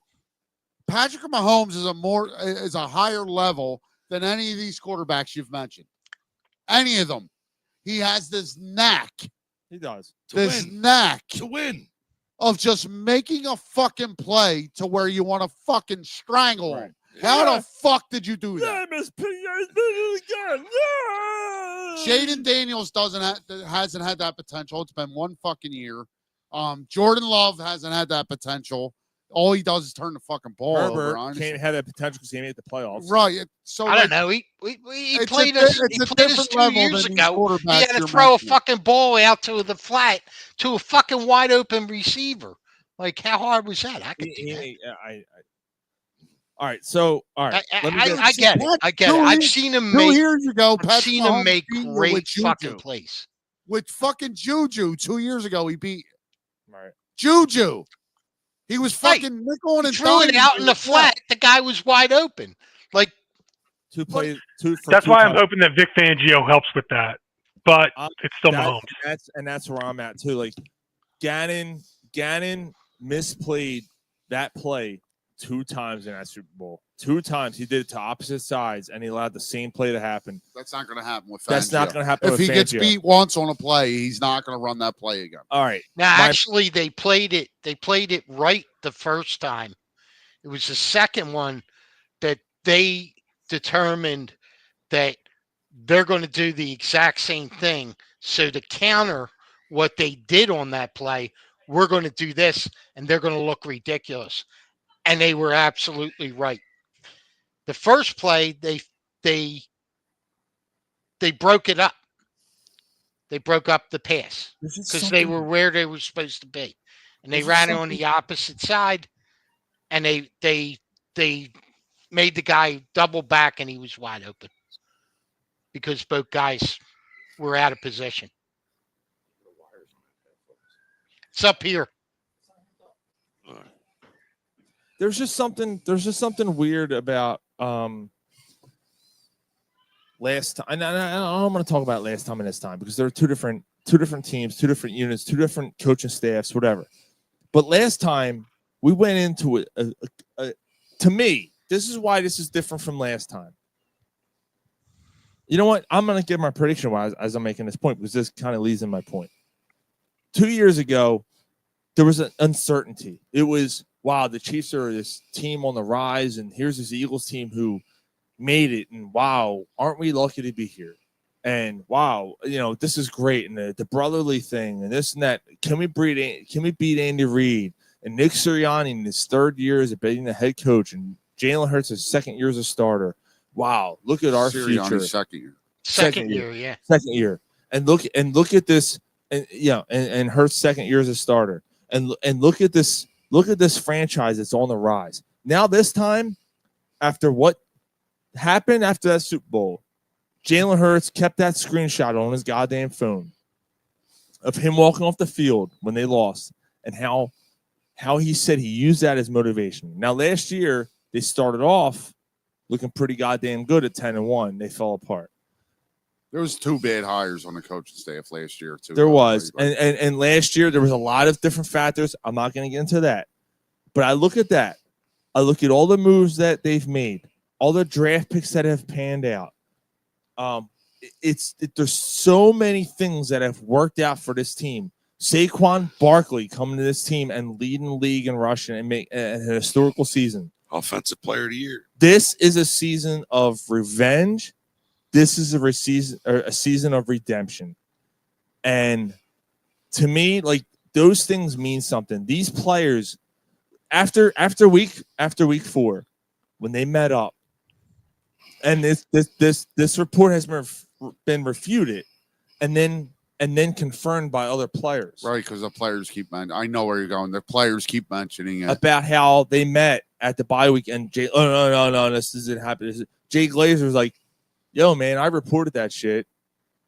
Patrick Mahomes is a higher level than any of these quarterbacks you've mentioned. Any of them. He has this knack. He does. Knack to win of just making a fucking play to where you want to fucking strangle him. How the fuck did you do that? Jaden Daniels hasn't had that potential. It's been one fucking year. Jordan Love hasn't had that potential. All he does is turn the fucking ball Herbert over. can't have that potential because he made the playoffs. Right. So I don't know. He played us 2 years ago. He had to throw a fucking ball out to the flat to a fucking wide open receiver. Like, how hard was that? I could do that. All right. So, all right. I get it. I get it. I've seen him 2 make. years ago, I've seen him make Mahomes great with fucking Juju. plays. With fucking Juju 2 years ago, he beat Right. Juju. He was fucking nickel and threw it out in the flat. The guy was wide open. Like two. That's why I'm hoping that Vic Fangio helps with that. But it's still Mahomes. That's where I'm at too. Like Gannon misplayed that play 2 times in that Super Bowl. 2 times he did it to opposite sides, and he allowed the same play to happen. That's not going to happen with Fangio. That's not going to happen if with he gets Fangio. beat once on a play, he's not going to run that play again. All right. Now, actually, they played it. They played it right the first time. It was the second one that they determined that they're going to do the exact same thing. So to counter what they did on that play, we're going to do this, and they're going to look ridiculous. And they were absolutely right. The first play, they broke it up. They broke up the pass because they were where they were supposed to be, and they ran it on the opposite side, and they made the guy double back, and he was wide open because both guys were out of position. It's up here. There's just something weird about last time. And I don't want to talk about last time and this time because there are two different teams, 2 different units, 2 different coaching staffs, whatever. But last time we went into it. To me, this is why this is different from last time. You know what? I'm going to give my prediction as I'm making this point because this kind of leads in my point. 2 years ago, there was an uncertainty. It was, wow, the Chiefs are this team on the rise, and here's this Eagles team who made it, and wow, aren't we lucky to be here? And wow, this is great, and the brotherly thing, and this and that. Can we beat Andy Reid and Nick Sirianni in his 3rd year as being the head coach, and Jalen Hurts his 2nd year as a starter? Wow, look at our future. Second year, yeah. Second year, and look at this, and Hurts 2nd year as a starter, and look at this. Look at this franchise that's on the rise. Now this time, after what happened after that Super Bowl, Jalen Hurts kept that screenshot on his goddamn phone of him walking off the field when they lost and how he said he used that as motivation. Now last year, they started off looking pretty goddamn good at 10-1. They fell apart. There was 2 bad hires on the coaching staff last year, too. There was. And last year, there was a lot of different factors. I'm not going to get into that. But I look at that. I look at all the moves that they've made, all the draft picks that have panned out. There's so many things that have worked out for this team. Saquon Barkley coming to this team and leading the league in rushing and make a historical season. Offensive Player of the Year. This is a season of revenge. This is a season of redemption. And to me, like, those things mean something. These players, after week 4, when they met up, and this report has been refuted, and then and then confirmed by other players. Right, because the players keep I know where you're going. The players keep mentioning it. About how they met at the bye week, and no, this isn't happening. Jay Glazer's like, yo, man, I reported that shit,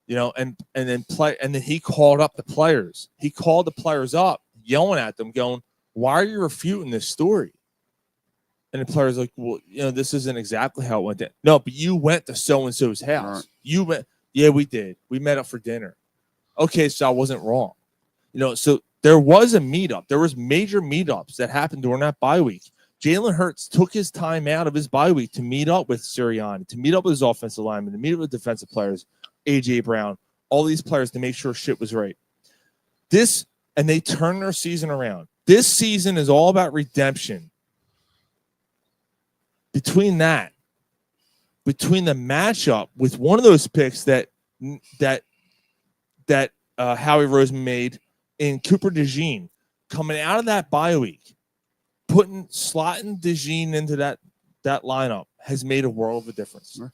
and then he called up the players. He called the players up, yelling at them, going, why are you refuting this story? And the players like, well, this isn't exactly how it went down. No, but you went to so-and-so's house. Right. You went. Yeah, we did. We met up for dinner. Okay, so I wasn't wrong. So there was a meetup. There was major meetups that happened during that bye week. Jalen Hurts took his time out of his bye week to meet up with Sirianni, to meet up with his offensive lineman, to meet up with defensive players, A.J. Brown, all these players to make sure shit was right. And they turned their season around. This season is all about redemption. Between the matchup with one of those picks that Howie Roseman made in Cooper DeJean, coming out of that bye week, slotting DeJean into that lineup has made a world of a difference. Sure.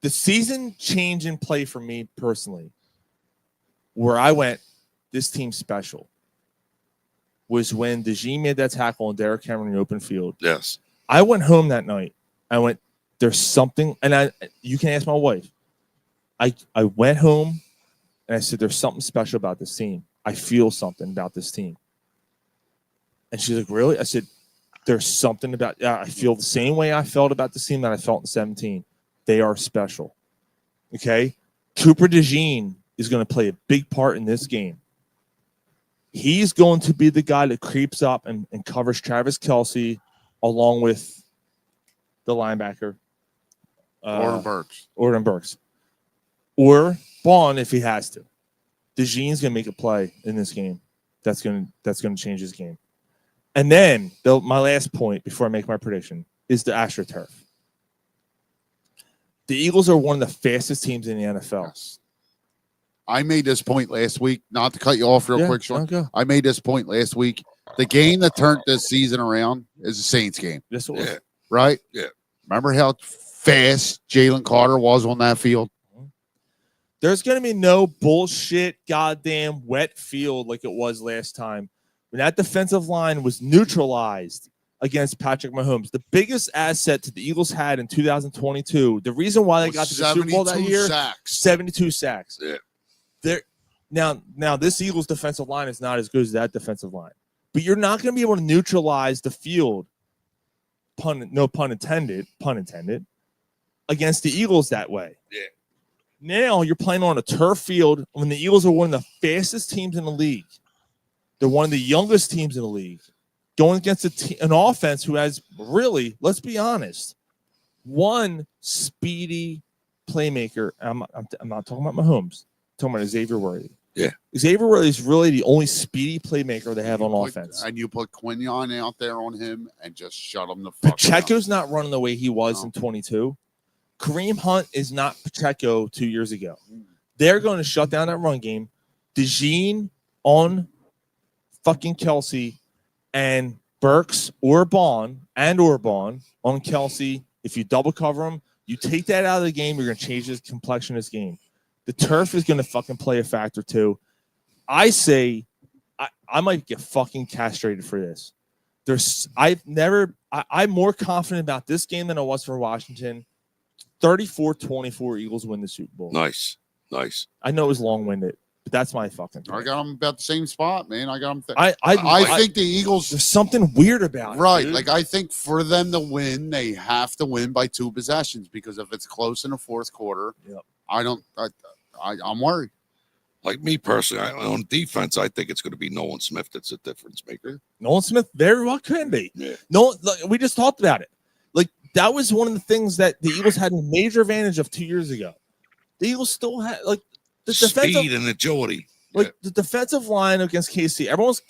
The season change in play for me personally, where I went, this team's special, was when DeJean made that tackle on Derrick Henry in the open field. Yes. I went home that night. I went, there's something, and you can ask my wife. I went home and I said, there's something special about this team. I feel something about this team. And she's like, really? I said, there's something about, I feel the same way I felt about this team that I felt in 17. They are special. Okay? Cooper DeJean is going to play a big part in this game. He's going to be the guy that creeps up and covers Travis Kelce along with the linebacker. Orton Burks. Or Bond if he has to. DeJean's going to make a play in this game. That's going to change his game. And then my last point before I make my prediction is the AstroTurf. The Eagles are one of the fastest teams in the NFL. Yes. I made this point last week, not to cut you off real quick, Sean. Okay. I made this point last week. The game that turned this season around is the Saints game. This was. Yeah. Right? Yeah. Remember how fast Jalen Carter was on that field? There's going to be no bullshit, goddamn wet field like it was last time. When that defensive line was neutralized against Patrick Mahomes, the biggest asset that the Eagles had in 2022, the reason why they got to the Super Bowl that year, 72 sacks. Yeah. Now this Eagles defensive line is not as good as that defensive line, but you're not going to be able to neutralize the field, no pun intended, against the Eagles that way. Yeah. Now you're playing on a turf field when the Eagles are one of the fastest teams in the league. They're one of the youngest teams in the league, going against an offense who has really, let's be honest, one speedy playmaker. I'm not talking about Mahomes. I'm talking about Xavier Worthy. Yeah. Xavier Worthy is really the only speedy playmaker they have on offense. And you put Quinion out there on him and just shut him the fuck Pacheco's down. not running the way he was in 22. Kareem Hunt is not Pacheco 2 years ago. They're going to shut down that run game. DeJean on fucking Kelce and Burks or Bond on Kelce. If you double cover him, you take that out of the game, you're going to change the complexion of this game. The turf is going to fucking play a factor too. I say I might get fucking castrated for this. I'm more confident about this game than I was for Washington. 34-24 Eagles win the Super Bowl. Nice. I know it was long-winded, but that's my fucking thing. I got them about the same spot, man. I got them. I think the Eagles. There's something weird about it. Right. Dude. Like, I think for them to win, they have to win by 2 possessions because if it's close in the fourth quarter, I'm worried. Like me personally, on defense, I think it's going to be Nolan Smith that's a difference maker. Nolan Smith very well can be. Yeah. No, we just talked about it. Like, that was one of the things that the Eagles had a major advantage of 2 years ago. The Eagles still had the speed and agility. The defensive line against KC. Everyone's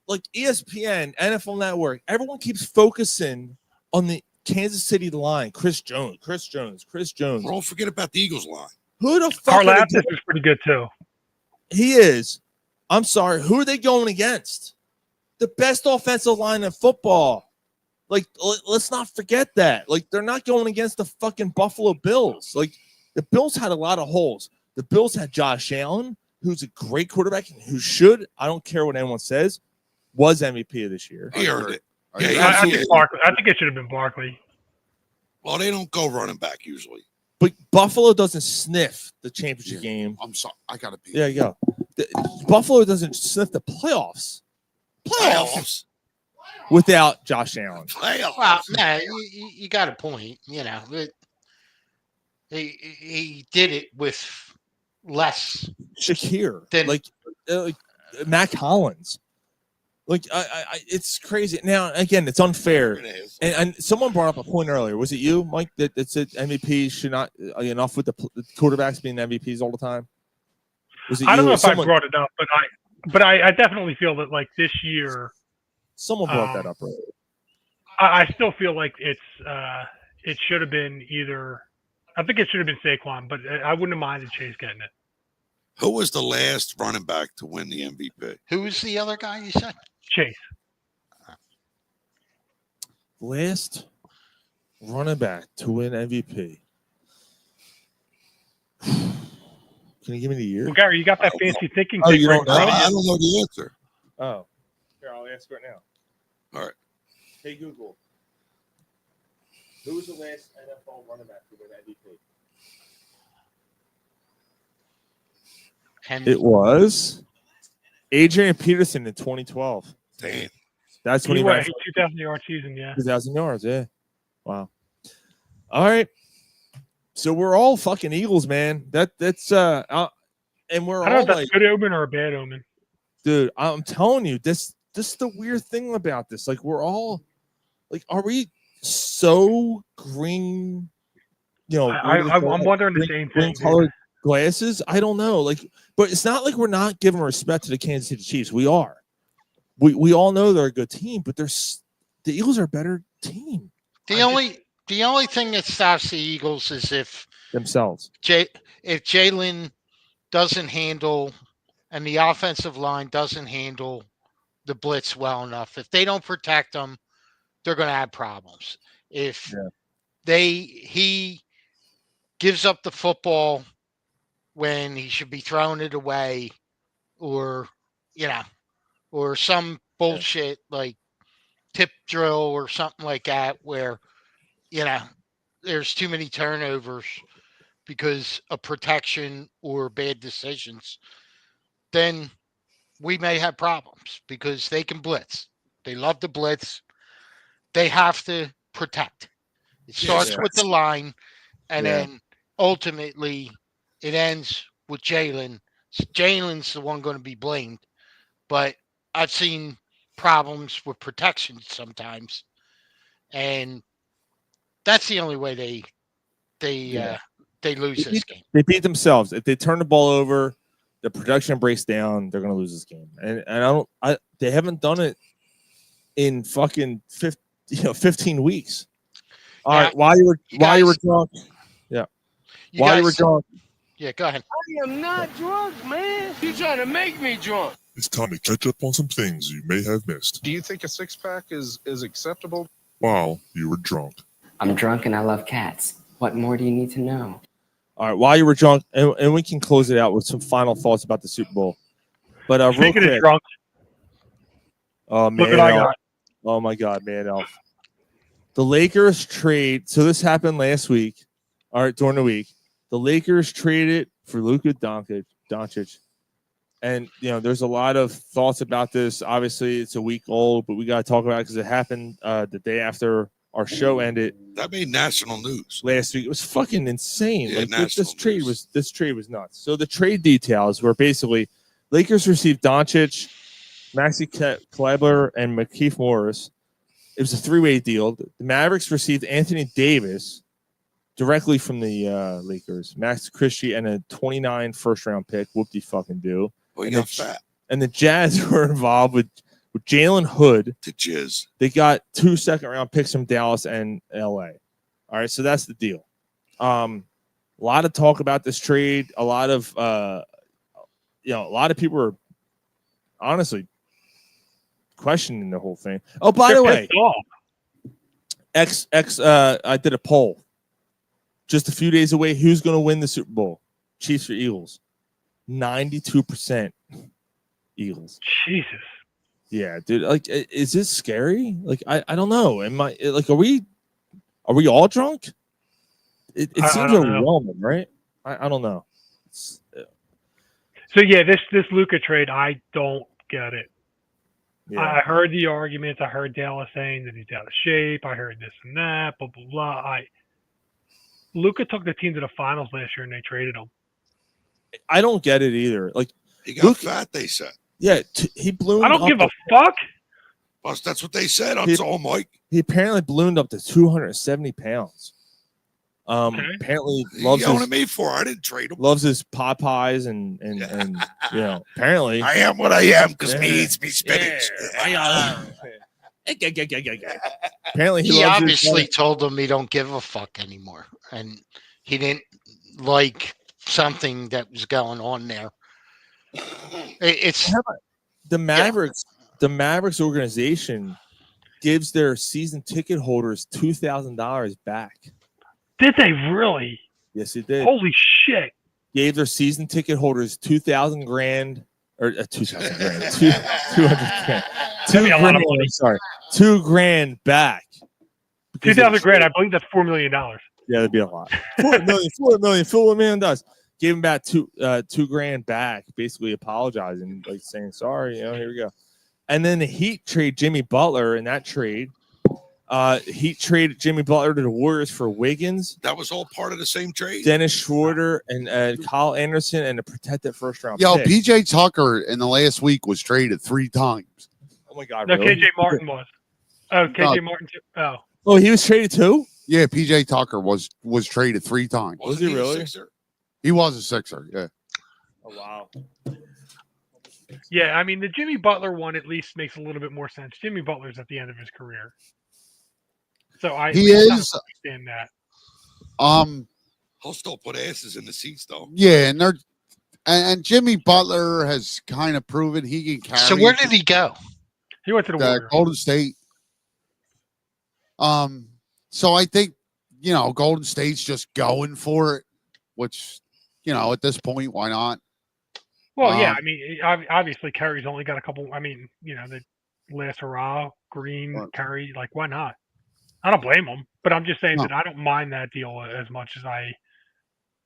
like ESPN, NFL Network. Everyone keeps focusing on the Kansas City line. Chris Jones. Well, don't forget about the Eagles line. Who the fuck? Karlaftis is pretty good too. He is. I'm sorry. Who are they going against? The best offensive line in football. Like, let's not forget that. Like, they're not going against the fucking Buffalo Bills. Like, the Bills had a lot of holes. The Bills had Josh Allen, who's a great quarterback and who should, I don't care what anyone says, was MVP of this year. He earned it. I think it should have been Barkley. Well, they don't go running back usually. But Buffalo doesn't sniff the championship game. I'm sorry. I got to be. There you go. Buffalo doesn't sniff the playoffs. Playoffs. Without Josh Allen. Playoffs. Well, no, you got a point. You know, he did it with less. Shakir, Then like Mac Hollins. Like it's crazy. Now again, it's unfair. And someone brought up a point earlier. Was it you, Mike, that said MVP should not enough with the quarterbacks being MVPs all the time? Was it I don't you know or if someone? I brought it up, but I definitely feel that like this year, Someone brought that up earlier. I still feel like it should have been either. I think it should have been Saquon, but I wouldn't have minded Chase getting it. Who was the last running back to win the MVP? Who was the other guy you said? Chase. Last running back to win MVP. Can you give me the year? Well, Gary, you got that fancy thinking Oh, thing you right don't know? in front of I you. don't know the answer. Oh. Here, I'll answer it now. All right. Hey, Google. Who was the last NFL running back to win MVP? It was Adrian Peterson in 2012. Damn. That's when He he won ran a 2,000 yard season, yeah. 2,000 yards. Yeah. Wow. All right. So we're all fucking Eagles, man. That's and we're I don't know all if that's like, a good omen or a bad omen. dude, I'm telling you, this is the weird thing about this. Like, we're all like, are we so green? You know, I'm wondering the same thing. Colored glasses. I don't know. Like, but it's not like we're not giving respect to the Kansas City Chiefs. We are. We all know they're a good team, but the Eagles are a better team. The only thing that stops the Eagles is if Themselves. if Jalen doesn't handle and the offensive line doesn't handle the blitz well enough. If they don't protect them, they're going to have problems. If he gives up the football when he should be throwing it away, or or some bullshit like tip drill or something like that where there's too many turnovers because of protection or bad decisions, then we may have problems because they can blitz. They love to blitz. They have to protect. It starts with the line, and then ultimately it ends with Jalen. Jalen's the one going to be blamed, but I've seen problems with protection sometimes, and that's the only way they lose this game. They beat themselves. If they turn the ball over, the production breaks down, they're going to lose this game. And they haven't done it in fucking 15 weeks. All right, while you were drunk. Yeah. While you were drunk. Yeah, go ahead. I am not drunk, man. You're trying to make me drunk. It's time to catch up on some things you may have missed Do you think a six-pack is acceptable? while you were drunk. I'm drunk and I love cats. What more do you need to know? All right, while you were drunk, and we can close it out with some final thoughts about the Super Bowl. But real Speaking quick. of drunk, Oh, look man. what I got. Oh, my God, man. Elf. The Lakers trade. So this happened last week. All right, during the week. The Lakers traded for Luka Doncic. And, there's a lot of thoughts about this. Obviously, it's a week old, but we got to talk about it because it happened the day after our show ended. That made national news Last week. It was fucking insane. Yeah, Like, this trade was nuts. So the trade details were basically Lakers received Doncic, Maxi Kleber, and McKeith Morris. It was a three-way deal. The Mavericks received Anthony Davis directly from the Lakers, Max Christie, and a 29 first-round pick. Whoop-de-fucking-do. Well, you got fat. And the Jazz were involved with Jalen Hood. The Jizz. They got 2 second-round picks from Dallas and L.A. All right, so that's the deal. A lot of talk about this trade. A lot of people are honestly questioning the whole thing. Oh, by the way, I did a poll just a few days away. Who's going to win the Super Bowl? Chiefs or Eagles? 92% Eagles. Jesus. Yeah, dude. Like, is this scary? Like, I don't know. Am I like, are we all drunk? It I seems don't know. overwhelming, right? I don't know. So yeah, this Luka trade, I don't get it. Yeah. I heard the arguments. I heard Dallas saying that he's out of shape. I heard this and that. Blah blah blah. Luka took the team to the finals last year, and they traded him. I don't get it either. Like, He got fat, they said. Yeah, he ballooned. I don't up give a to- fuck. Well, that's what they said. That's all, Mike. He apparently ballooned up to 270 pounds. Apparently loves You know what I his, mean for? I didn't trade him. loves his Popeyes and you know, apparently I am what I am because me eats me spinach. Apparently He loves obviously his, told them he don't give a fuck anymore, and he didn't like something that was going on there. It's the Mavericks. The Mavericks organization gives their season ticket holders $2,000 back. Did they really? Yes, it did. Holy shit! Gave their season ticket holders $2,000 grand or 2,000 grand, 200 grand, That'd be a lot of money. Sorry, $2,000 back. 2,000 grand. I believe that's $4 million. Yeah, that'd be a lot. $4 million. Gave him back $2,000 back, basically apologizing, like saying sorry. You know, here we go. And then the Heat trade Jimmy Butler in that trade. Heat traded Jimmy Butler to the Warriors for Wiggins. That was all part of the same trade. Dennis Schroeder and Kyle Anderson and a protected first round. Yo, pick. PJ Tucker in the last week was traded 3 times. Oh my God! No, really? KJ Martin was. Oh, KJ No. Martin too. Oh. Oh, he was traded too? Yeah, PJ Tucker was traded 3 times. Was he really? He was a Sixer. Yeah. Oh wow. Yeah, I mean the Jimmy Butler one at least makes a little bit more sense. Jimmy Butler's at the end of his career, so I He kind of is. understand that. He'll still put asses in the seats though. Yeah, and Jimmy Butler has kind of proven he can carry. so where did he go? He went to the Warriors. Golden State. So I think Golden State's just going for it, which at this point, why not? Well, yeah, I mean, obviously Curry's only got a couple. I mean, the last hurrah, Green, Curry, like why not? I don't blame him, but I'm just saying that I don't mind that deal as much as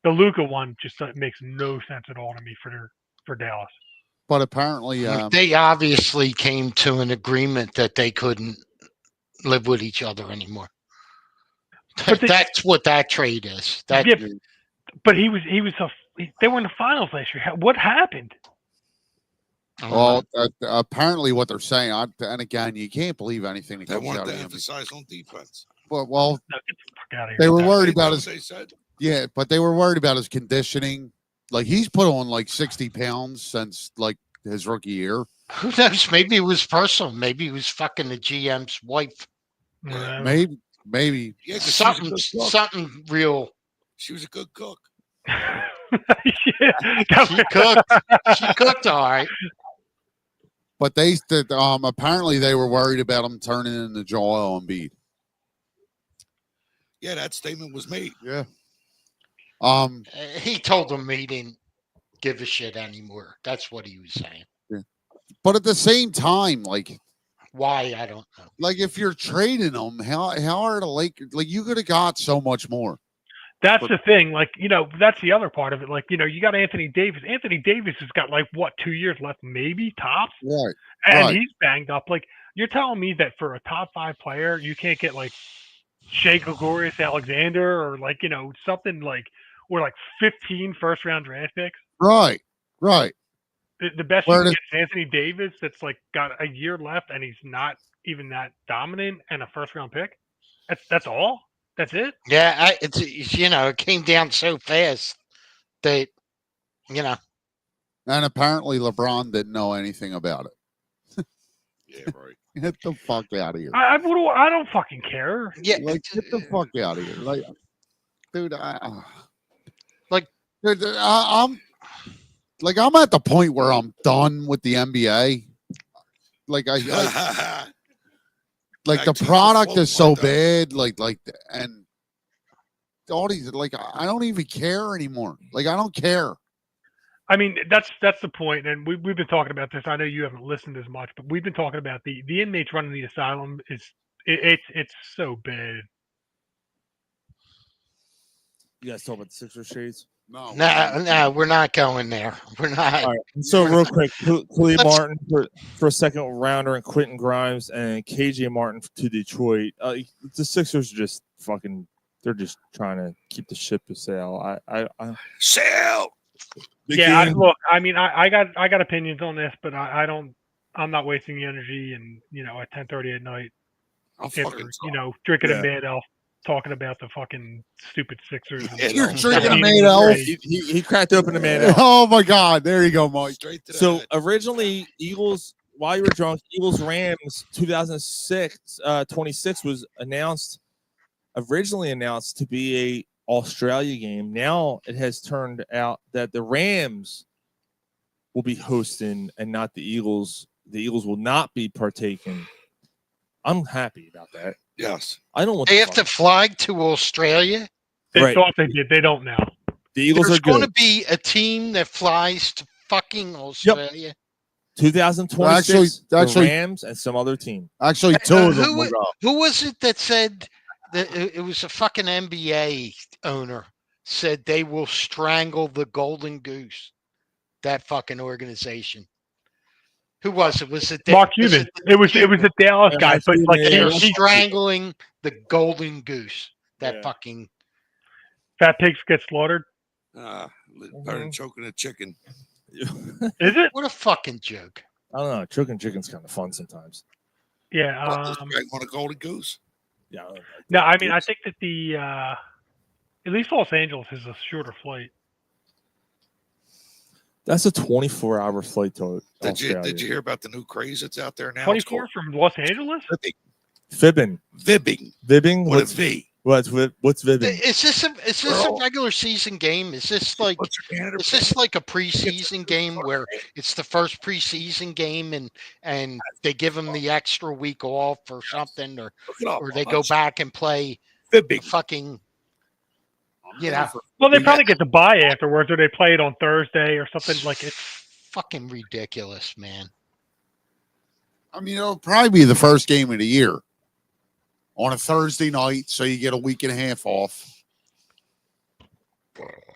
the Luka one just makes no sense at all to me for Dallas. But apparently, They obviously came to an agreement that they couldn't live with each other anymore. That's what that trade is. That Yeah, but they were in the finals last year. What happened? well, apparently what they're saying, and again, you can't believe anything that They comes wanted out to of him. emphasize on defense. Well, No, get the fuck out of here. they were worried That's about what his. they said. Yeah, but they were worried about his conditioning. Like he's put on like 60 pounds since like his rookie year. Who knows? Maybe it was personal. Maybe he was fucking the GM's wife. Maybe. Yeah, 'cause she was a Something, good cook. something real. She was a good cook. She cooked. She cooked all right. But apparently they were worried about him turning into Joel Embiid. Yeah, that statement was made. Yeah. He told them he didn't give a shit anymore. That's what he was saying. But at the same time, like Why, I don't know. like if you're trading them, how are the Lakers? Like you could have got so much more. That's the thing. Like, that's the other part of it. Like, you got Anthony Davis. Anthony Davis has got 2 years left, maybe tops. Right. And right. he's banged up. Like, you're telling me that for a top 5 player, you can't get Shea Gregorius Alexander or something or 15 first round draft picks. Right. Right. The best Where you can does- get is Anthony Davis that's got a year left and he's not even that dominant and a first round pick. That's all? That's it? Yeah, it came down so fast that, And apparently LeBron didn't know anything about it. Yeah, right. Get the fuck out of here. I don't fucking care. Yeah, Like get the fuck out of here. Like, dude, I'm at the point where I'm done with the NBA. Like Back the to the product flow is so like that. bad. And all these like I don't even care anymore. Like I don't care. I mean, that's the point, and we've been talking about this. I know you haven't listened as much, but we've been talking about the inmates running the asylum it's so bad. You guys talk about the Sixers shades? No, we're not going there. We're not. All right. So we're real not- quick, Khalid Let's- Martin for a second rounder, and Quentin Grimes and KJ Martin to Detroit. The Sixers are just fucking. They're just trying to keep the ship to sail. I sail. Yeah, look, I mean, I got opinions on this, but I don't. I'm not wasting the energy, and at 10:30 at night, after, drinking a Mad Elf, talking about the fucking stupid Sixers. You're drinking a Mad Elf. He cracked open a Mad Elf. Oh my God! There you go, Mike. So originally, Eagles, while you were drunk, Eagles Rams 2006 26 was originally announced to be a Australia game. Now it has turned out that the Rams will be hosting and not the Eagles. The Eagles will not be partaking. I'm happy about that. Yes. I don't want They have to fly to Australia. They thought they did. They don't now. The Eagles There's are good. going to be a team that flies to fucking Australia. 2026, Actually- the Rams and some other team. Actually, two of them Who, will go. who was it that said that it was a fucking NBA owner said they will strangle the Golden Goose? That fucking organization. Who was it? Was it Mark was Cuban? It was the Dallas guy, but like they're he- strangling the Golden Goose. That fucking fat pigs get slaughtered. Better Mm-hmm. than choking a chicken. Is it? What a fucking joke. I don't know. Choking chicken's kind of fun sometimes. Yeah. This guy want a golden goose? Yeah. No, I mean, I think that the at least Los Angeles is a shorter flight. That's a 24-hour flight to Did you Australia. hear about the new craze that's out there now? 24 from Los Angeles? Fibbing. Vibbing. What's V? What's Vibbing? Is this a regular season game? Is this like a preseason game where it's the first preseason game and they give them the extra week off or something, or they go back and play fucking Well, they probably get the bye afterwards, or they play it on Thursday or something. Like it's fucking ridiculous, man. I mean, it'll probably be the first game of the year on a Thursday night, so you get a week and a half off.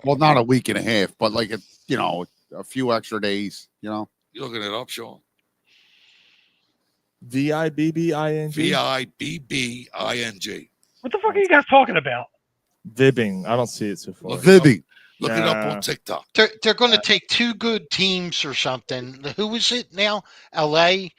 Well, not a week and a half, but like a few extra days. You're looking it up, Sean. Vibbing. Vibbing. what the fuck are you guys talking about? Vibbing. I don't see it so far. Vibbing. Look it up on TikTok. They're going to take two good teams or something. Who is it now? L.A.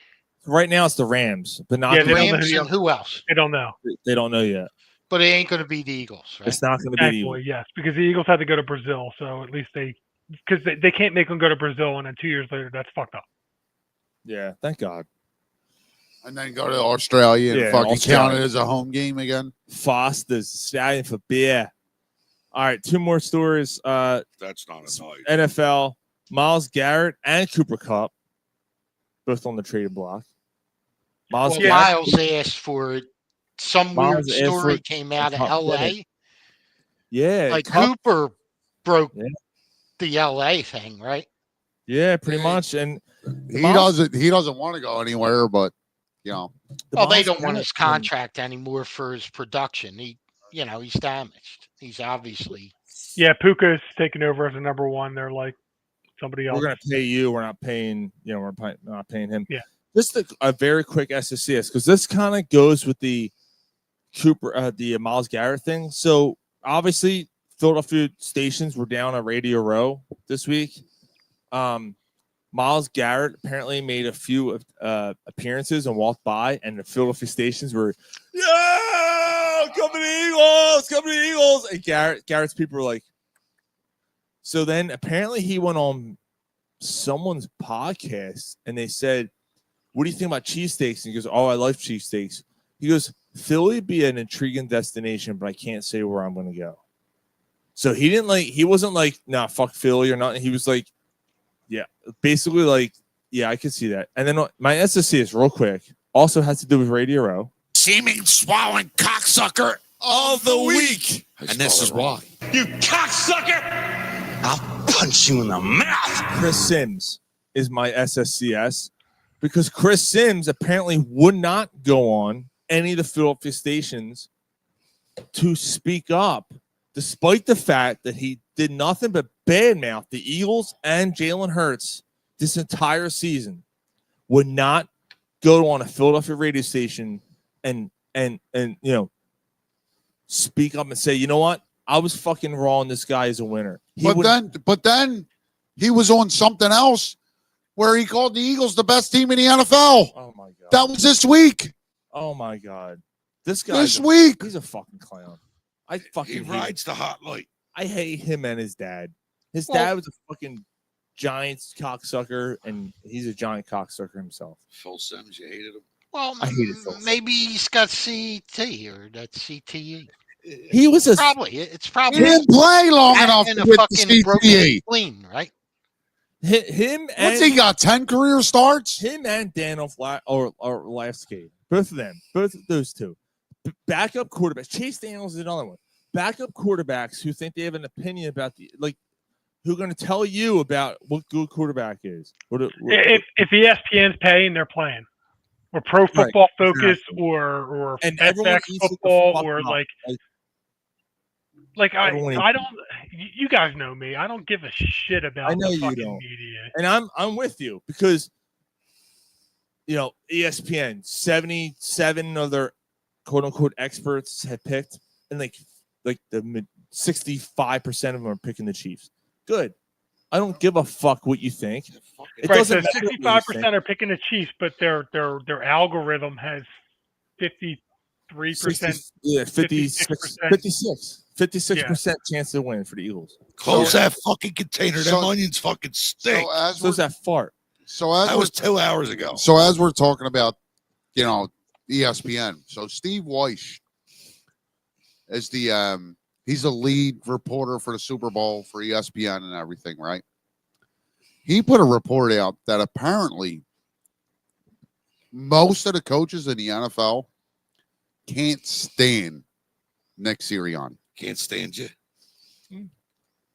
Right now it's the Rams, but not Yeah, the they don't know Rams who and who else? They don't know. They don't know yet. But it ain't going to be the Eagles, right? It's not going to be the Thankfully, Eagles. yes, because the Eagles had to go to Brazil, so at least because they can't make them go to Brazil, and then 2 years later, that's fucked up. Yeah, thank God. And then go to Australia and Yeah, fucking Australia. count it as a home game again. Foster's Stallion for beer. All right, two more stories. That's not a noise. NFL, Myles Garrett and Cooper Kupp, both on the trade block. Myles Well, Garrett, Miles asked for it. Some weird Miles asked for story it. came out of Kupp L.A. yeah, Like Kupp- Cooper broke Yeah. the L.A. thing, right? yeah, pretty much. And He doesn't want to go anywhere, but Well, they Myles don't want his Garrett- contract anymore for his production. He's damaged. He's obviously. Yeah, Puka's taking over as a number one. They're like somebody else. We're going to pay you. We're not paying. We're not paying him. Yeah. Just a very quick SSCS because this kind of goes with the Myles Garrett thing. So obviously, Philadelphia stations were down at Radio Row this week. Myles Garrett apparently made a few appearances and walked by, and the Philadelphia stations were, come to the Eagles, and Garrett's people were like. So then apparently he went on someone's podcast, and they said, "What do you think about cheesesteaks?" And he goes, "Oh, I like cheesesteaks." He goes, "Philly would be an intriguing destination, but I can't say where I'm going to go." So he wasn't like, "Nah, fuck Philly" or nothing. He was like, yeah, basically like, yeah, I can see that. And then my SSC is real quick. Also has to do with Radio Row. Seeming swallowing cocksucker. of the week. And this is why. You cocksucker! I'll punch you in the mouth. Chris Sims is my SSCS because Chris Sims apparently would not go on any of the Philadelphia stations to speak up, despite the fact that he did nothing but badmouth the Eagles and Jalen Hurts this entire season. Would not go on a Philadelphia radio station and speak up and say, you know what? I was fucking wrong. This guy is a winner. But then he was on something else where he called the Eagles the best team in the NFL. Oh my god. That was this week. Oh my god. This guy This week. He's a fucking clown. He rides the hot light. I hate him and his dad. His Well- dad was a fucking Giants cocksucker, and he's a giant cocksucker himself. Phil Sims, you hated him. Well, I hated Phil. maybe he's got CT or that CTE. He was a It's probably He didn't play long and- enough and to a get fucking the broken CTE. spleen, right? him and What's he got? 10 career starts? him and Dan Orlovsky. Both of them. Both of those two. Backup quarterbacks. Chase Daniels is another one. Backup quarterbacks who think they have an opinion about who are going to tell you about what good quarterback is. If ESPN's paying, they're playing. Or Pro Football Focus, or And everyone FX eats it the Football, fuck or up. Everyone I eats don't. You guys know me. I don't give a shit about I know the you fucking don't. media. And I'm with you because ESPN 77 of their quote unquote experts have picked, and like the 65% of them are picking the Chiefs. Good. I don't give a fuck what you think. It Right, doesn't so matter what you 65% think. are picking the Chiefs, but their algorithm has 53%. 56% chance to win for the Eagles. Close that fucking container. Them So- onions fucking stink. So's that fart. That was 2 hours ago. So as we're talking about, ESPN. So Steve Weish is he's a lead reporter for the Super Bowl for ESPN and everything, right? He put a report out that apparently most of the coaches in the NFL can't stand Nick Sirianni. Can't stand you.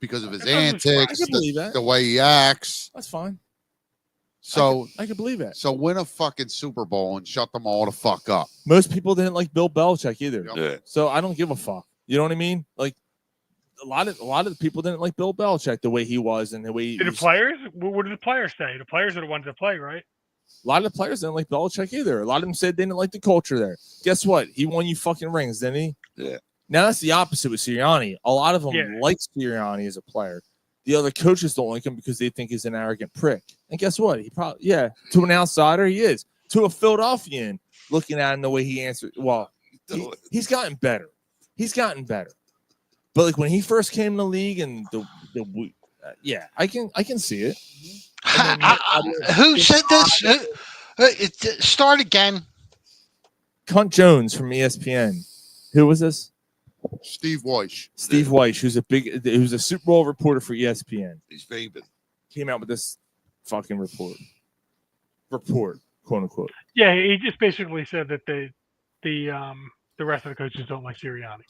Because of his I can antics, believe that. the way he acts. That's fine. So I can believe it. So win a fucking Super Bowl and shut them all the fuck up. Most people didn't like Bill Belichick either. Yeah. So I don't give a fuck. You know what I mean? Like a lot of the people didn't like Bill Belichick the way he was and the way he Did the was. players? What did the players say? The players are the ones that play, right? A lot of the players didn't like Belichick either. A lot of them said they didn't like the culture there. Guess what? He won you fucking rings, didn't he? Yeah. Now that's the opposite with Sirianni. A lot of them like Sirianni as a player. The other coaches don't like him because they think he's an arrogant prick. And guess what? He probably, to an outsider, he is. To a Philadelphian, looking at him the way he answered, well, he's gotten better. He's gotten better. But like when he first came in the league and I can see it. Who said this? Start again. Cunt Jones from ESPN. Who was this? Steve Weish. Steve Weish, who's a Super Bowl reporter for ESPN. He's vaping. Came out with this fucking report, quote unquote. Yeah, he just basically said that the rest of the coaches don't like Sirianni.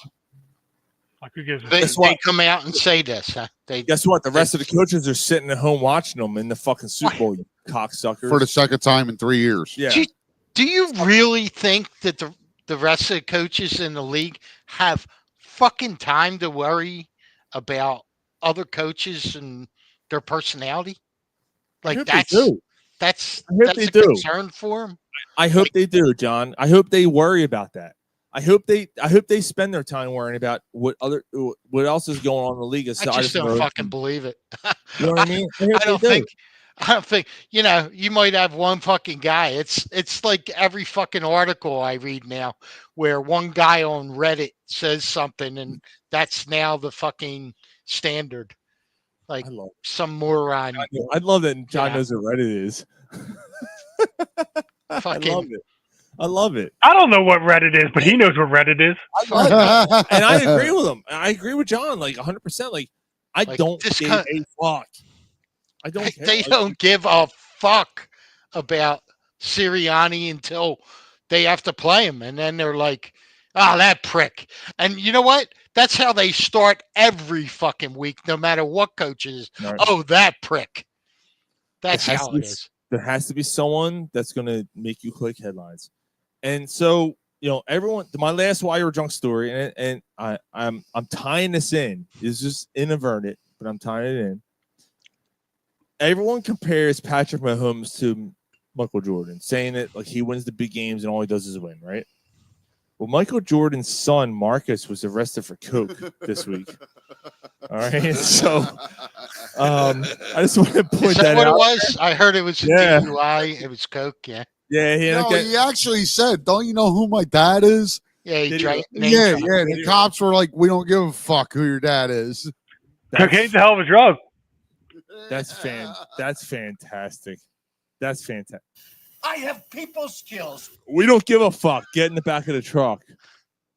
Like who gives a They come out and say this. Huh? Guess what? The rest of the coaches are sitting at home watching them in the fucking Super Bowl, you cocksuckers. For the second time in 3 years. Yeah. Do you really think that the rest of the coaches in the league have fucking time to worry about other coaches and their personality? Like that's a concern for them. I hope they do, John. I hope they worry about that. I hope they spend their time worrying about what else is going on in the league. I just don't fucking believe it. You know what I mean? I don't think. You might have one fucking guy. It's like every fucking article I read now where one guy on Reddit says something and that's now the fucking standard. Like some moron. I love that John knows what Reddit is. Fucking, I love it. I don't know what Reddit is, but he knows what Reddit is. And I agree with him. I agree with John, like 100%. Like I don't give a fuck. I don't care. They don't give a fuck about Sirianni until they have to play him, and then they're like, Oh, that prick. And you know what? That's how they start every fucking week, no matter what coach it is. Right. Oh, that prick. That's There has how to it be- is. There has to be someone that's going to make you click headlines. And so, everyone, my last Why You're Drunk story, and I'm tying this in. It's just inadvertent, but I'm tying it in. Everyone compares Patrick Mahomes to Michael Jordan, saying that like he wins the big games and all he does is win, right? Well, Michael Jordan's son, Marcus, was arrested for coke this week. All right. So I just want to point Is that that what out. it was? I heard it was a Yeah. DUI. It was coke, yeah. Yeah, He actually said, "Don't you know who my dad is?" Yeah, he Did he drank. really? Yeah. The cops were like, "We don't give a fuck who your dad is." Cocaine's a hell of a drug. That's fantastic. That's fantastic. I have people skills. We don't give a fuck. Get in the back of the truck.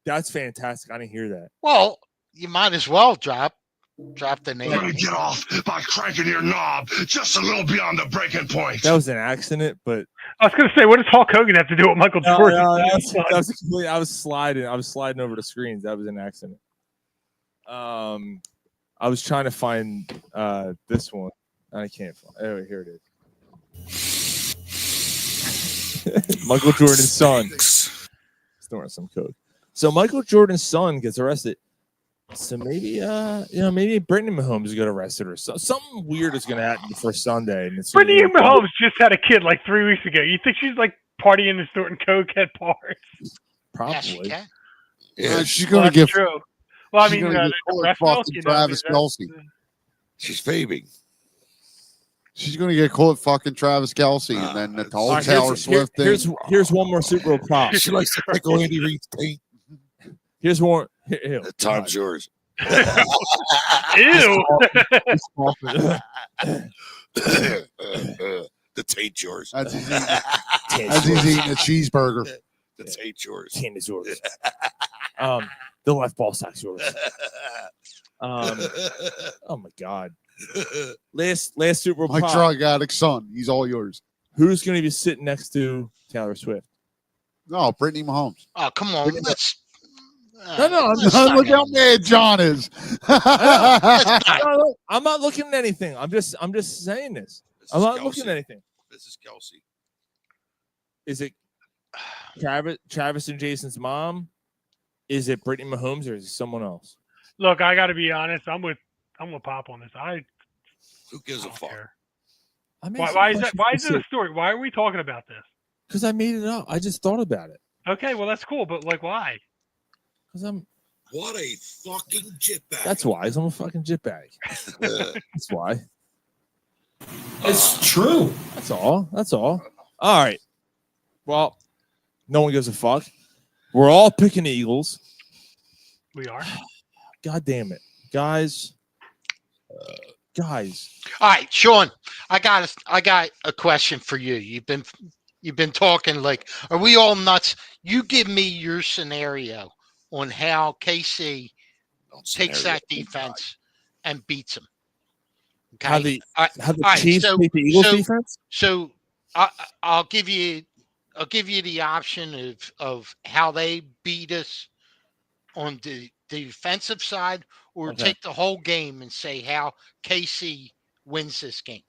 That's fantastic. I didn't hear that. Well, you might as well drop the name. You're gonna get off by cranking your knob just a little beyond the breaking point. That was an accident, but I was going to say, what does Hulk Hogan have to do with Michael Jordan? I was sliding over the screens. That was an accident. I was trying to find this one. I can't find. Oh, here it is. Michael Jordan's son snorting some coke. So Michael Jordan's son gets arrested. So maybe maybe Brittany Mahomes get arrested or something weird is going to happen before Sunday. And it's Brittany Mahomes just had a kid like 3 weeks ago. You think she's like partying and snorting coke at bars? Probably. Yeah, she's gonna get true. Well, I she's mean, gonna get the caught breast milk, fucking you know, Travis that's- Kelce. She's vaping. She's gonna get caught fucking Travis Kelce, and then the whole All right, Taylor Swift thing. here's one more Super Bowl prop. She likes to tickle Andy Reid's taint. Here's one. Here. The time's yours. Ew. The taint yours. As he's eating a cheeseburger. The taint yours. Taint is yours. The left ball sack's yours. Oh my God. Last Super Bowl My prop. drug addict son. He's all yours. Who's going to be sitting next to Taylor Swift? No, Brittany Mahomes. Oh, come on. Let's No. let's not Look get how mad John is. I'm not looking at anything. I'm just saying this. I'm not looking at anything. This is Kelsey. Is it Travis and Jason's mom? Is it Brittany Mahomes or is it someone else? Look, I got to be honest. I'm with Pop on this. Who gives a fuck? I mean, Why is that? Why is it a story? Why are we talking about this? Because I made it up. I just thought about it. Okay, well that's cool, but like, why? Because I'm. What a fucking jitbag. That's why. 'Cause I'm a fucking jitbag. That's why. It's true. That's all. All right. Well, no one gives a fuck. We're all picking the Eagles. We are. God damn it, guys. Guys. All right, Sean, I got a question for you. You've been talking like, are we all nuts? You give me your scenario on how KC takes that defense and beats them. Okay. How the All right, Chiefs beat the Eagles defense? So I'll give you the option of how they beat us on the defensive side, or Okay. take the whole game and say how KC wins this game.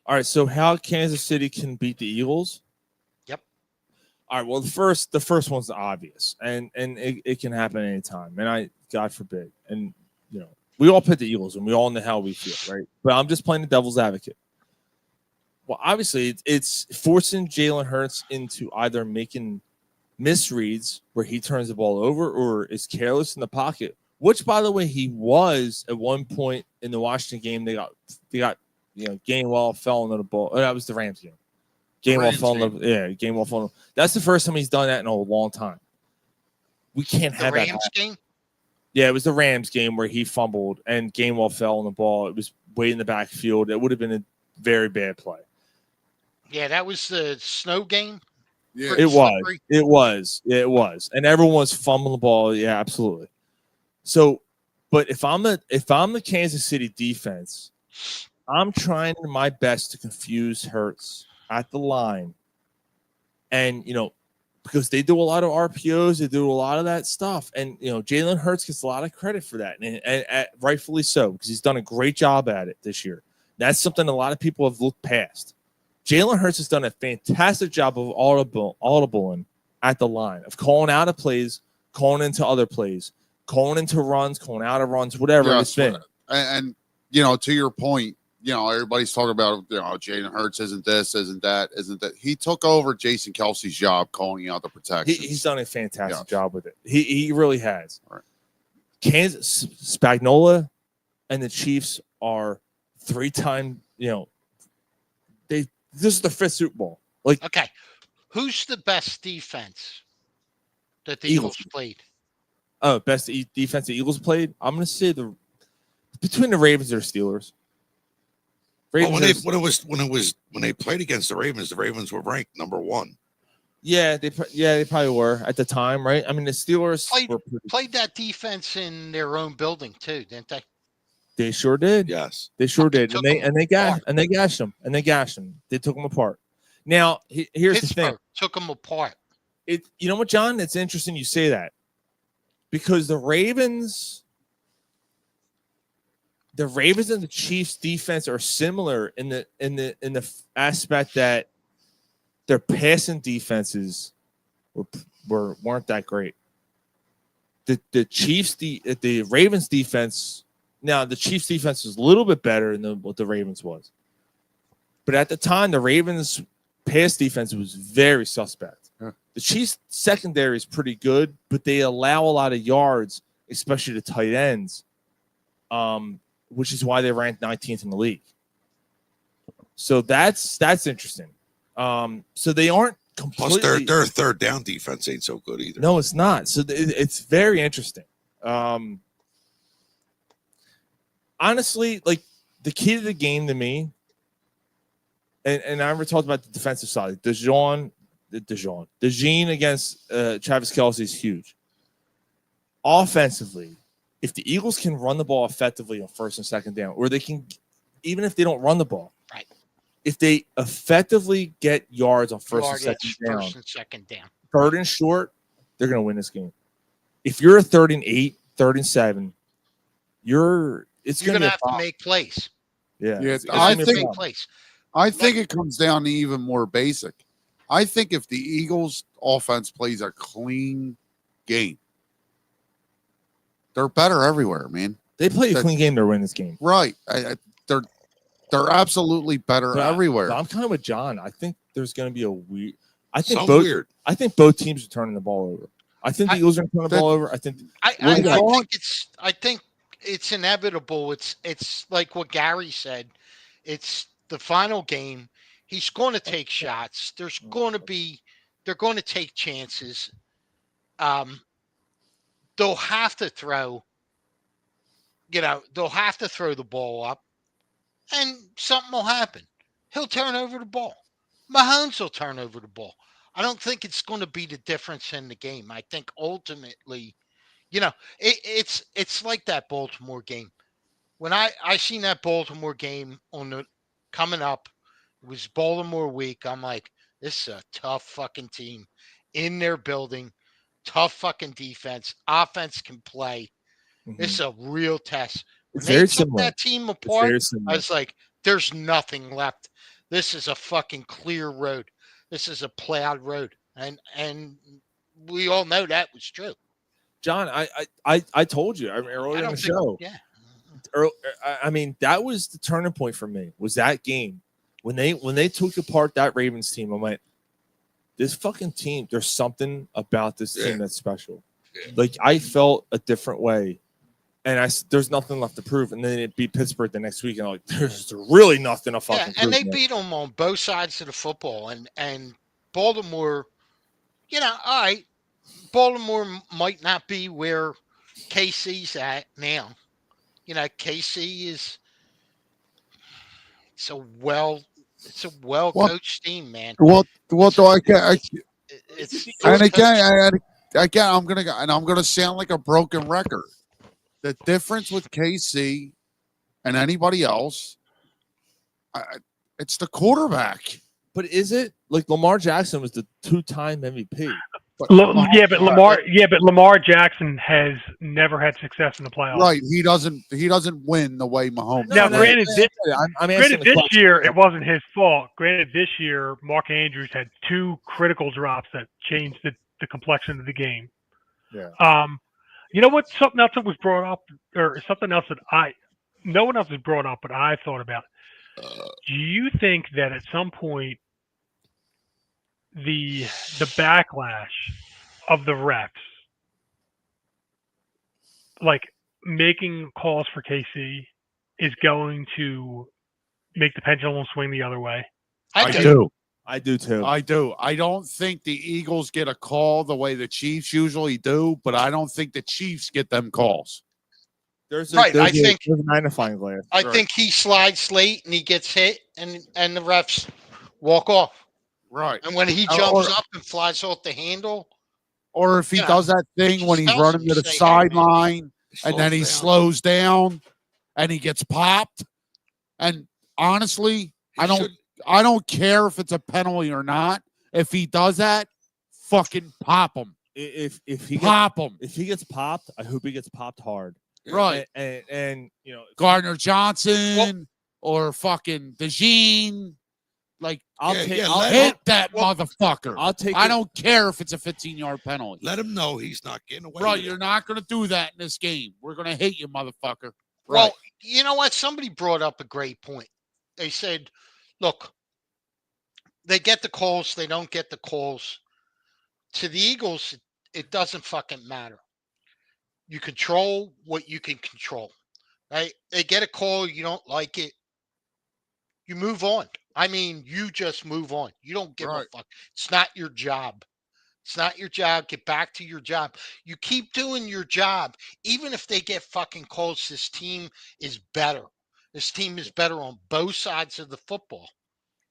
All right. So how Kansas City can beat the Eagles? Yep. All right. Well, the first one's obvious, and it can happen anytime. And God forbid, and we all pick the Eagles, and we all know how we feel, right? But I'm just playing the devil's advocate. Well, obviously, it's forcing Jalen Hurts into either making misreads where he turns the ball over or is careless in the pocket, which, by the way, he was at one point in the Washington game. They got Gainwell fell into the ball. Oh, that was the Rams game. Gainwell fell into Gainwell fell. That's the first time he's done that in a long time. We can't have The that Rams happen. game? Yeah, it was the Rams game where he fumbled and Gainwell fell on the ball. It was way in the backfield. It would have been a very bad play. Yeah, that was the snow game. Yeah, Pretty It slippery. was, and everyone was fumbling the ball. Yeah, absolutely. So, but if I'm the Kansas City defense, I'm trying my best to confuse Hurts at the line, and because they do a lot of RPOs, they do a lot of that stuff, and Jalen Hurts gets a lot of credit for that, and rightfully so, because he's done a great job at it this year. That's something a lot of people have looked past. Jalen Hurts has done a fantastic job of audibling at the line, of calling out of plays, calling into other plays, calling into runs, calling out of runs, whatever it's been. And to your point, everybody's talking about, Jalen Hurts isn't this, isn't that, isn't that. He took over Jason Kelsey's job calling out the protection. He's done a fantastic job with it. He really has. Right. Kansas, Spagnuolo, and the Chiefs are 3-time. This is the 5th Super Bowl. Okay, who's the best defense that the Eagles played? Oh, best defense the Eagles played. I'm going to say between the Ravens or Steelers. When they played against the Ravens were ranked number 1. Yeah, they probably were at the time, right? I mean, the Steelers played that defense in their own building too, didn't they? They sure did. Yes, they sure did, and they gashed them. They took them apart. Now, here's the thing: took them apart. You know what, John? It's interesting you say that, because the Ravens and the Chiefs' defense are similar in the aspect that their passing defenses weren't that great. The Ravens defense. Now, the Chiefs' defense was a little bit better than what the Ravens was. But at the time, the Ravens' pass defense was very suspect. Yeah. The Chiefs' secondary is pretty good, but they allow a lot of yards, especially to tight ends, which is why they ranked 19th in the league. So that's interesting. So they aren't completely... Plus, their third down defense ain't so good either. No, it's not. So it's very interesting. Honestly, the key to the game to me, and I never talked about the defensive side. DeJean against Travis Kelce is huge. Offensively, if the Eagles can run the ball effectively on first and second down, or they can, even if they don't run the ball, right? If they effectively get yards on first and second down, third and short, they're going to win this game. If you're a 3rd and 8, 3rd and 7, you're going to have to make plays. Yeah, I think it comes down to even more basic. I think if the Eagles offense plays a clean game, they're better everywhere, man. They play a clean game, they're winning this game. Right. They're absolutely better everywhere. I'm kind of with John. I think there's going to be a weird. I think both teams are turning the ball over. I think the Eagles are turning the ball over. I think it's inevitable. It's like what Gary said. It's the final game. He's going to take shots. They're going to take chances. They'll have to throw. They'll have to throw the ball up, and something will happen. He'll turn over the ball. Mahomes will turn over the ball. I don't think it's going to be the difference in the game. I think ultimately, it's like that Baltimore game. When I seen that Baltimore game coming up, it was Baltimore week. I'm like, this is a tough fucking team in their building, tough fucking defense. Offense can play. Mm-hmm. This is a real test. It's very took similar. That team apart, I was like, there's nothing left. This is a fucking clear road. This is a plowed road. And we all know that was true. John, I told you earlier in the show. Yeah. I mean, that was the turning point for me, was that game. When they took apart that Ravens team, I went, this fucking team, there's something about this team that's special. Like, I felt a different way. And there's nothing left to prove. And then it beat Pittsburgh the next week. And I'm like, there's really nothing to fucking prove. And they beat them on both sides of the football. And Baltimore, all right, Baltimore might not be where KC's at now. KC is it's a well coached team, man. What do I get? And again, I'm gonna sound like a broken record. The difference with KC and anybody else, it's the quarterback. But is it? Like, Lamar Jackson was the 2-time MVP. But But Lamar Jackson has never had success in the playoffs. Right, he doesn't win the way Mahomes. Now, does. granted, I'm granted asking the this question. year it wasn't his fault. Granted, this year Mark Andrews had 2 critical drops that changed the complexion of the game. Yeah. You know what? Something else that was brought up, or something else that no one else has brought up, but I thought about. Do you think that at some point the backlash of the refs, like making calls for KC, is going to make the pendulum swing the other way? I do. I do too. I do. I don't think the Eagles get a call the way the Chiefs usually do, but I don't think the Chiefs get them calls. There's I think there's a magnifying glass. I think he slides late and he gets hit, and the refs walk off. Right. And when he jumps up and flies off the handle, Or if he does that thing when he's running to the sideline and then he slows down and he gets popped. And honestly, I don't care if it's a penalty or not. If he does that, fucking pop him. If he pop him. If he gets popped, I hope he gets popped hard. Right. And you know, Gardner Johnson or fucking DeJean. Like, I'll hit that motherfucker. I don't care if it's a 15-yard penalty. Let him know he's not getting away. Right, with you're not going to do that in this game. We're going to hit you, motherfucker. Right. well, you know what? Somebody brought up a great point. They said, look, they get the calls, they don't get the calls. To the Eagles, it doesn't fucking matter. You control what you can control, right? They get a call, you don't like it, you move on. I mean, you just move on. You don't give a fuck. It's not your job. It's not your job. Get back to your job. You keep doing your job. Even if they get fucking calls, this team is better. This team is better on both sides of the football.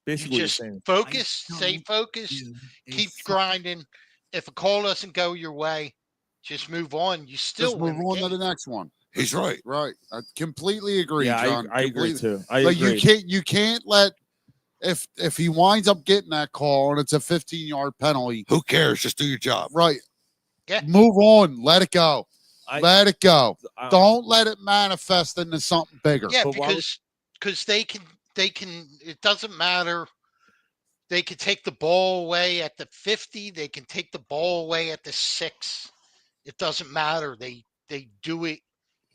Basically, you just focus, stay focused, keep grinding. If a call doesn't go your way, just move on. You still Just move win on the to game. the next one. He's right. Right. I completely agree, Yeah, John. I agree too. You can't let if he winds up getting that call and it's a 15-yard penalty. Who cares? Just do your job. Right. Yeah. Move on. Let it go. Let it go. Don't let it manifest into something bigger. Yeah, because they can it doesn't matter. They can take the ball away at the 50, they can take the ball away at the 6. It doesn't matter. They do it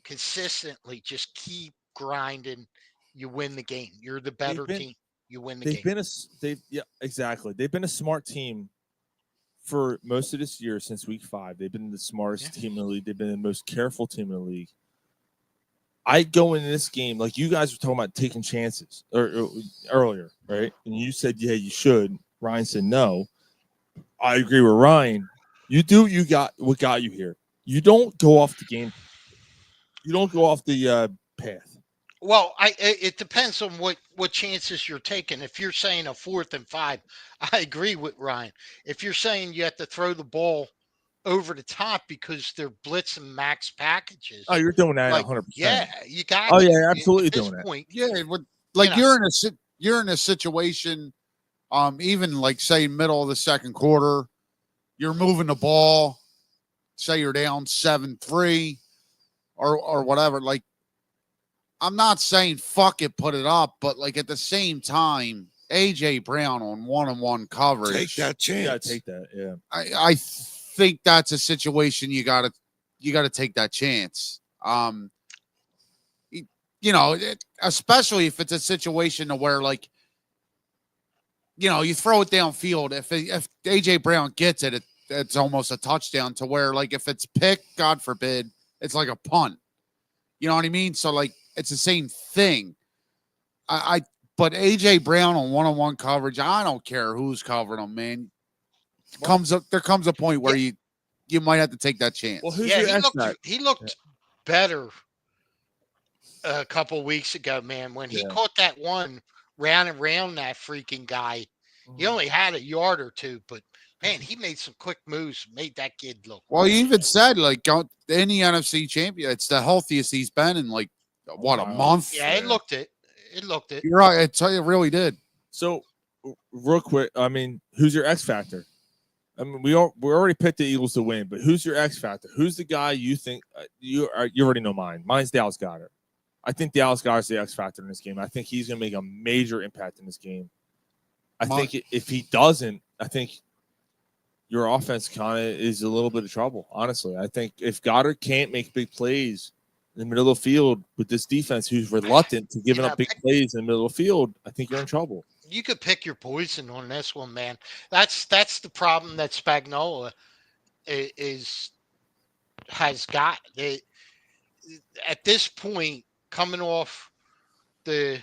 consistently. Just keep grinding. You win the game. You're the better team. You win the game. Exactly. They've been a smart team for most of this year since week 5. They've been the smartest team in the league. They've been the most careful team in the league. I go into this game like you guys were talking about taking chances earlier, right? And you said, yeah, you should. Ryan said no. I agree with Ryan. You do what got you here. You don't go off the game. You don't go off the path. Well, it depends on what chances you're taking. If you're saying a 4th and 5, I agree with Ryan. If you're saying you have to throw the ball over the top because they're blitz and max packages. Oh, you're doing that 100%. Yeah, you got. Oh yeah, absolutely doing that. Yeah, like you're in a situation, even like say middle of the second quarter, you're moving the ball. Say you're down 7-3, or whatever. Like, I'm not saying fuck it, put it up, but like at the same time, AJ Brown on 1-on-1 coverage. Take that chance. You gotta take that. Yeah. I think that's a situation you gotta take that chance. Especially if it's a situation to where like, you throw it downfield. If AJ Brown gets it, it's almost a touchdown. To where like if it's picked, God forbid, it's like a punt. You know what I mean? So like it's the same thing. But AJ Brown on 1-on-1 coverage, I don't care who's covering him, man. There comes a point where you might have to take that chance. Well, who's your he looked better a couple weeks ago, man. When he caught that one round and round that freaking guy, he only had a yard or two, but man, he made some quick moves, made that kid look. Well, he even said like in the NFC champion, it's the healthiest he's been in like a month. Yeah, it looked it. It looked it. You're right. It really did. So, real quick, I mean, who's your X factor? I mean, we already picked the Eagles to win, but who's your X factor? Who's the guy you think you already know mine? Mine's Dallas Goedert. I think Dallas Goedert's the X factor in this game. I think he's going to make a major impact in this game. I think if he doesn't, I think your offense kind of is a little bit of trouble. Honestly, I think if Goddard can't make big plays in the middle of the field with this defense, who's reluctant to giving up big plays in the middle of the field, I think you're in trouble. You could pick your poison on this one, man. That's the problem that Spagnuolo has got. At this point, coming off the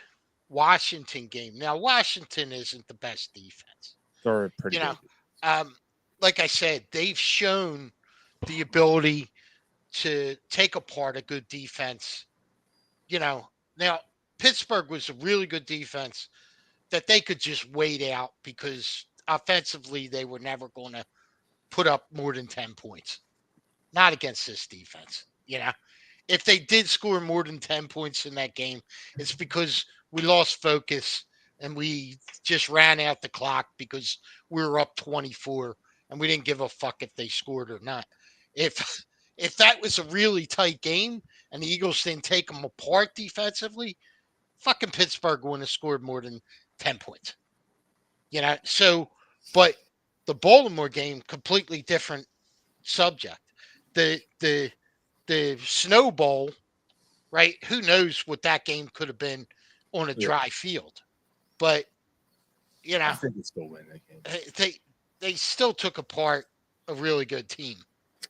Washington game. Now, Washington isn't the best defense. They're pretty good. Like I said, they've shown the ability to take apart a good defense. Now Pittsburgh was a really good defense that they could just wait out because offensively they were never going to put up more than 10 points. Not against this defense. If they did score more than 10 points in that game, it's because we lost focus and we just ran out the clock because we were up 24 and we didn't give a fuck if they scored or not. If that was a really tight game and the Eagles didn't take them apart defensively, fucking Pittsburgh wouldn't have scored more than 10 points. So, but the Baltimore game, completely different subject. The Snow Bowl, right? Who knows what that game could have been on a dry field. But, I think they still win that game. They still took apart a really good team.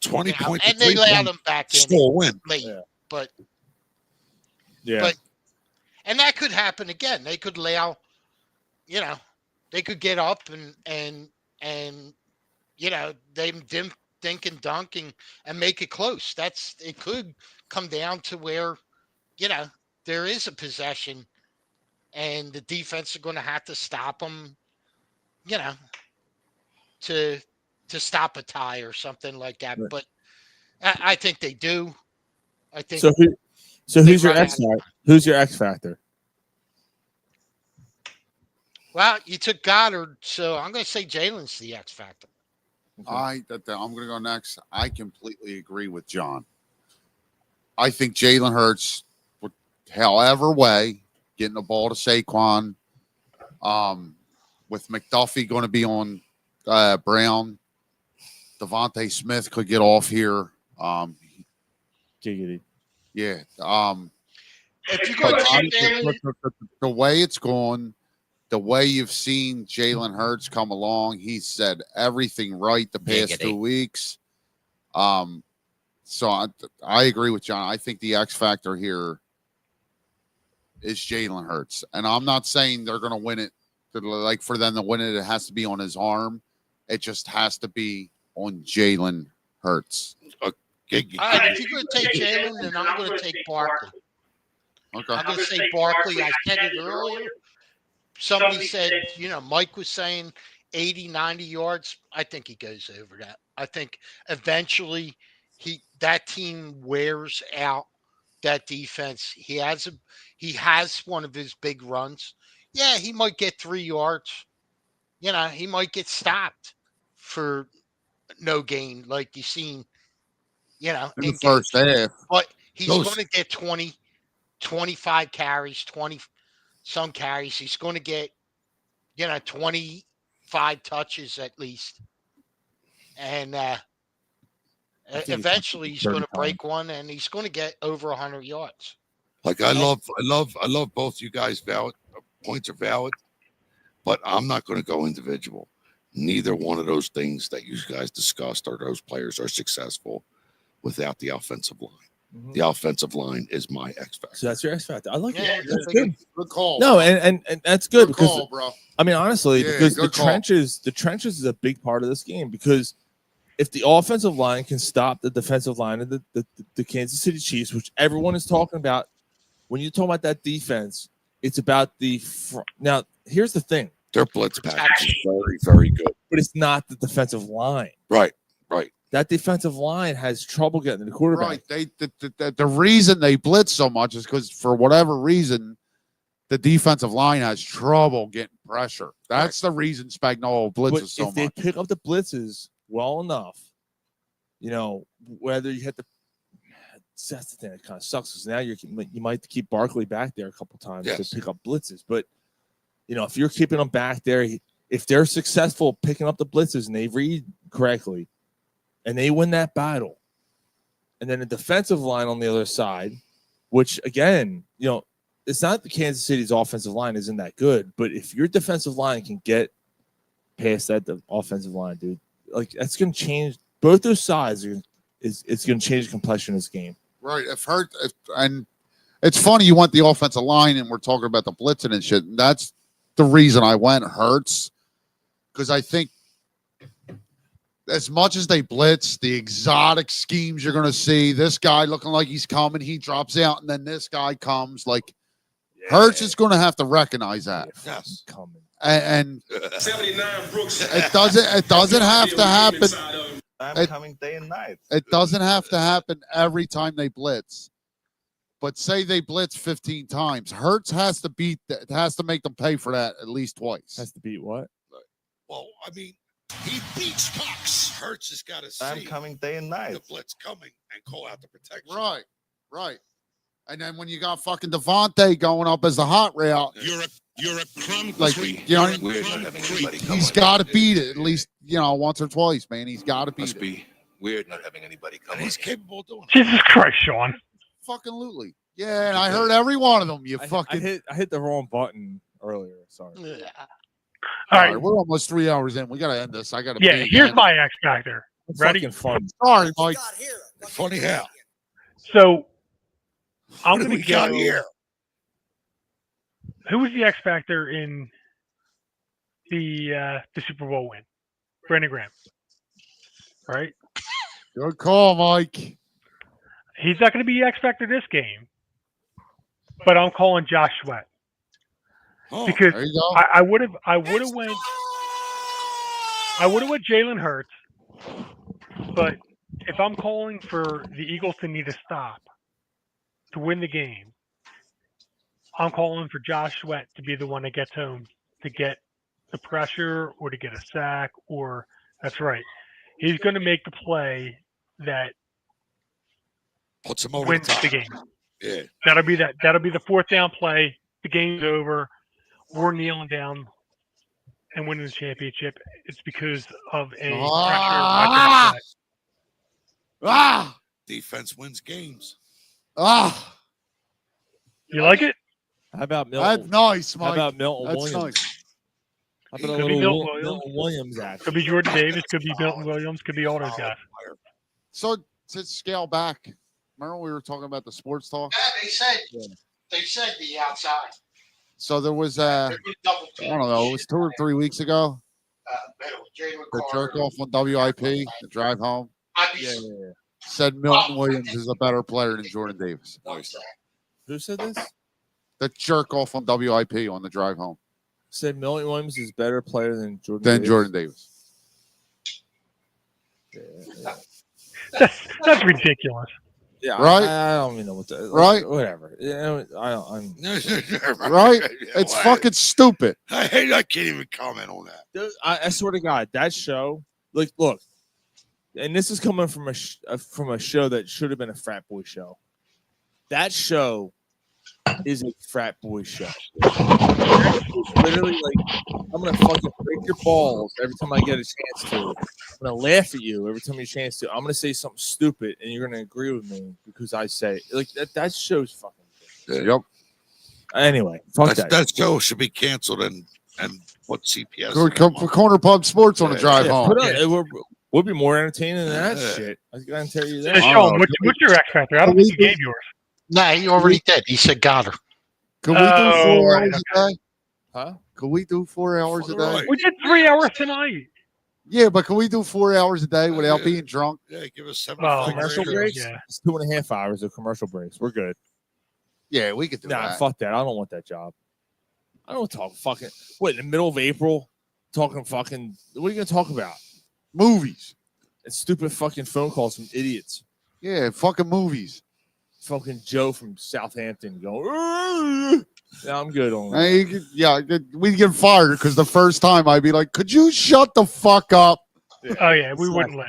20 points. And they allowed them back in still win. late. Yeah. But yeah. And that could happen again. They could allow, they could get up and they dink and dunk and make it close. It could come down to where, there is a possession and the defense are going to have to stop them, to stop a tie or something like that. Right. But I think they do. I think So who's your X factor? Who's your X factor? Well, you took Goddard, so I'm going to say Jalen's the X factor. I'm going to go next. I completely agree with John. I think Jalen Hurts, however way, getting the ball to Saquon, with McDuffie going to be on Brown, Devontae Smith could get off here. Giggity. Yeah. If you go the way it's going, the way you've seen Jalen Hurts come along, he said everything right the past 2 weeks. So I agree with John. I think the X factor here is Jalen Hurts. And I'm not saying they're going to win it. Like for them to win it, it has to be on his arm. It just has to be on Jalen Hurts. If you're going to take Jalen, then I'm going to take Barkley. Okay. I'm going to say Barkley. I said it earlier. Somebody said, Mike was saying 80, 90 yards. I think he goes over that. I think eventually that team wears out that defense. He has one of his big runs. Yeah, he might get 3 yards. He might get stopped for no gain like you've seen, in the first half. But he's going to get 20, 25 carries, 20 some carries. He's going to get, 25 touches at least. And eventually he's going to break one and he's going to get over 100 yards. Like I love both you guys points are valid, but I'm not going to go individual. Neither one of those things that you guys discussed or those players are successful without the offensive line. Mm-hmm. The offensive line is my X factor. So that's your X factor. I like it. That's good. Good call. No, and that's good because call, bro. I mean honestly, because the call. trenches is a big part of this game because if the offensive line can stop the defensive line of the Kansas City Chiefs, which everyone is talking about, when you talk about that defense, it's about the front. Now, here's the thing. Their blitz package is very, very good. But it's not the defensive line. Right. That defensive line has trouble getting to the quarterback. Right. The reason they blitz so much is because for whatever reason, the defensive line has trouble getting pressure. That's the reason Spagnuolo blitzes so much. If they pick up the blitzes well enough, whether you hit that's the thing that kind of sucks is now you might have to keep Barkley back there a couple times to pick up blitzes. But, if you're keeping them back there, if they're successful picking up the blitzes and they read correctly and they win that battle, and then the defensive line on the other side, which, again, it's not the Kansas City's offensive line isn't that good, but if your defensive line can get past the offensive line, dude, like that's going to change both those sides. It's going to change the complexion of this game. Right. And it's funny you went the offensive line and we're talking about the blitzing and shit. And that's the reason I went Hurts, because I think as much as they blitz, the exotic schemes you're going to see, this guy looking like he's coming, he drops out, and then this guy comes. Like Hurts is going to have to recognize that. Yes. Coming. And 79 Brooks. it doesn't have to happen. I'm coming day and night. It doesn't have to happen every time they blitz. But say they blitz 15 times. Hurts has to make them pay for that at least twice. Has to beat what? Well, I mean, he beats Cox. Hurts has got to see. I'm coming day and night. The blitz coming and call out the protection. Right. And then when you got fucking Devontae going up as the hot route, you're a crumb. Like, he's got to beat it at least, once or twice, man. He's got to beat it. Be weird not having anybody come. He's capable of doing it. Jesus Christ, Sean. Fucking lootly. Yeah, and I heard every one of them. I hit the wrong button earlier. Sorry. All right, we're almost 3 hours in. We got to end this. I got to. Yeah, here's my X factor. It's Ready? fucking fun. Sorry, Mike. Funny how. So I'm What do going we to got go. here? Who was the X factor in the Super Bowl win? Brandon Graham. Right? Good call, Mike. He's not going to be the X factor this game, but I'm calling Josh Sweat because there you go. I would have went Jalen Hurts, but if I'm calling for the Eagles to need a stop to win the game, I'm calling for Josh Sweat to be the one that gets home to get the pressure or to get a sack, or that's right. He's going to make the play that puts him over wins the top. the game. Yeah. That'll be the fourth down play. The game's over. We're kneeling down and winning the championship. It's because of a pressure. Defense wins games. You like it? How about Milton? That's nice, Mike. How about Milton That's Williams? nice. How about a Could be little Milton Milton Williams action? Could be Jordan Davis. Could be Milton Williams. Could be all those guys. So to scale back, remember we were talking about the sports talk? They said the outside. So there was I don't know, it was 2 or 3 weeks ago. The jerk off on WIP, the drive home. Said Milton Williams is a better player than Jordan Davis. Who said this? The jerk off on WIP on the drive home. Said Milton Williams is a better player than Jordan Davis. Jordan Davis. That's ridiculous. Yeah, right. I don't even know what to. Right. Whatever. I'm right. It's fucking stupid. I can't even comment on that. Dude, I swear to God, that show. Like, look, and this is coming from a show that should have been a frat boy show. That show is a frat boy show. It's literally like, I'm gonna fucking break your balls every time I get a chance to. I'm gonna laugh at you every time you get a chance to. I'm gonna say something stupid, and you're gonna agree with me because I say like that show's fucking. Yep. Anyway, fuck that. That show should be canceled and put CPS. For Corner Pub Sports on the drive home. We'll be more entertaining than that shit. I gotta tell you that. Hey, Sean, what's your X factor? I don't think you gave yours. Nah, he already did. He said got her. Could we do 4 hours okay. a day? Huh? Could we do 4 hours a day? We did 3 hours tonight. Yeah, but can we do 4 hours a day without being drunk? Yeah, give us 7 commercial breaks. Yeah. It's 2.5 hours of commercial breaks. We're good. Yeah, we could do Nah, that. fuck that. I don't want that job. I don't talk fucking. What, in the middle of April? Talking fucking. What are you gonna talk about? Movies. And stupid fucking phone calls from idiots. Yeah, fucking movies. Fucking Joe from Southampton going. Yeah, I'm good on that. Hey, we'd get fired because the first time I'd be like, "Could you shut the fuck up?" Oh yeah, we wouldn't laugh.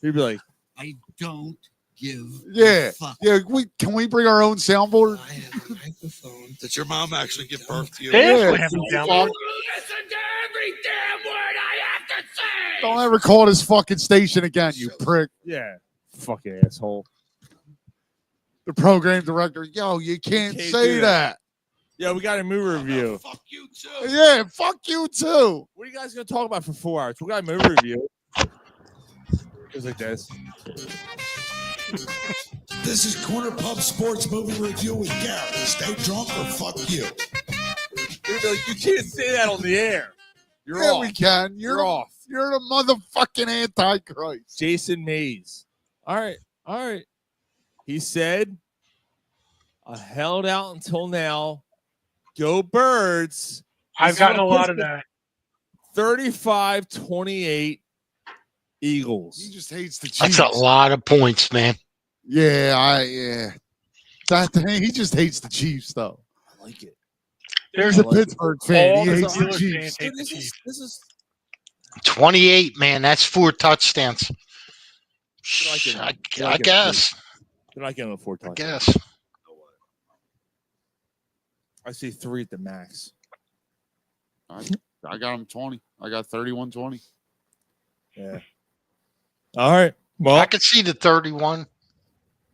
We'd be like, I don't give Yeah, a fuck. yeah. Can we bring our own soundboard? I have a microphone. Did your mom actually give birth to you? They Yeah, actually have a soundboard. Listen to every damn word I have to say. Don't ever call this fucking station again, you prick. yeah, fucking asshole. The program director, yo, you can't say do that. Yeah, we got a movie review. Fuck you too. Yeah, fuck you too. What are you guys gonna talk about for 4 hours? We got a movie review. It's like this. This is Corner Pub Sports Movie Review with Garrett. Stay drunk or fuck you. They're like, you can't say that on the air. You're Yeah, off. we can. You're off. You're the motherfucking Antichrist. Jason Mays. All right. He said, I held out until now. Go Birds. I've gotten a lot of that. 35-28 Eagles. He just hates the Chiefs. That's a lot of points, man. Yeah. He just hates the Chiefs, though. I like it. There's a Pittsburgh fan. He hates the Steelers Chiefs. fans hate the Chiefs. This is 28, man. That's 4 touchdowns. I guess. They're not getting a 4 I touchdowns. guess. I see 3 at the max. I got him 20. I got 31-20. Yeah. All right. Well, I could see the 31.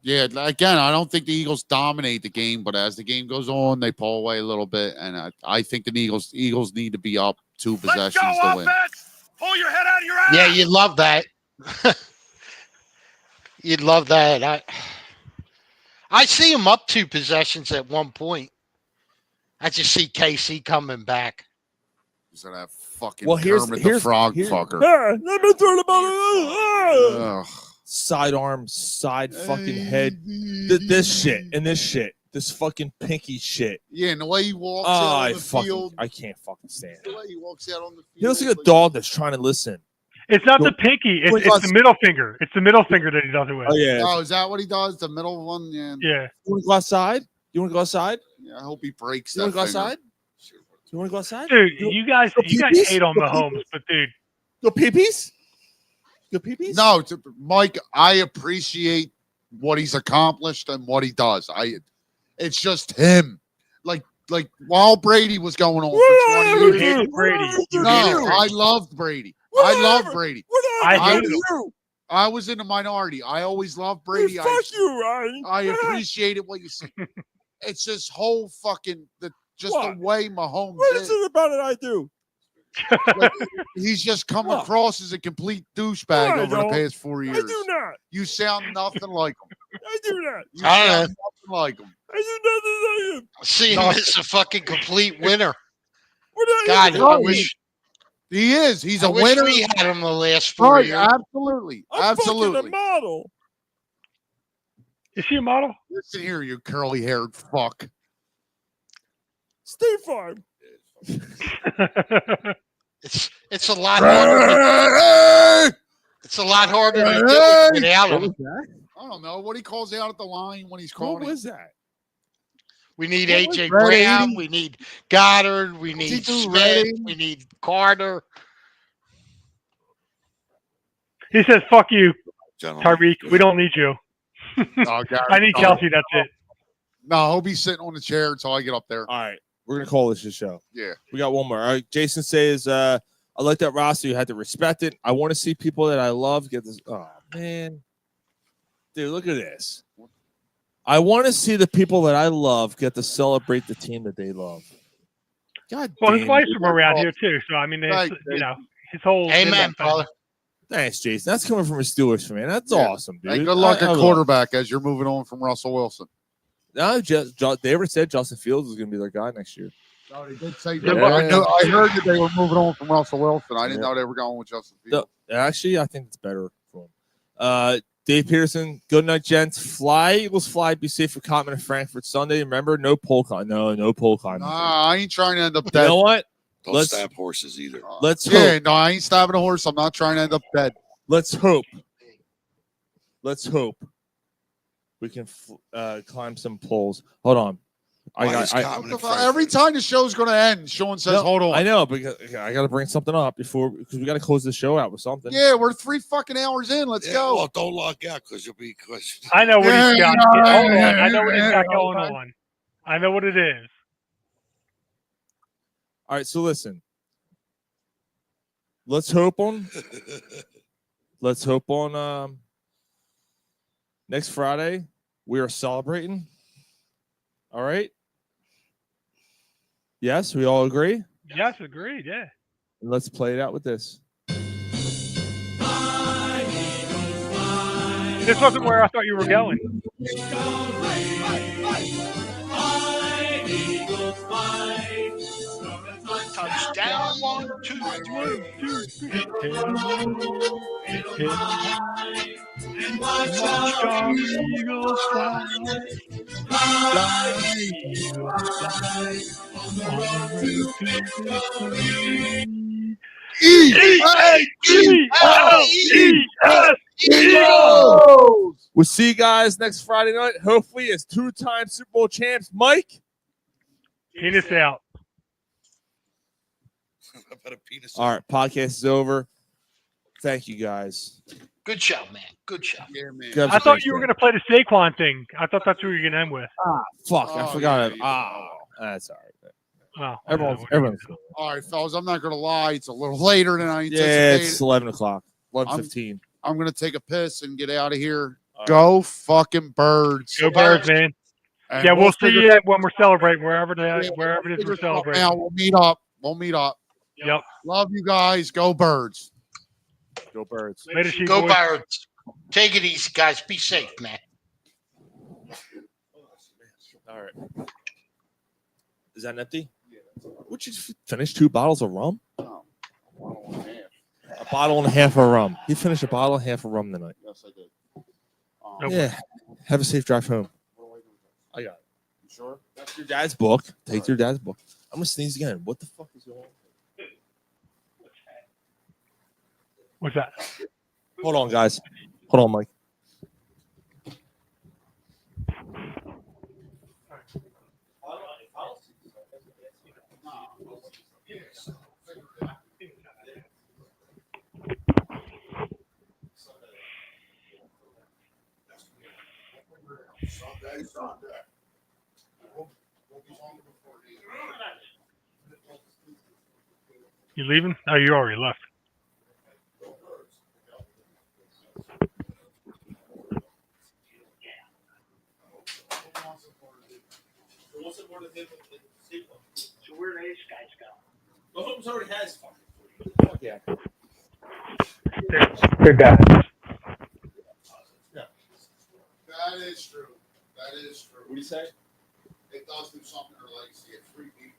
Yeah, again, I don't think the Eagles dominate the game, but as the game goes on, they pull away a little bit, and I think the Eagles need to be up 2 possessions to win. Pull your head out of your ass. Yeah, you'd love that. You'd love that. I see him up 2 possessions at one point. I just see KC coming back. So that fucking here's Kermit the Frog fucker. Let me throw the ball. Ugh. Sidearm, side fucking head. This shit. This fucking pinky shit. Yeah, and the way he walks Oh, out on the field. I can't fucking stand The it. way he walks out on the field. He looks like a dog that's trying to listen. It's not the pinky. It's the middle finger. It's the middle finger that he does it with. Oh yeah. Oh, is that what he does? The middle one? Yeah. Yeah. You want to go outside? You want to go outside? Yeah, I hope he breaks You that want to go finger. outside? You want to go outside? Dude, you guys peepees? hate on Go Mahomes, peepees? but dude, Go peepees? Go peepees? No, Mike, I appreciate what he's accomplished and what he does. It's just him. Like while Brady was going on for 20 you years. hate Brady. You No, hate Brady. I loved Brady. I love Brady. I hate him. I was in the minority. I always loved Brady. Fuck you, Ryan. I appreciated what you said. It's this whole fucking the way Mahomes What is. is it about it I do? Like, he's just come What? across as a complete No, douchebag I over the don't. past 4 years. I do not. You sound nothing like him. I do not. You I sound don't nothing like him. I do nothing like him. See him as a fucking complete winner. What did I God, do? I wish He is. He's I a wish winner. we had him the last 4 Right, years. absolutely. I'm Absolutely. fucking a model. Is she a model? Listen here, you curly haired fuck. State Farm. It's a lot harder. It's a lot harder to do it without him. I don't know what he calls out at the line when he's What calling. was that? We need What was AJ Red Brown. 80? We need Goddard. We What's he need do, Smith. Red 80? We need Carter. He says, "Fuck you, Gentlemen. Tyreek. We don't need you. Oh, Gary, I need no. Kelsey. That's it." No, he'll be sitting on the chair until I get up there. All right. We're going to call this a show. Yeah. We got one more. All right. Jason says, I like that roster. You had to respect it. I want to see people that I love get this. Oh, man. Dude, look at this. I want to see the people that I love get to celebrate the team that they love. God Well, damn his wife's it. from around here too, so I mean, Right, his whole Amen, brother. Thanks, Jason. That's coming from a Steelers fan. That's awesome, dude. Hey, good luck I at love it. quarterback as you're moving on from Russell Wilson. No, they ever said Justin Fields was going to be their guy next year. No, they did say Yeah. I heard that they were moving on from Russell Wilson. I didn't know they were going with Justin Fields. No, actually, I think it's better for him. Dave Peterson, good night, gents. Fly, Eagles fly. Be safe for Cotman and Frankfurt Sunday. Remember, no pole con. No pole con. Nah, I ain't trying to end up You dead. know what? Don't stab horses either. Let's Yeah, hope. no, I ain't stabbing a horse. I'm not trying to end up dead. Let's hope. Let's hope we can climb some poles. Hold on. Every time the show's going to end, Sean says, No, hold on. I know, because I got to bring something up because we got to close the show out with something. Yeah, we're 3 fucking hours in. Let's go. Well, don't log out because you'll be. I know what he's got. Hold on. I know what he's got going on. I know what it is. All right, so listen. Let's hope on next Friday we are celebrating. All right. Yes, we all agree. Yes, agreed. Yeah. And let's play it out with this. This wasn't where I thought you were going. Touchdown, 1, 2, 3. And watch our eagles fly. Fly, eagles, fly. On the road to victory. Eagles! We'll see you guys next Friday night. Hopefully, as 2-time Super Bowl champs, Mike. Penis out. All right, podcast is over. Thank you, guys. Good show, man. Good show. Yeah, man. Good I thought you were going to play the Saquon thing. I thought that's what you were going to end with. Fuck, I forgot it. That's all right. Well, Everyone's All right, fellas, I'm not going to lie. It's a little later than I anticipated. yeah, it's 11 o'clock, 11:15. I'm going to take a piss and get out of here. Go fucking Birds. Go Birds, man. And Yeah, we'll see figure- you when we're celebrating, wherever it is figure we're something celebrating. out. We'll meet up. Yep. Love you guys. Go Birds. Go Birds. Later, Sheep Go boys. Birds. Take it easy, guys. Be safe, man. All right. Is that empty? Would you finish 2 bottles of rum? A bottle and a half of rum. He finished a bottle and a half of rum tonight. Yes, I did. Yeah. Have a safe drive home. I got it. You sure? That's your dad's book. Take your dad's book. I'm gonna sneeze again. What the fuck is going on? What's that? Hold on, guys. Hold on, Mike. You leaving? Oh, you already left. So where do these guys go? Mahomes already has Yeah. They're guys. That is true. That is true. What do you say? It does do something to their legs to get 3 people.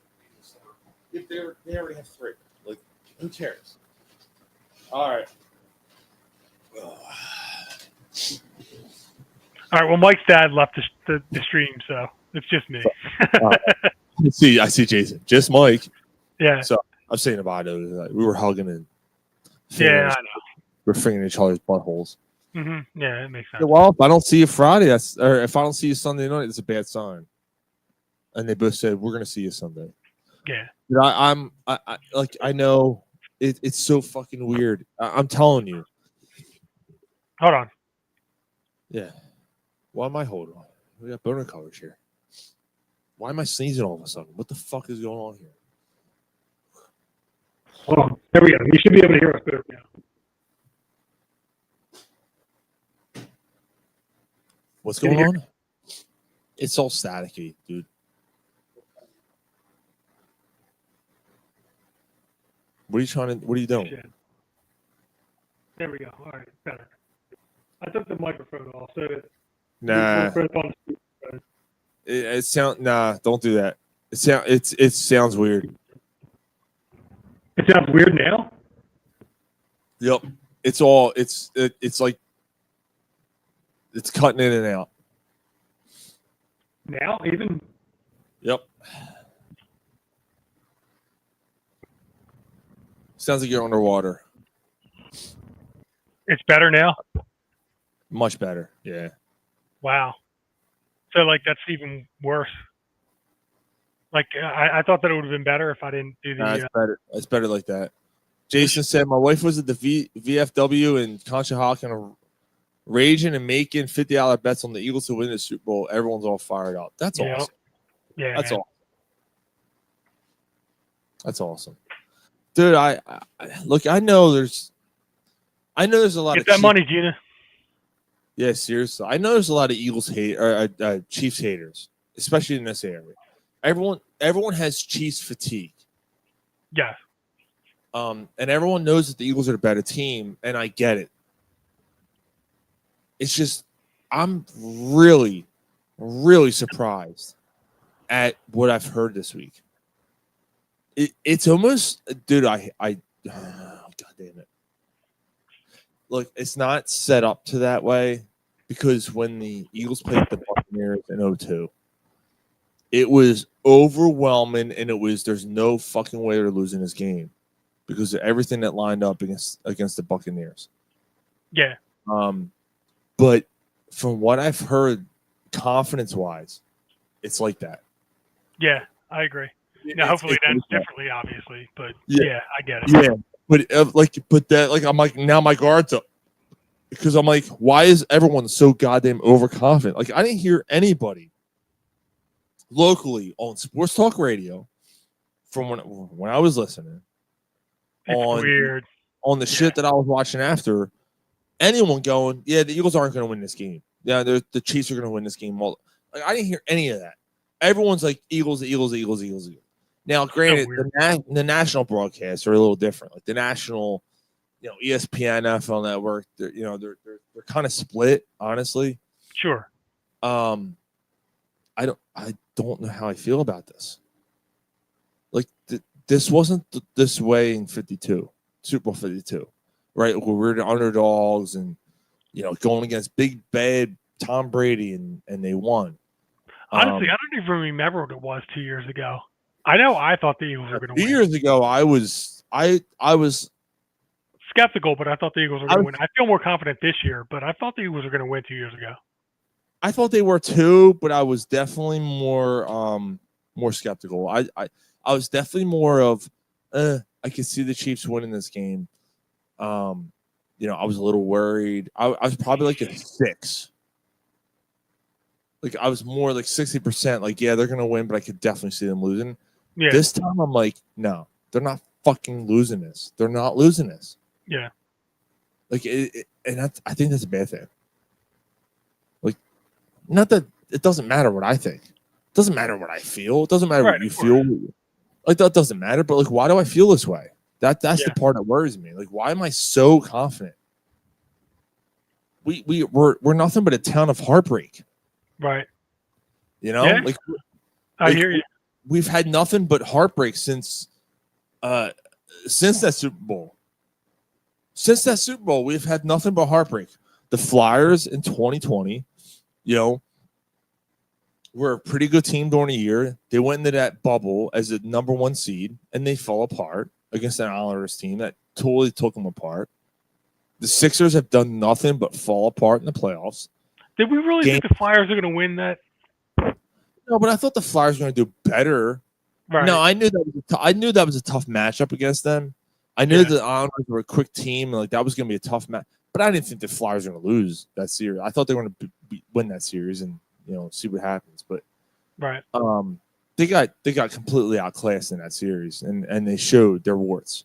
If they already have 3, like who cares? All right. All right. Well, Mike's dad left the stream, so it's just me. I see Jason. Just Mike. Yeah. So I'm saying about it. Like, we were hugging and Yeah, I know. we're fingering each other's buttholes. Mm-hmm. Yeah, it makes sense. Yeah, well, if I don't see you Friday, or if I don't see you Sunday night, it's a bad sign. And they both said we're gonna see you Sunday. Yeah. You know, I know it's so fucking weird. I'm telling you. Hold on. Yeah. Why am I holding on? We got boner coverage here. Why am I sneezing all of a sudden? What the fuck is going on here? Hold on. There we go. You should be able to hear us better now. What's Can you going hear on? It's all staticky, dude. What are you doing? Shit. There we go. All right, better. I took the microphone off so that Nah. It sound nah, don't do that. It sounds weird. It sounds weird now. Yep. It's like it's cutting in and out. Now, even. Yep. Sounds like you're underwater. It's better now. Much better. Yeah. Wow. So like that's even worse. Like I thought that it would have been better if I didn't do the. Nah, it's better. It's better like that. Jason said, my wife was at the VFW in Conshohocken raging and making $50 bets on the Eagles to win the Super Bowl. Everyone's all fired up. That's awesome. Yeah, That's man. awesome. That's awesome. Dude, I look, I know there's a lot Get of that Chiefs- money, Gina. Yeah, seriously. I know there's a lot of Eagles Chiefs haters, especially in this area. Everyone has Chiefs fatigue. Yeah. And everyone knows that the Eagles are the better team, and I get it. It's just I'm really, really surprised at what I've heard this week. It's almost, dude. God damn it! Look, it's not set up to that way because when the Eagles played the Buccaneers in 2002, it was overwhelming, and there's no fucking way they're losing this game because of everything that lined up against the Buccaneers. Yeah. But from what I've heard, confidence-wise, it's like that. Yeah, I agree. Now, hopefully it ends differently, obviously, but yeah, I get it. Yeah, but I'm like, now my guard's up because I'm like, why is everyone so goddamn overconfident? Like, I didn't hear anybody locally on sports talk radio from when I was listening Weird. on the shit that I was watching after. Anyone going, yeah, the Eagles aren't going to win this game. Yeah, the Chiefs are going to win this game. Well, like, I didn't hear any of that. Everyone's like Eagles. Now, granted, the national broadcasts are a little different. Like the national, ESPN, NFL Network, they're kind of split, honestly. Sure. I don't know how I feel about this. Like this wasn't this way in 52, Super Bowl 52, right? Where we're the underdogs and going against big bad Tom Brady and they won. Honestly, I don't even remember what it was 2 years ago. I know I thought the Eagles were going to win. 2 years ago, I was skeptical, but I thought the Eagles were going to win. I feel more confident this year, but I thought the Eagles were going to win 2 years ago. I thought they were too, but I was definitely more skeptical. I was definitely more of I could see the Chiefs winning this game. I was a little worried. I was probably like a 6. Like I was more like 60%. Like, yeah, they're gonna win, but I could definitely see them losing. Yeah. This time, I'm like, no, they're not fucking losing this. They're not losing this. Yeah. Like, I think that's a bad thing. Like, not that it doesn't matter what I think. It doesn't matter what I feel. It doesn't matter what you feel. Like that doesn't matter. But like, why do I feel this way? That's the part that worries me. Like, why am I so confident? We're nothing but a town of heartbreak. Right. Yeah. I hear you. We've had nothing but heartbreak since that Super Bowl. Since that Super Bowl, we've had nothing but heartbreak. The Flyers in 2020, were a pretty good team during the year. They went into that bubble as a number 1 seed, and they fell apart against an Islanders team that totally took them apart. The Sixers have done nothing but fall apart in the playoffs. Did we really think the Flyers are going to win that? No, but I thought the Flyers were going to do better. Right. No, I knew that was a tough matchup against them. I knew the Islanders were a quick team, and like that was going to be a tough match. But I didn't think the Flyers were going to lose that series. I thought they were going to win that series and see what happens. But right, they got completely outclassed in that series, and they showed their warts.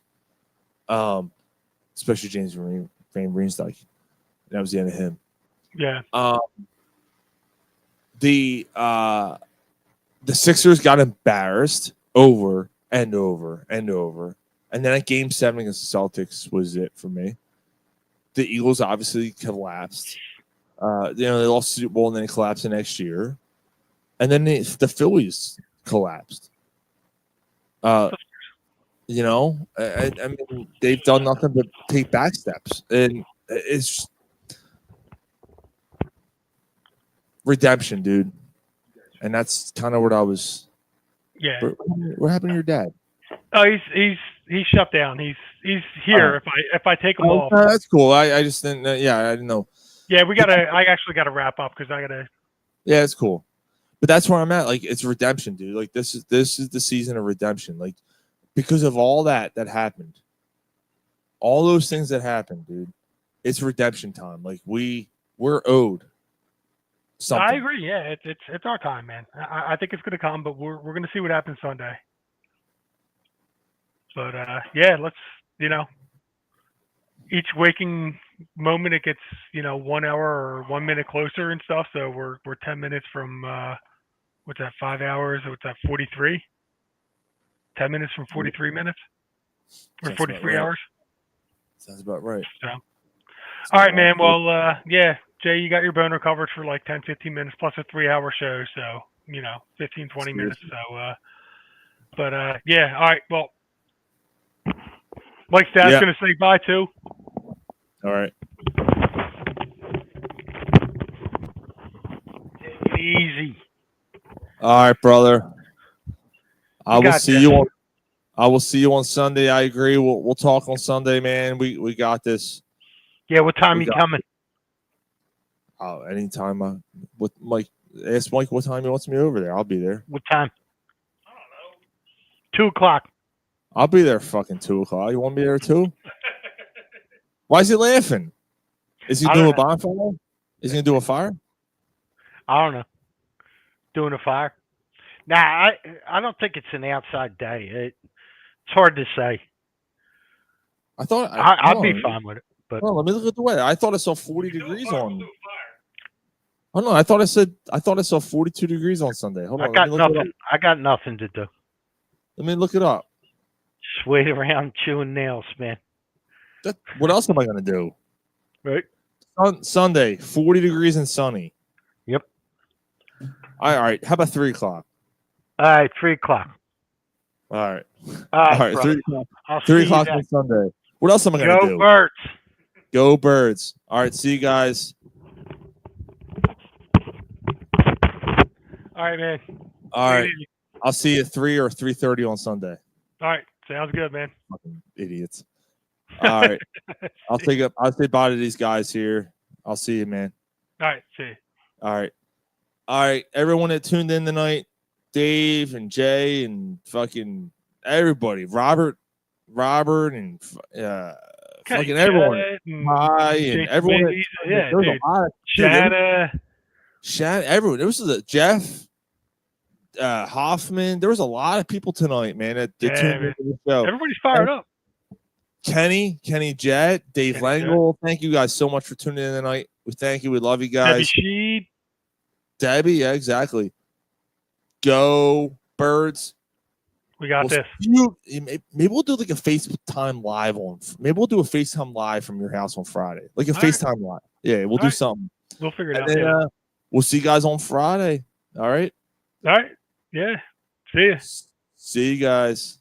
Especially James Van Riemsdyk. That was the end of him. Yeah. The Sixers got embarrassed over and over and over. And then at Game 7 against the Celtics was it for me. The Eagles obviously collapsed. They lost the Super Bowl and then they collapsed the next year. And then the Phillies collapsed. I mean, they've done nothing but take back steps. And it's redemption, dude. And that's kind of what I was. Yeah. What happened to your dad? Oh, he's shut down. He's here. If I take him off, that's cool. I just didn't. I didn't know. Yeah, I actually gotta wrap up because I gotta. Yeah, it's cool. But that's where I'm at. Like, it's redemption, dude. Like, this is the season of redemption. Like, because of all that happened, all those things that happened, dude. It's redemption time. Like, we're owed something. I agree. Yeah, it's our time, man. I think it's going to come, but we're going to see what happens Sunday. But yeah, let's each waking moment it gets 1 hour or 1 minute closer and stuff. So we're 10 minutes from what's that? 5 hours? What's that? 43. 10 minutes from 43 minutes or Sounds 43 right. hours. Sounds about right. So, all right, man. Well, yeah, Jay, you got your boner covered for like 10, 15 minutes plus a 3-hour show. So, 15, 20 minutes. So, but yeah. All right. Well, Mike Staff's going to say bye too. All right. Take it easy. All right, brother. I will got see this. you on Sunday. I agree. We'll talk on Sunday, man. We got this. Yeah, what time you coming? Oh, anytime. With Mike, ask Mike what time he wants me over there. I'll be there. What time? I don't know. 2:00. I'll be there fucking 2:00. You want me there too? Why is he laughing? Is he doing a bonfire? Is he gonna do a fire? I don't know. Doing a fire? Nah, I don't think it's an outside day. It's hard to say. I thought I'd be fine with it. But let me look at the weather. I thought I saw 40 degrees on. Oh no, I thought I saw 42 degrees on Sunday. Hold on. I got nothing to do. Let me look it up. Just wait around chewing nails, man. What else am I gonna do? Right. Sunday, 40 degrees and sunny. Yep. All right. How about 3:00? All right, 3:00. All right. All right, 3 o'clock. I'll see 3 you o'clock then. on Sunday. What else am I gonna do? Go Birds. Go Birds. All right. See you guys. All right, man. All right. Take it easy. I'll see you at 3 or 3:30 on Sunday. All right. Sounds good, man. Fucking idiots. All right. I'll say bye to these guys here. I'll see you, man. All right. See you. All right. All right. Everyone that tuned in tonight, Dave and Jay and fucking everybody, Robert and fucking everyone. Hi and everyone. Yeah, There was dude. a lot of Shanna, everyone. There was Jeff Hoffman. There was a lot of people tonight, man, that tuned into the show. Everybody's fired up. Kenny Jett, Dave Langle. Thank you guys so much for tuning in tonight. We thank you. We love you guys. Debbie, yeah, exactly. Go Birds. We got this. Maybe we'll do like a FaceTime live on. Maybe we'll do a FaceTime live from your house on Friday, like a FaceTime live. Yeah, we'll do something. We'll figure it out. And then, we'll see you guys on Friday. All right. All right. Yeah. See ya. See you guys.